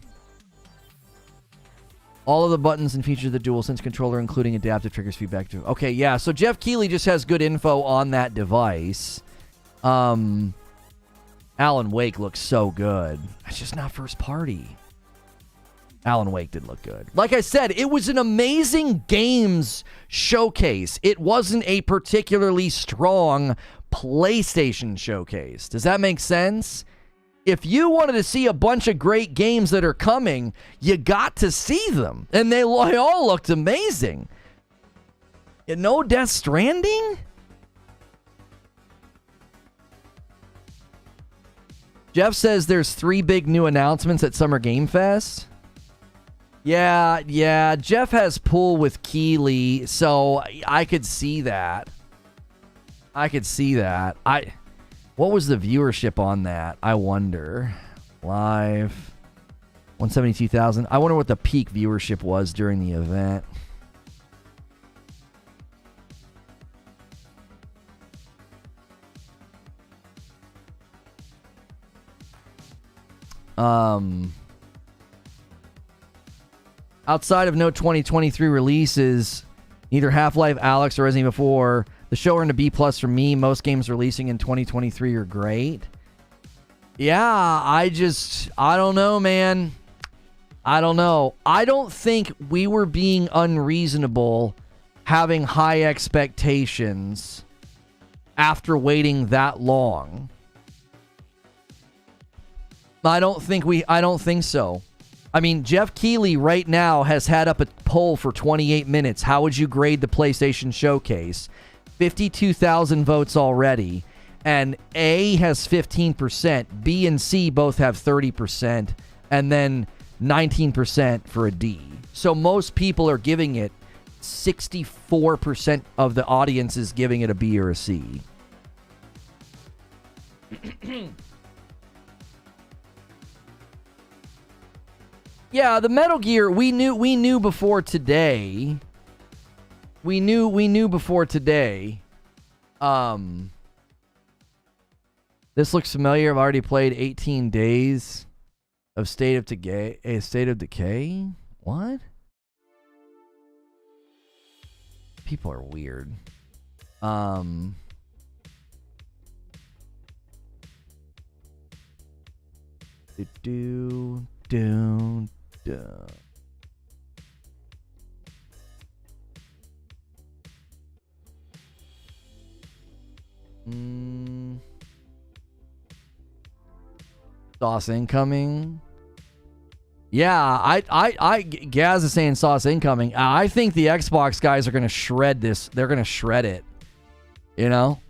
of the buttons and features of the DualSense controller, including adaptive triggers feedback to... Okay, yeah, so Jeff Keighley just has good info on that device. Alan Wake looks so good. It's just not first party. Alan Wake did look good. Like I said, it was an amazing games showcase. It wasn't a particularly strong PlayStation showcase. Does that make sense? If you wanted to see a bunch of great games that are coming, you got to see them. And they all looked amazing. No Death Stranding? Jeff says there's 3 big new announcements at Summer Game Fest. Yeah, Jeff has pull with Keeley, so I could see that. What was the viewership on that? I wonder. Live 172,000. I wonder what the peak viewership was during the event. Outside of no 2023 releases, either Half-Life, Alyx, or Resident Evil 4, the show earned a B+ for me. Most games releasing in 2023 are great. Yeah, I don't know, man. I don't know. I don't think we were being unreasonable having high expectations after waiting that long. I don't think so. I mean, Jeff Keighley right now has had up a poll for 28 minutes. How would you grade the PlayStation Showcase? 52,000 votes already. And A has 15%. B and C both have 30%. And then 19% for a D. So most people are giving it. 64% of the audience is giving it a B or a C. Yeah, the Metal Gear, we knew before today. We knew before today. This looks familiar. I've already played 18 days of State of Decay. What? People are weird. Sauce incoming. Yeah, Gaz is saying sauce incoming. I think the Xbox guys are going to shred this. They're going to shred it. You know?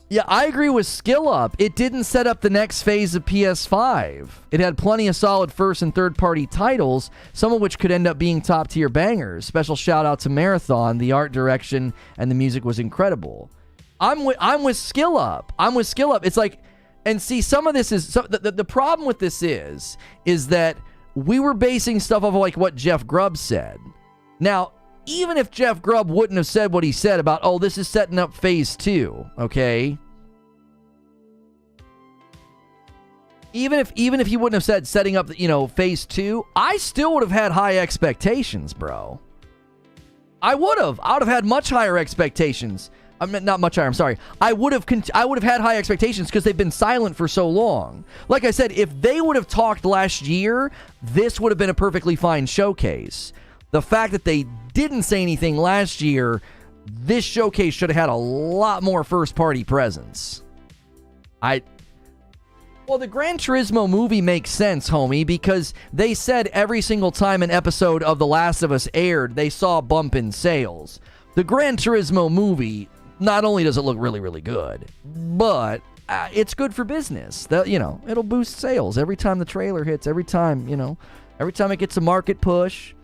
Yeah, I agree with Skill Up. It didn't set up the next phase of PS5. It had plenty of solid first and third party titles, some of which could end up being top tier bangers. Special shout out to Marathon. The art direction and the music was incredible. I'm with Skill Up. I'm with Skill Up. It's like, and see, some of this is the problem with this is that we were basing stuff off of like what Jeff Grubb said. Now, even if Jeff Grubb wouldn't have said what he said about, oh, this is setting up phase 2, okay? Even if he wouldn't have said setting up, phase 2, I still would have had high expectations, bro. I would have had much higher expectations. Not much higher, I'm sorry. I would have had high expectations because they've been silent for so long. Like I said, if they would have talked last year, this would have been a perfectly fine showcase. The fact that they didn't say anything last year, this showcase should have had a lot more first-party presence. Well, the Gran Turismo movie makes sense, homie, because they said every single time an episode of The Last of Us aired, they saw a bump in sales. The Gran Turismo movie, not only does it look really, really good, but it's good for business. It'll boost sales every time the trailer hits, every time it gets a market push.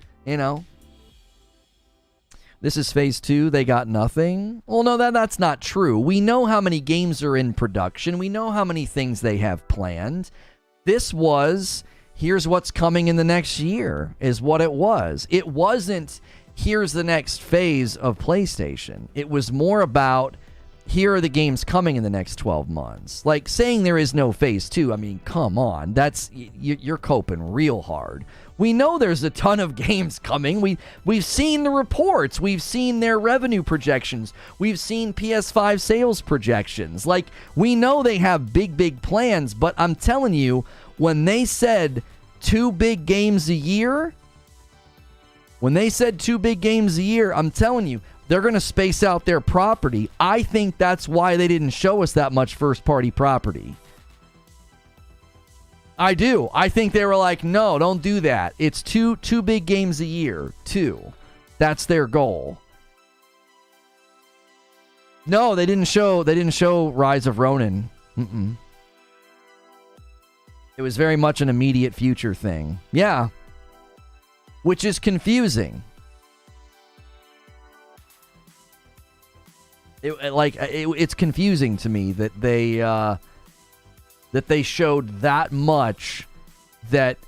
This is phase 2. They got nothing. Well, no, that's not true. We know how many games are in production. We know how many things they have planned. This was, here's what's coming in the next year, is what it was. It wasn't, here's the next phase of PlayStation. It was more about, here are the games coming in the next 12 months. Like, saying there is no phase 2, I mean, come on. You're coping real hard. We know there's a ton of games coming. We've seen the reports. We've seen their revenue projections. We've seen PS5 sales projections. Like, we know they have big plans, but I'm telling you, when they said 2 big games a year, I'm telling you, they're going to space out their property. I think that's why they didn't show us that much first-party property. I do. I think they were like, no, don't do that. It's two big games a year. 2. That's their goal. No, they didn't show Rise of Ronin. It was very much an immediate future thing. Yeah. Which is confusing. It's confusing to me that they showed that much that...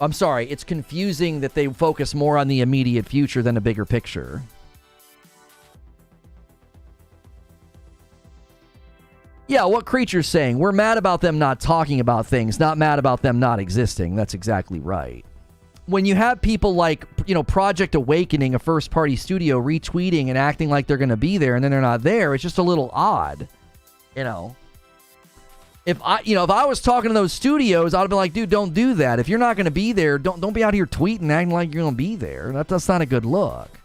I'm sorry, it's confusing that they focus more on the immediate future than a bigger picture. Yeah, what Creature's saying, we're mad about them not talking about things, not mad about them not existing. That's exactly right. When you have people like, Project Awakening, a first-party studio, retweeting and acting like they're going to be there and then they're not there, it's just a little odd, If I was talking to those studios, I'd be like, dude, don't do that. If you're not going to be there, don't be out here tweeting, acting like you're going to be there. That's not a good look.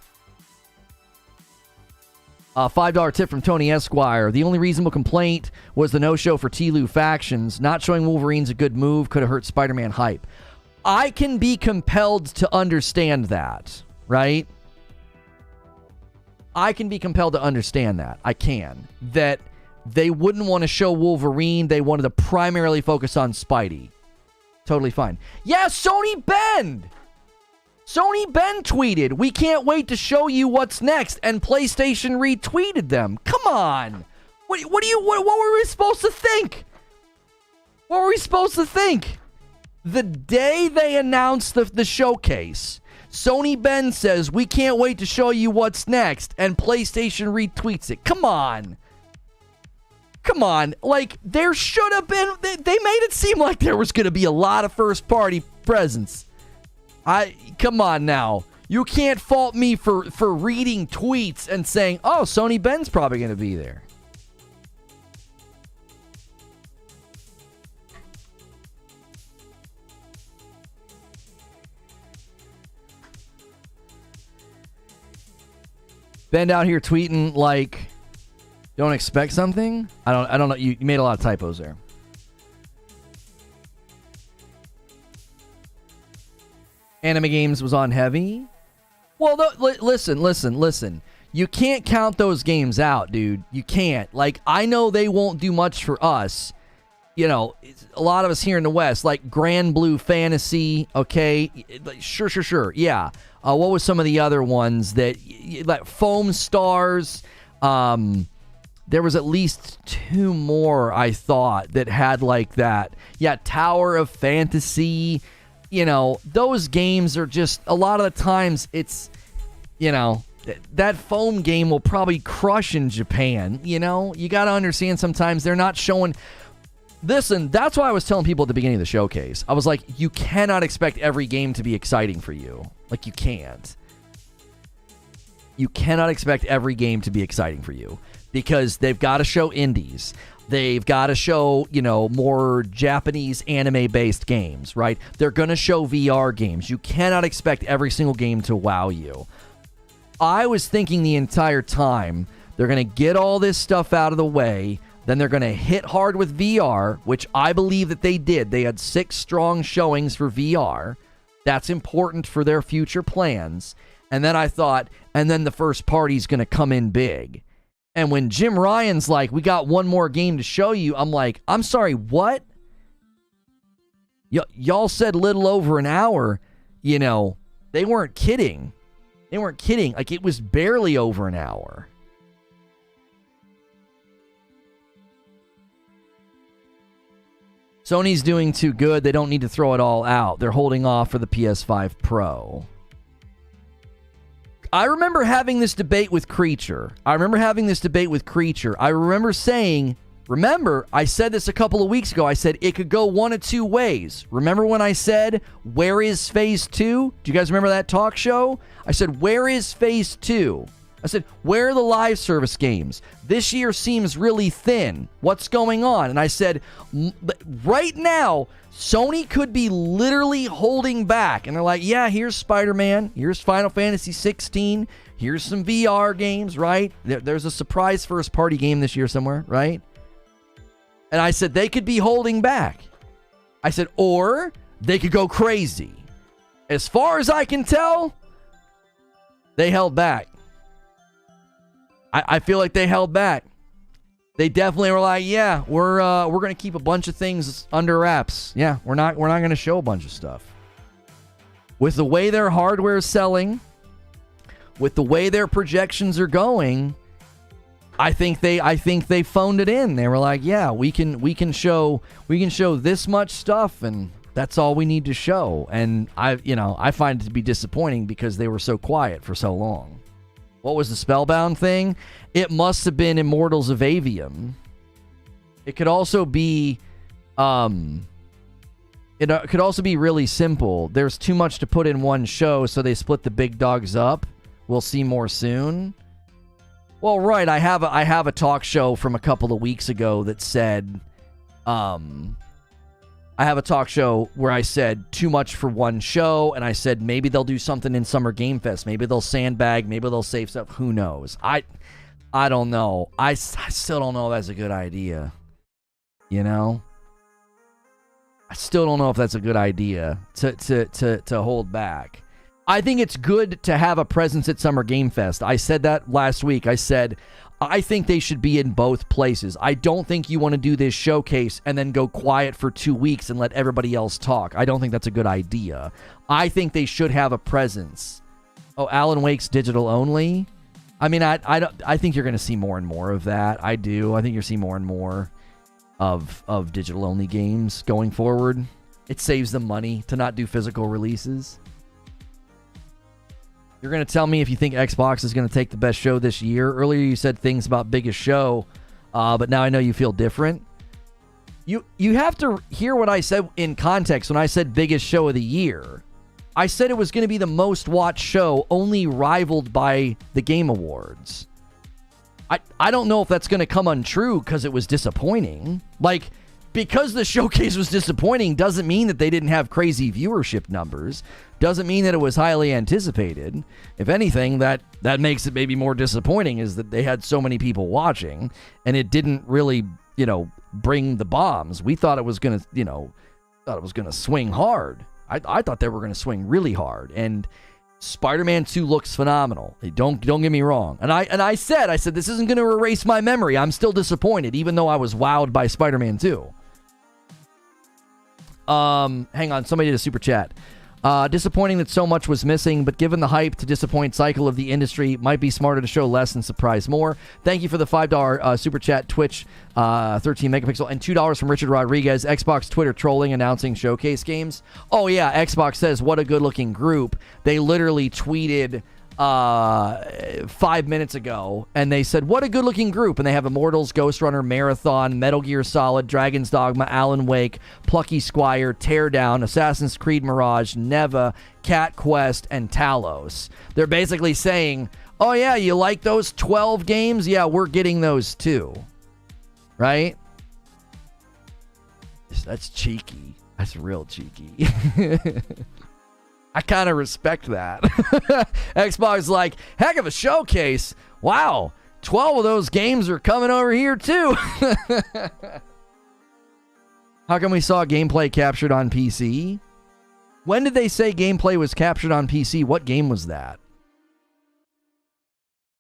$5 tip from Tony Esquire. The only reasonable complaint was the no-show for TLOU Factions. Not showing Wolverine's a good move. Could have hurt Spider-Man hype. I can be compelled to understand that, right? I can be compelled to understand that. I can. That they wouldn't want to show Wolverine. They wanted to primarily focus on Spidey. Totally fine. Yeah, Sony Ben tweeted, we can't wait to show you what's next, and PlayStation retweeted them. Come on. What were we supposed to think? What were we supposed to think? The day they announced the showcase, Sony Ben says, we can't wait to show you what's next, and PlayStation retweets it. Come on. Like, there should have been... They made it seem like there was going to be a lot of first-party presence. Come on now. You can't fault me for reading tweets and saying, oh, Sony Ben's probably going to be there. Ben out here tweeting like, don't expect something? I don't know. You made a lot of typos there. Anime Games was on heavy. Well, listen. You can't count those games out, dude. You can't. Like, I know they won't do much for us. You know, a lot of us here in the West, like Grand Blue Fantasy, okay? Sure. Yeah. What was some of the other ones that, like Foam Stars? There was at least 2 more, I thought, that had like that. Yeah, Tower of Fantasy. You know, those games are just, a lot of the times it's, you know, that Foam game will probably crush in Japan. You know, you got to understand sometimes they're not showing. Listen, that's why I was telling people at the beginning of the showcase. I was like, you cannot expect every game to be exciting for you. Like, you can't. You cannot expect every game to be exciting for you because they've got to show indies. They've got to show, you know, more Japanese anime-based games, right? They're going to show VR games. You cannot expect every single game to wow you. I was thinking the entire time they're going to get all this stuff out of the way. Then they're going to hit hard with VR, which I believe that they did. They had 6 strong showings for VR. That's important for their future plans. And then I thought, and then the first party's going to come in big. And when Jim Ryan's like, we got one more game to show you, I'm like, I'm sorry, what? Y'all said little over an hour. You know, they weren't kidding. They weren't kidding. Like, it was barely over an hour. Sony's doing too good. They don't need to throw it all out. They're holding off for the PS5 Pro. I remember having this debate with Creature. I remember saying, I said this a couple of weeks ago. I said it could go one of 2 ways. Remember when I said, where is Phase 2? Do you guys remember that talk show? I said, where is Phase 2? I said, where are the live service games? This year seems really thin. What's going on? And I said, right now, Sony could be literally holding back. And they're like, yeah, here's Spider-Man. Here's Final Fantasy 16. Here's some VR games, right? There's a surprise first-party game this year somewhere, right? And I said, they could be holding back. I said, or they could go crazy. As far as I can tell, they held back. I feel like they held back. They definitely were like, yeah, we're going to keep a bunch of things under wraps. Yeah, we're not going to show a bunch of stuff. With the way their hardware is selling, with the way their projections are going, I think they phoned it in. They were like, yeah, we can show this much stuff, and that's all we need to show. And I find it to be disappointing because they were so quiet for so long. What was the Spellbound thing? It must have been Immortals of Avium. It could also be, it could also be really simple. There's too much to put in one show, so they split the big dogs up. We'll see more soon. Well, right. I have a talk show from a couple of weeks ago that said, I have a talk show where I said too much for one show, and I said maybe they'll do something in Summer Game Fest. Maybe they'll sandbag. Maybe they'll save stuff. Who knows? I don't know. I still don't know if that's a good idea. You know? I still don't know if that's a good idea to hold back. I think it's good to have a presence at Summer Game Fest. I said that last week. I said, I think they should be in both places. I don't think you want to do this showcase and then go quiet for 2 weeks and let everybody else talk. I don't think that's a good idea. I think they should have a presence. Oh, Alan Wake's digital only? I mean, I think you're going to see more and more of that. I do. I think you'll see more and more of digital only games going forward. It saves them money to not do physical releases. You're going to tell me if you think Xbox is going to take the best show this year. Earlier you said things about biggest show, but now I know you feel different. You have to hear what I said in context when I said biggest show of the year. I said it was going to be the most watched show, only rivaled by the Game Awards. I don't know if that's going to come untrue because it was disappointing. Like, because the showcase was disappointing doesn't mean that they didn't have crazy viewership numbers. Doesn't mean that it was highly anticipated. If anything, that makes it maybe more disappointing is that they had so many people watching and it didn't really, bring the bombs. We thought it was going to, swing hard. I thought they were going to swing really hard. And Spider-Man 2 looks phenomenal. Don't get me wrong. And I said this isn't going to erase my memory. I'm still disappointed, even though I was wowed by Spider-Man 2. Hang on, somebody did a super chat. Disappointing that so much was missing, but given the hype to disappoint cycle of the industry, might be smarter to show less and surprise more. Thank you for the $5 super chat, Twitch, 13 megapixel, and $2 from Richard Rodriguez. Xbox Twitter trolling, announcing showcase games. Oh yeah, Xbox says, what a good-looking group. They literally tweeted 5 minutes ago, and they said, what a good-looking group, and they have Immortals, Ghost Runner, Marathon, Metal Gear Solid, Dragon's Dogma, Alan Wake, Plucky Squire, Teardown, Assassin's Creed Mirage, Neva, Cat Quest, and Talos. They're basically saying, oh yeah, you like those 12 games? Yeah, we're getting those too. Right? That's cheeky. That's real cheeky. I kind of respect that. Xbox like, heck of a showcase. Wow, 12 of those games are coming over here too. How come we saw gameplay captured on PC? When did they say gameplay was captured on PC? What game was that?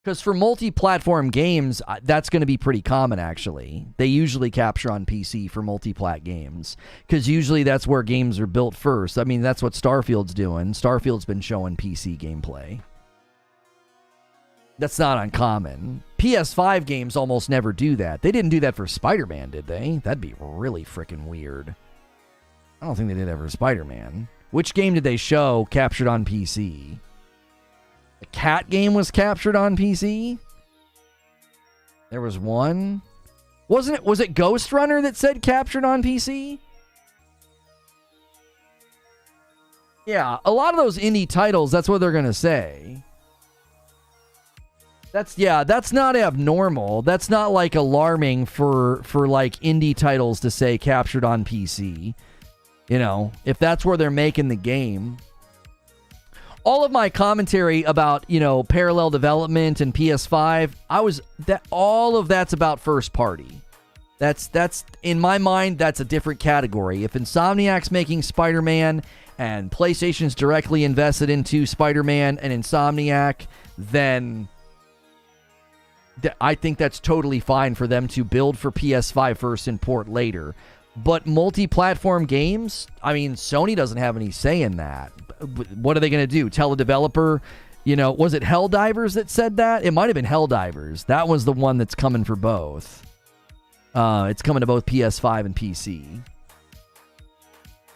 Because for multi-platform games, that's going to be pretty common, actually. They usually capture on PC for multi-plat games. Because usually that's where games are built first. I mean, that's what Starfield's doing. Starfield's been showing PC gameplay. That's not uncommon. PS5 games almost never do that. They didn't do that for Spider-Man, did they? That'd be really freaking weird. I don't think they did that for Spider-Man. Which game did they show captured on PC? The Cat game was captured on PC? There was one. Was it Ghost Runner that said captured on PC? Yeah, a lot of those indie titles, that's what they're going to say. That's not abnormal. That's not like alarming for like indie titles to say captured on PC. You know, if that's where they're making the game. All of my commentary about, you know, parallel development and PS5, all of that's about first party. That's in my mind, that's a different category. If Insomniac's making Spider-Man and PlayStation's directly invested into Spider-Man and Insomniac, then I think that's totally fine for them to build for PS5 first and port later. But multi-platform games, I mean, Sony doesn't have any say in that. What are they going to do? Tell a developer, you know, was it Helldivers that said that? It might have been Helldivers. That was the one that's coming for both. It's coming to both PS5 and PC.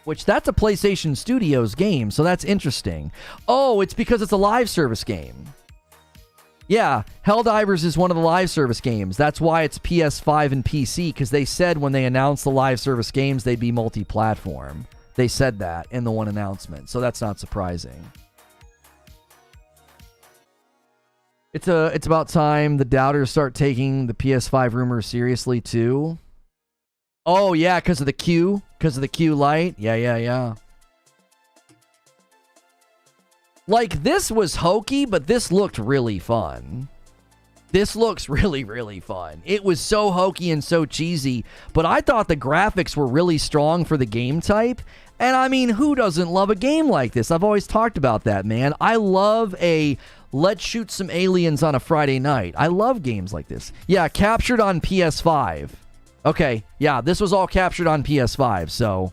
Which, that's a PlayStation Studios game, so that's interesting. Oh, it's because it's a live service game. Yeah, Helldivers is one of the live service games. That's why it's PS5 and PC, because they said when they announced the live service games, they'd be multi-platform. They said that in the one announcement, so that's not surprising. It's about time the doubters start taking the PS5 rumors seriously, too. Oh, yeah, because of the Q? Because of the Q Lite? Yeah. Like, this was hokey, but this looked really fun. This looks really, really fun. It was so hokey and so cheesy, but I thought the graphics were really strong for the game type. And I mean, who doesn't love a game like this? I've always talked about that, man. I love a let's shoot some aliens on a Friday night. I love games like this. Yeah, captured on PS5. Okay, yeah, this was all captured on PS5, so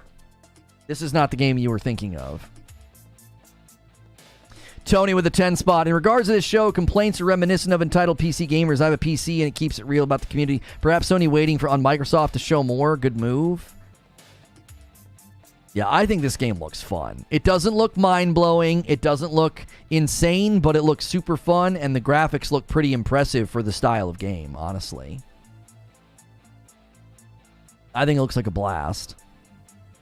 this is not the game you were thinking of. Tony with a 10 spot. In regards to this show, complaints are reminiscent of entitled PC gamers. I have a PC and it keeps it real about the community. Perhaps Sony waiting on Microsoft to show more. Good move. Yeah, I think this game looks fun. It doesn't look mind-blowing. It doesn't look insane, but it looks super fun, and the graphics look pretty impressive for the style of game, honestly. I think it looks like a blast.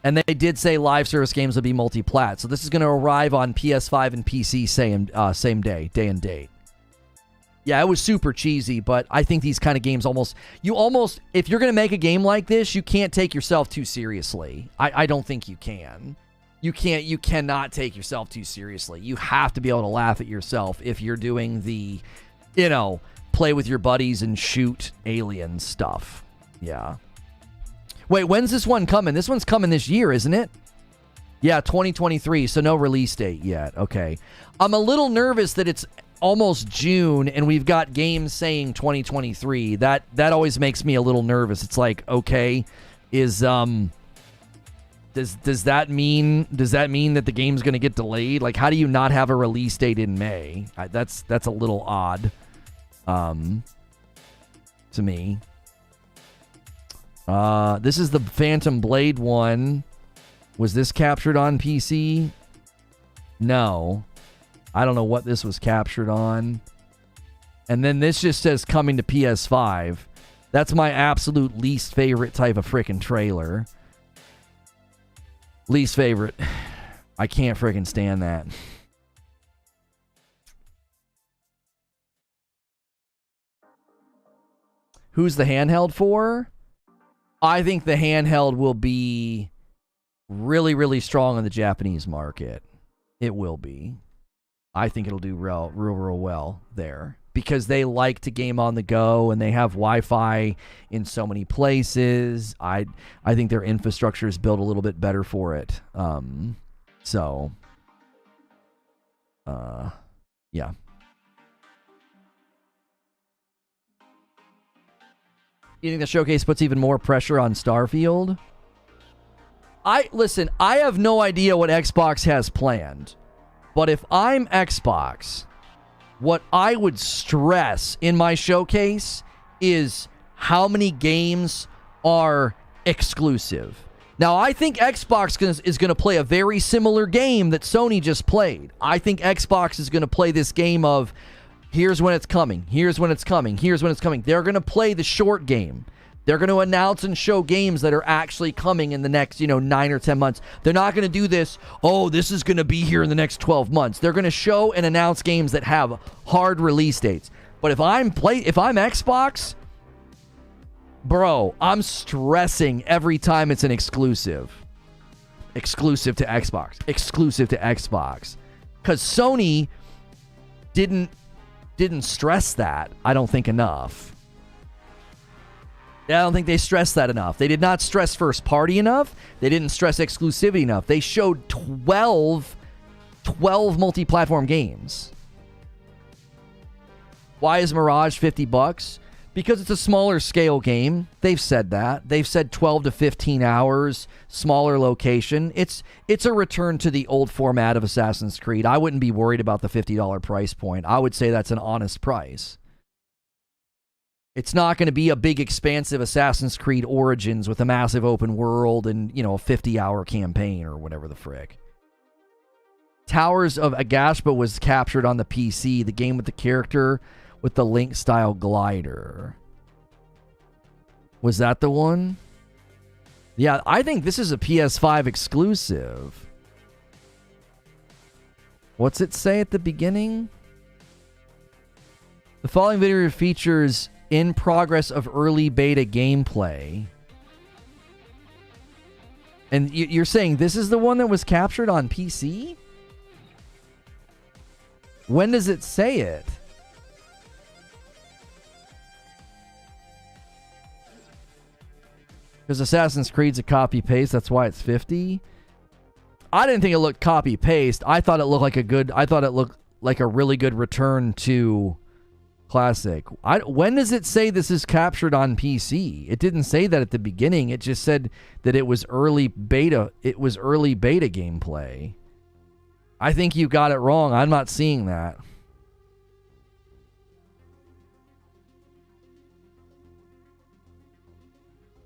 And they did say live service games would be multi-plat. So this is going to arrive on PS5 and PC same day and date. Yeah, it was super cheesy, but I think these kind of games if you're going to make a game like this, you can't take yourself too seriously. I don't think you can. You cannot take yourself too seriously. You have to be able to laugh at yourself if you're doing the, play with your buddies and shoot alien stuff. Yeah. Wait, when's this one coming? This one's coming this year, isn't it? Yeah, 2023, so no release date yet. Okay. I'm a little nervous that it's almost June and we've got games saying 2023. That always makes me a little nervous. It's like, okay, does that mean that the game's going to get delayed? Like, how do you not have a release date in May? That's a little odd to me. This is the Phantom Blade one. Was this captured on PC? No. I don't know what this was captured on. And then this just says coming to PS5. That's my absolute least favorite type of freaking trailer. Least favorite. I can't freaking stand that. Who's the handheld for? I think the handheld will be really, really strong in the Japanese market. It will be. I think it'll do real well there because they like to game on the go and they have Wi-Fi in so many places. I think their infrastructure is built a little bit better for it. Yeah. You think the showcase puts even more pressure on Starfield? Listen, I have no idea what Xbox has planned. But if I'm Xbox, what I would stress in my showcase is how many games are exclusive. Now, I think Xbox is going to play a very similar game that Sony just played. I think Xbox is going to play this game of here's when it's coming, here's when it's coming, here's when it's coming. They're going to play the short game. They're going to announce and show games that are actually coming in the next, 9 or 10 months. They're not going to do this, this is going to be here in the next 12 months. They're going to show and announce games that have hard release dates. But if I'm Xbox, bro, I'm stressing every time it's an exclusive. Exclusive to Xbox. Exclusive to Xbox. Because Sony didn't stress that, I don't think, enough. I don't think they stressed that enough. They did not stress first party enough. They didn't stress exclusivity enough. They showed 12 multi-platform games. Why is Mirage $50? Because it's a smaller scale game. They've said that. They've said 12 to 15 hours, smaller location. It's a return to the old format of Assassin's Creed. I wouldn't be worried about the $50 price point. I would say that's an honest price. It's not going to be a big, expansive Assassin's Creed Origins with a massive open world and, a 50-hour campaign or whatever the frick. Towers of Agashpa was captured on the PC, the game with the character with the Link-style glider. Was that the one? Yeah, I think this is a PS5 exclusive. What's it say at the beginning? The following video features in progress of early beta gameplay. And you're saying this is the one that was captured on PC? When does it say it? Because Assassin's Creed's a copy-paste, that's why it's 50. I didn't think it looked copy-paste. I thought it looked like a really good return to Classic. When does it say this is captured on PC? It didn't say that at the beginning. It just said that it was early beta. It was early beta gameplay. I think you got it wrong. I'm not seeing that.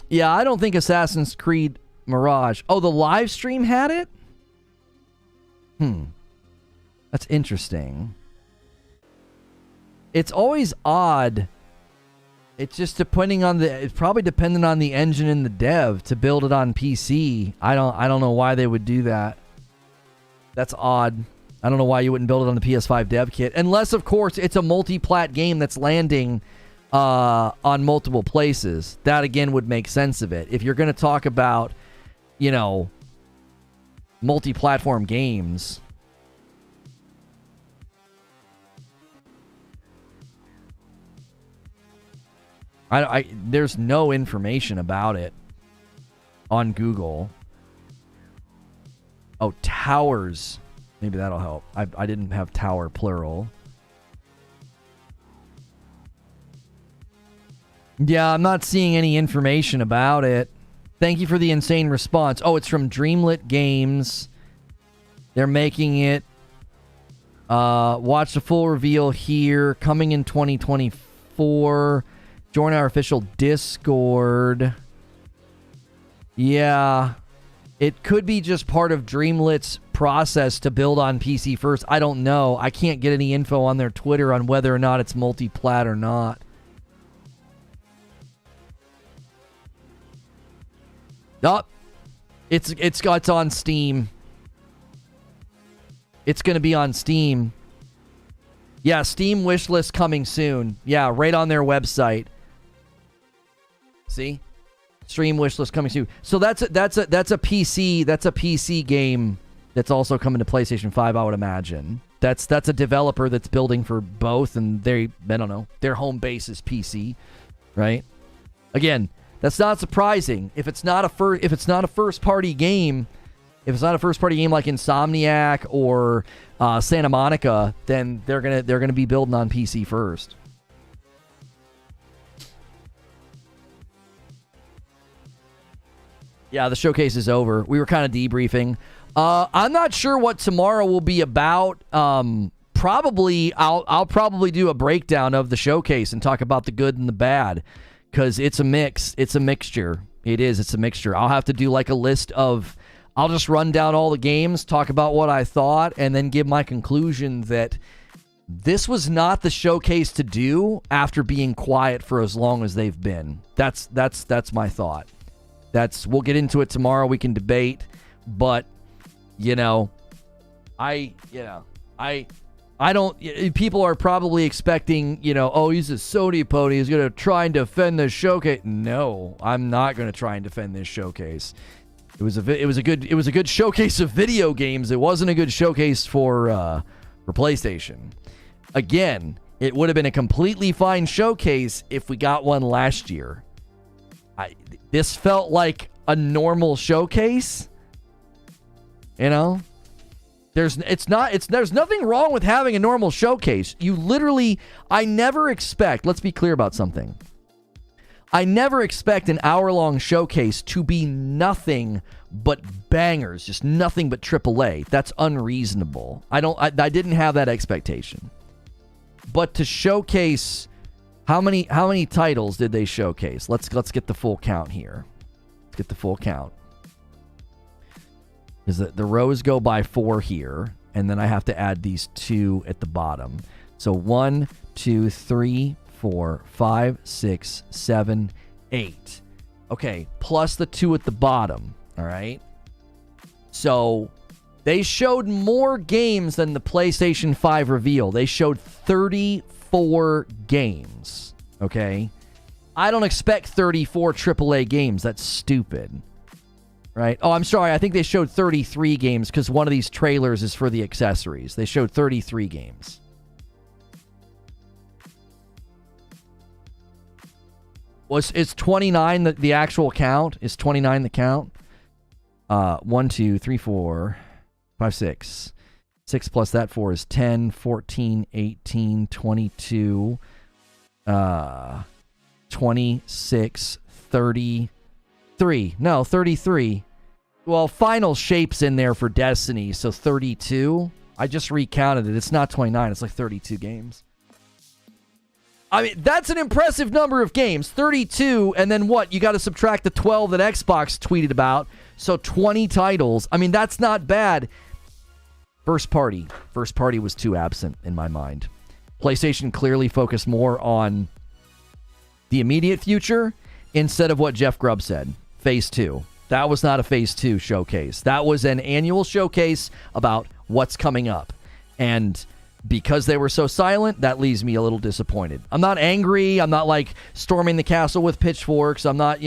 Yeah, I don't think Assassin's Creed Mirage. Oh, the live stream had it? That's interesting. It's always odd. It's just it's probably dependent on the engine and the dev to build it on PC. I don't know why they would do that. That's odd. I don't know why you wouldn't build it on the PS5 dev kit. Unless, of course, it's a multi-plat game that's landing on multiple places. That, again, would make sense of it. If you're going to talk about, multi-platform games, there's no information about it on Google. Oh, towers. Maybe that'll help. I didn't have tower plural. Yeah, I'm not seeing any information about it. Thank you for the insane response. Oh, it's from Dreamlit Games. They're making it. Watch the full reveal here. Coming in 2024. Join our official Discord. Yeah. It could be just part of Dreamlit's process to build on PC first. I don't know. I can't get any info on their Twitter on whether or not it's multi-plat or not. Oh, it's on Steam. It's going to be on Steam. Yeah, Steam wishlist coming soon. Yeah, right on their website. See? Stream wishlist coming soon. So that's a PC game that's also coming to PlayStation 5, I would imagine. That's a developer that's building for both, and I don't know, their home base is PC, right? Again, that's not surprising. If it's not a first party game, like Insomniac or Santa Monica, then they're gonna be building on PC first. Yeah, the showcase is over. We were kind of debriefing. I'm not sure what tomorrow will be about. I'll probably do a breakdown of the showcase and talk about the good and the bad, because it's a mix. It's a mixture. It's a mixture. I'll have to do like a list of. I'll just run down all the games, talk about what I thought, and then give my conclusion that this was not the showcase to do after being quiet for as long as they've been. That's my thought. We'll get into it tomorrow. We can debate, but I don't. People are probably expecting, oh, he's a Sony pony. He's gonna try and defend this showcase. No, I'm not gonna try and defend this showcase. It was a good showcase of video games. It wasn't a good showcase for PlayStation. Again, it would have been a completely fine showcase if we got one last year. This felt like a normal showcase. There's nothing wrong with having a normal showcase. I never expect, let's be clear about something. I never expect an hour-long showcase to be nothing but bangers, just nothing but AAA. That's unreasonable. I didn't have that expectation. But to showcase, how many titles did they showcase? Let's get the full count here. Let's get the full count. Because the rows go by 4 here, and then I have to add these 2 at the bottom. So 1, 2, 3, 4, 5, 6, 7, 8. Okay, plus the 2 at the bottom. All right. So they showed more games than the PlayStation 5 reveal. They showed 34 games. Okay. I don't expect 34 AAA games. That's stupid. Right? Oh, I'm sorry. I think they showed 33 games because one of these trailers is for the accessories. They showed 33 games. Is 29 the actual count? Is 29 the count? 1, 2, 3, 4, 5, 6. 6 plus that 4 is 10, 14, 18, 22, 26, 33. No, 33. Well, Final Shape's in there for Destiny, so 32. I just recounted it. It's not 29. It's like 32 games. I mean, that's an impressive number of games. 32, and then what? You got to subtract the 12 that Xbox tweeted about. So 20 titles. I mean, that's not bad. First party. First party was too absent in my mind. PlayStation clearly focused more on the immediate future instead of what Jeff Grubb said. Phase 2. That was not a Phase 2 showcase. That was an annual showcase about what's coming up. And because they were so silent, that leaves me a little disappointed. I'm not angry. I'm not like storming the castle with pitchforks. I'm not,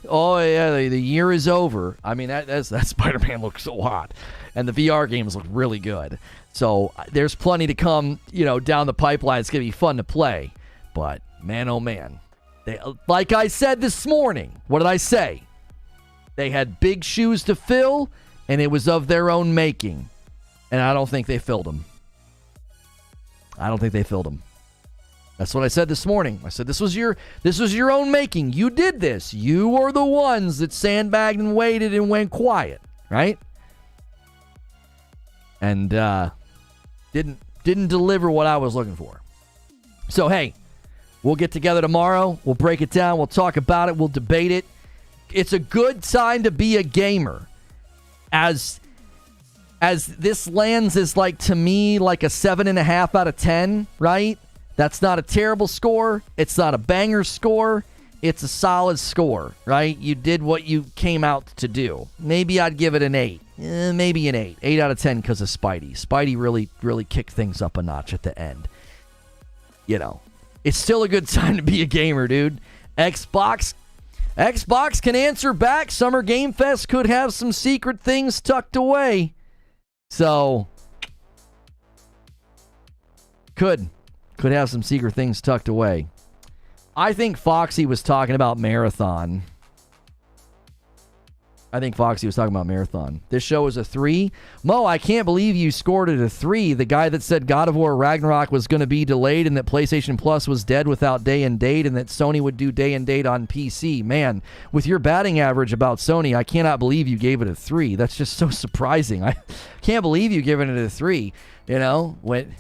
oh yeah, the year is over. I mean, that Spider-Man looks so hot. And the VR games look really good. So there's plenty to come, down the pipeline. It's going to be fun to play. But man, oh man. Like I said this morning, what did I say? They had big shoes to fill, and it was of their own making. And I don't think they filled them. I don't think they filled them. That's what I said this morning. I said, this was your own making. You did this. You were the ones that sandbagged and waited and went quiet, right? And didn't deliver what I was looking for. So, hey, we'll get together tomorrow. We'll break it down. We'll talk about it. We'll debate it. It's a good time to be a gamer. As this lands as, like, to me, like a 7.5 out of 10, right? That's not a terrible score. It's not a banger score. It's a solid score, right? You did what you came out to do. Maybe I'd give it an 8. Maybe an 8. 8 out of 10 because of Spidey. Spidey really kicked things up a notch at the end. You know, it's still a good time to be a gamer, dude. Xbox can answer back. Summer Game Fest could have some secret things tucked away. So, could have some secret things tucked away. I think Foxy was talking about Marathon. This show is a 3. Mo, I can't believe you scored it a 3. The guy that said God of War Ragnarok was going to be delayed and that PlayStation Plus was dead without day and date and that Sony would do day and date on PC. Man, with your batting average about Sony, I cannot believe you gave it a 3. That's just so surprising. I can't believe you giving it a 3. You know, when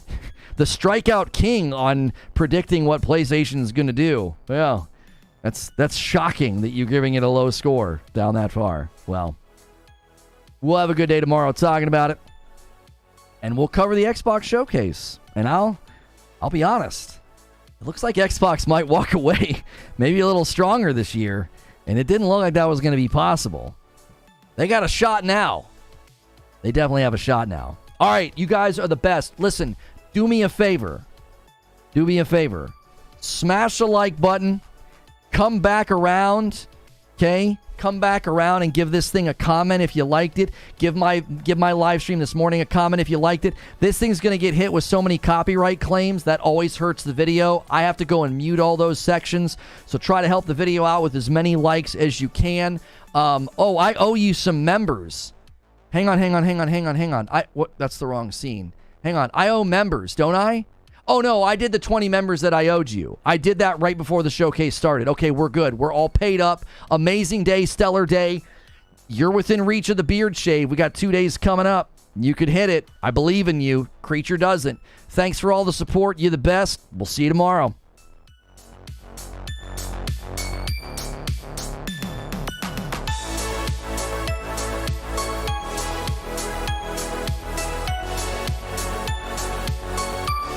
the strikeout king on predicting what PlayStation's going to do. Well, that's shocking that you're giving it a low score down that far. Well, we'll have a good day tomorrow talking about it. And we'll cover the Xbox showcase. And I'll be honest. It looks like Xbox might walk away maybe a little stronger this year. And it didn't look like that was going to be possible. They got a shot now. They definitely have a shot now. All right, you guys are the best. Listen, do me a favor. Smash the like button. Come back around, okay? Come back around and give this thing a comment if you liked it. Give my live stream this morning a comment if you liked it. This thing's going to get hit with so many copyright claims. That always hurts the video. I have to go and mute all those sections. So try to help the video out with as many likes as you can. I owe you some members. Hang on. That's the wrong scene. Hang on. I owe members, don't I? Oh, no, I did the 20 members that I owed you. I did that right before the showcase started. Okay, we're good. We're all paid up. Amazing day, stellar day. You're within reach of the beard shave. We got 2 days coming up. You could hit it. I believe in you. Creature doesn't. Thanks for all the support. You're the best. We'll see you tomorrow.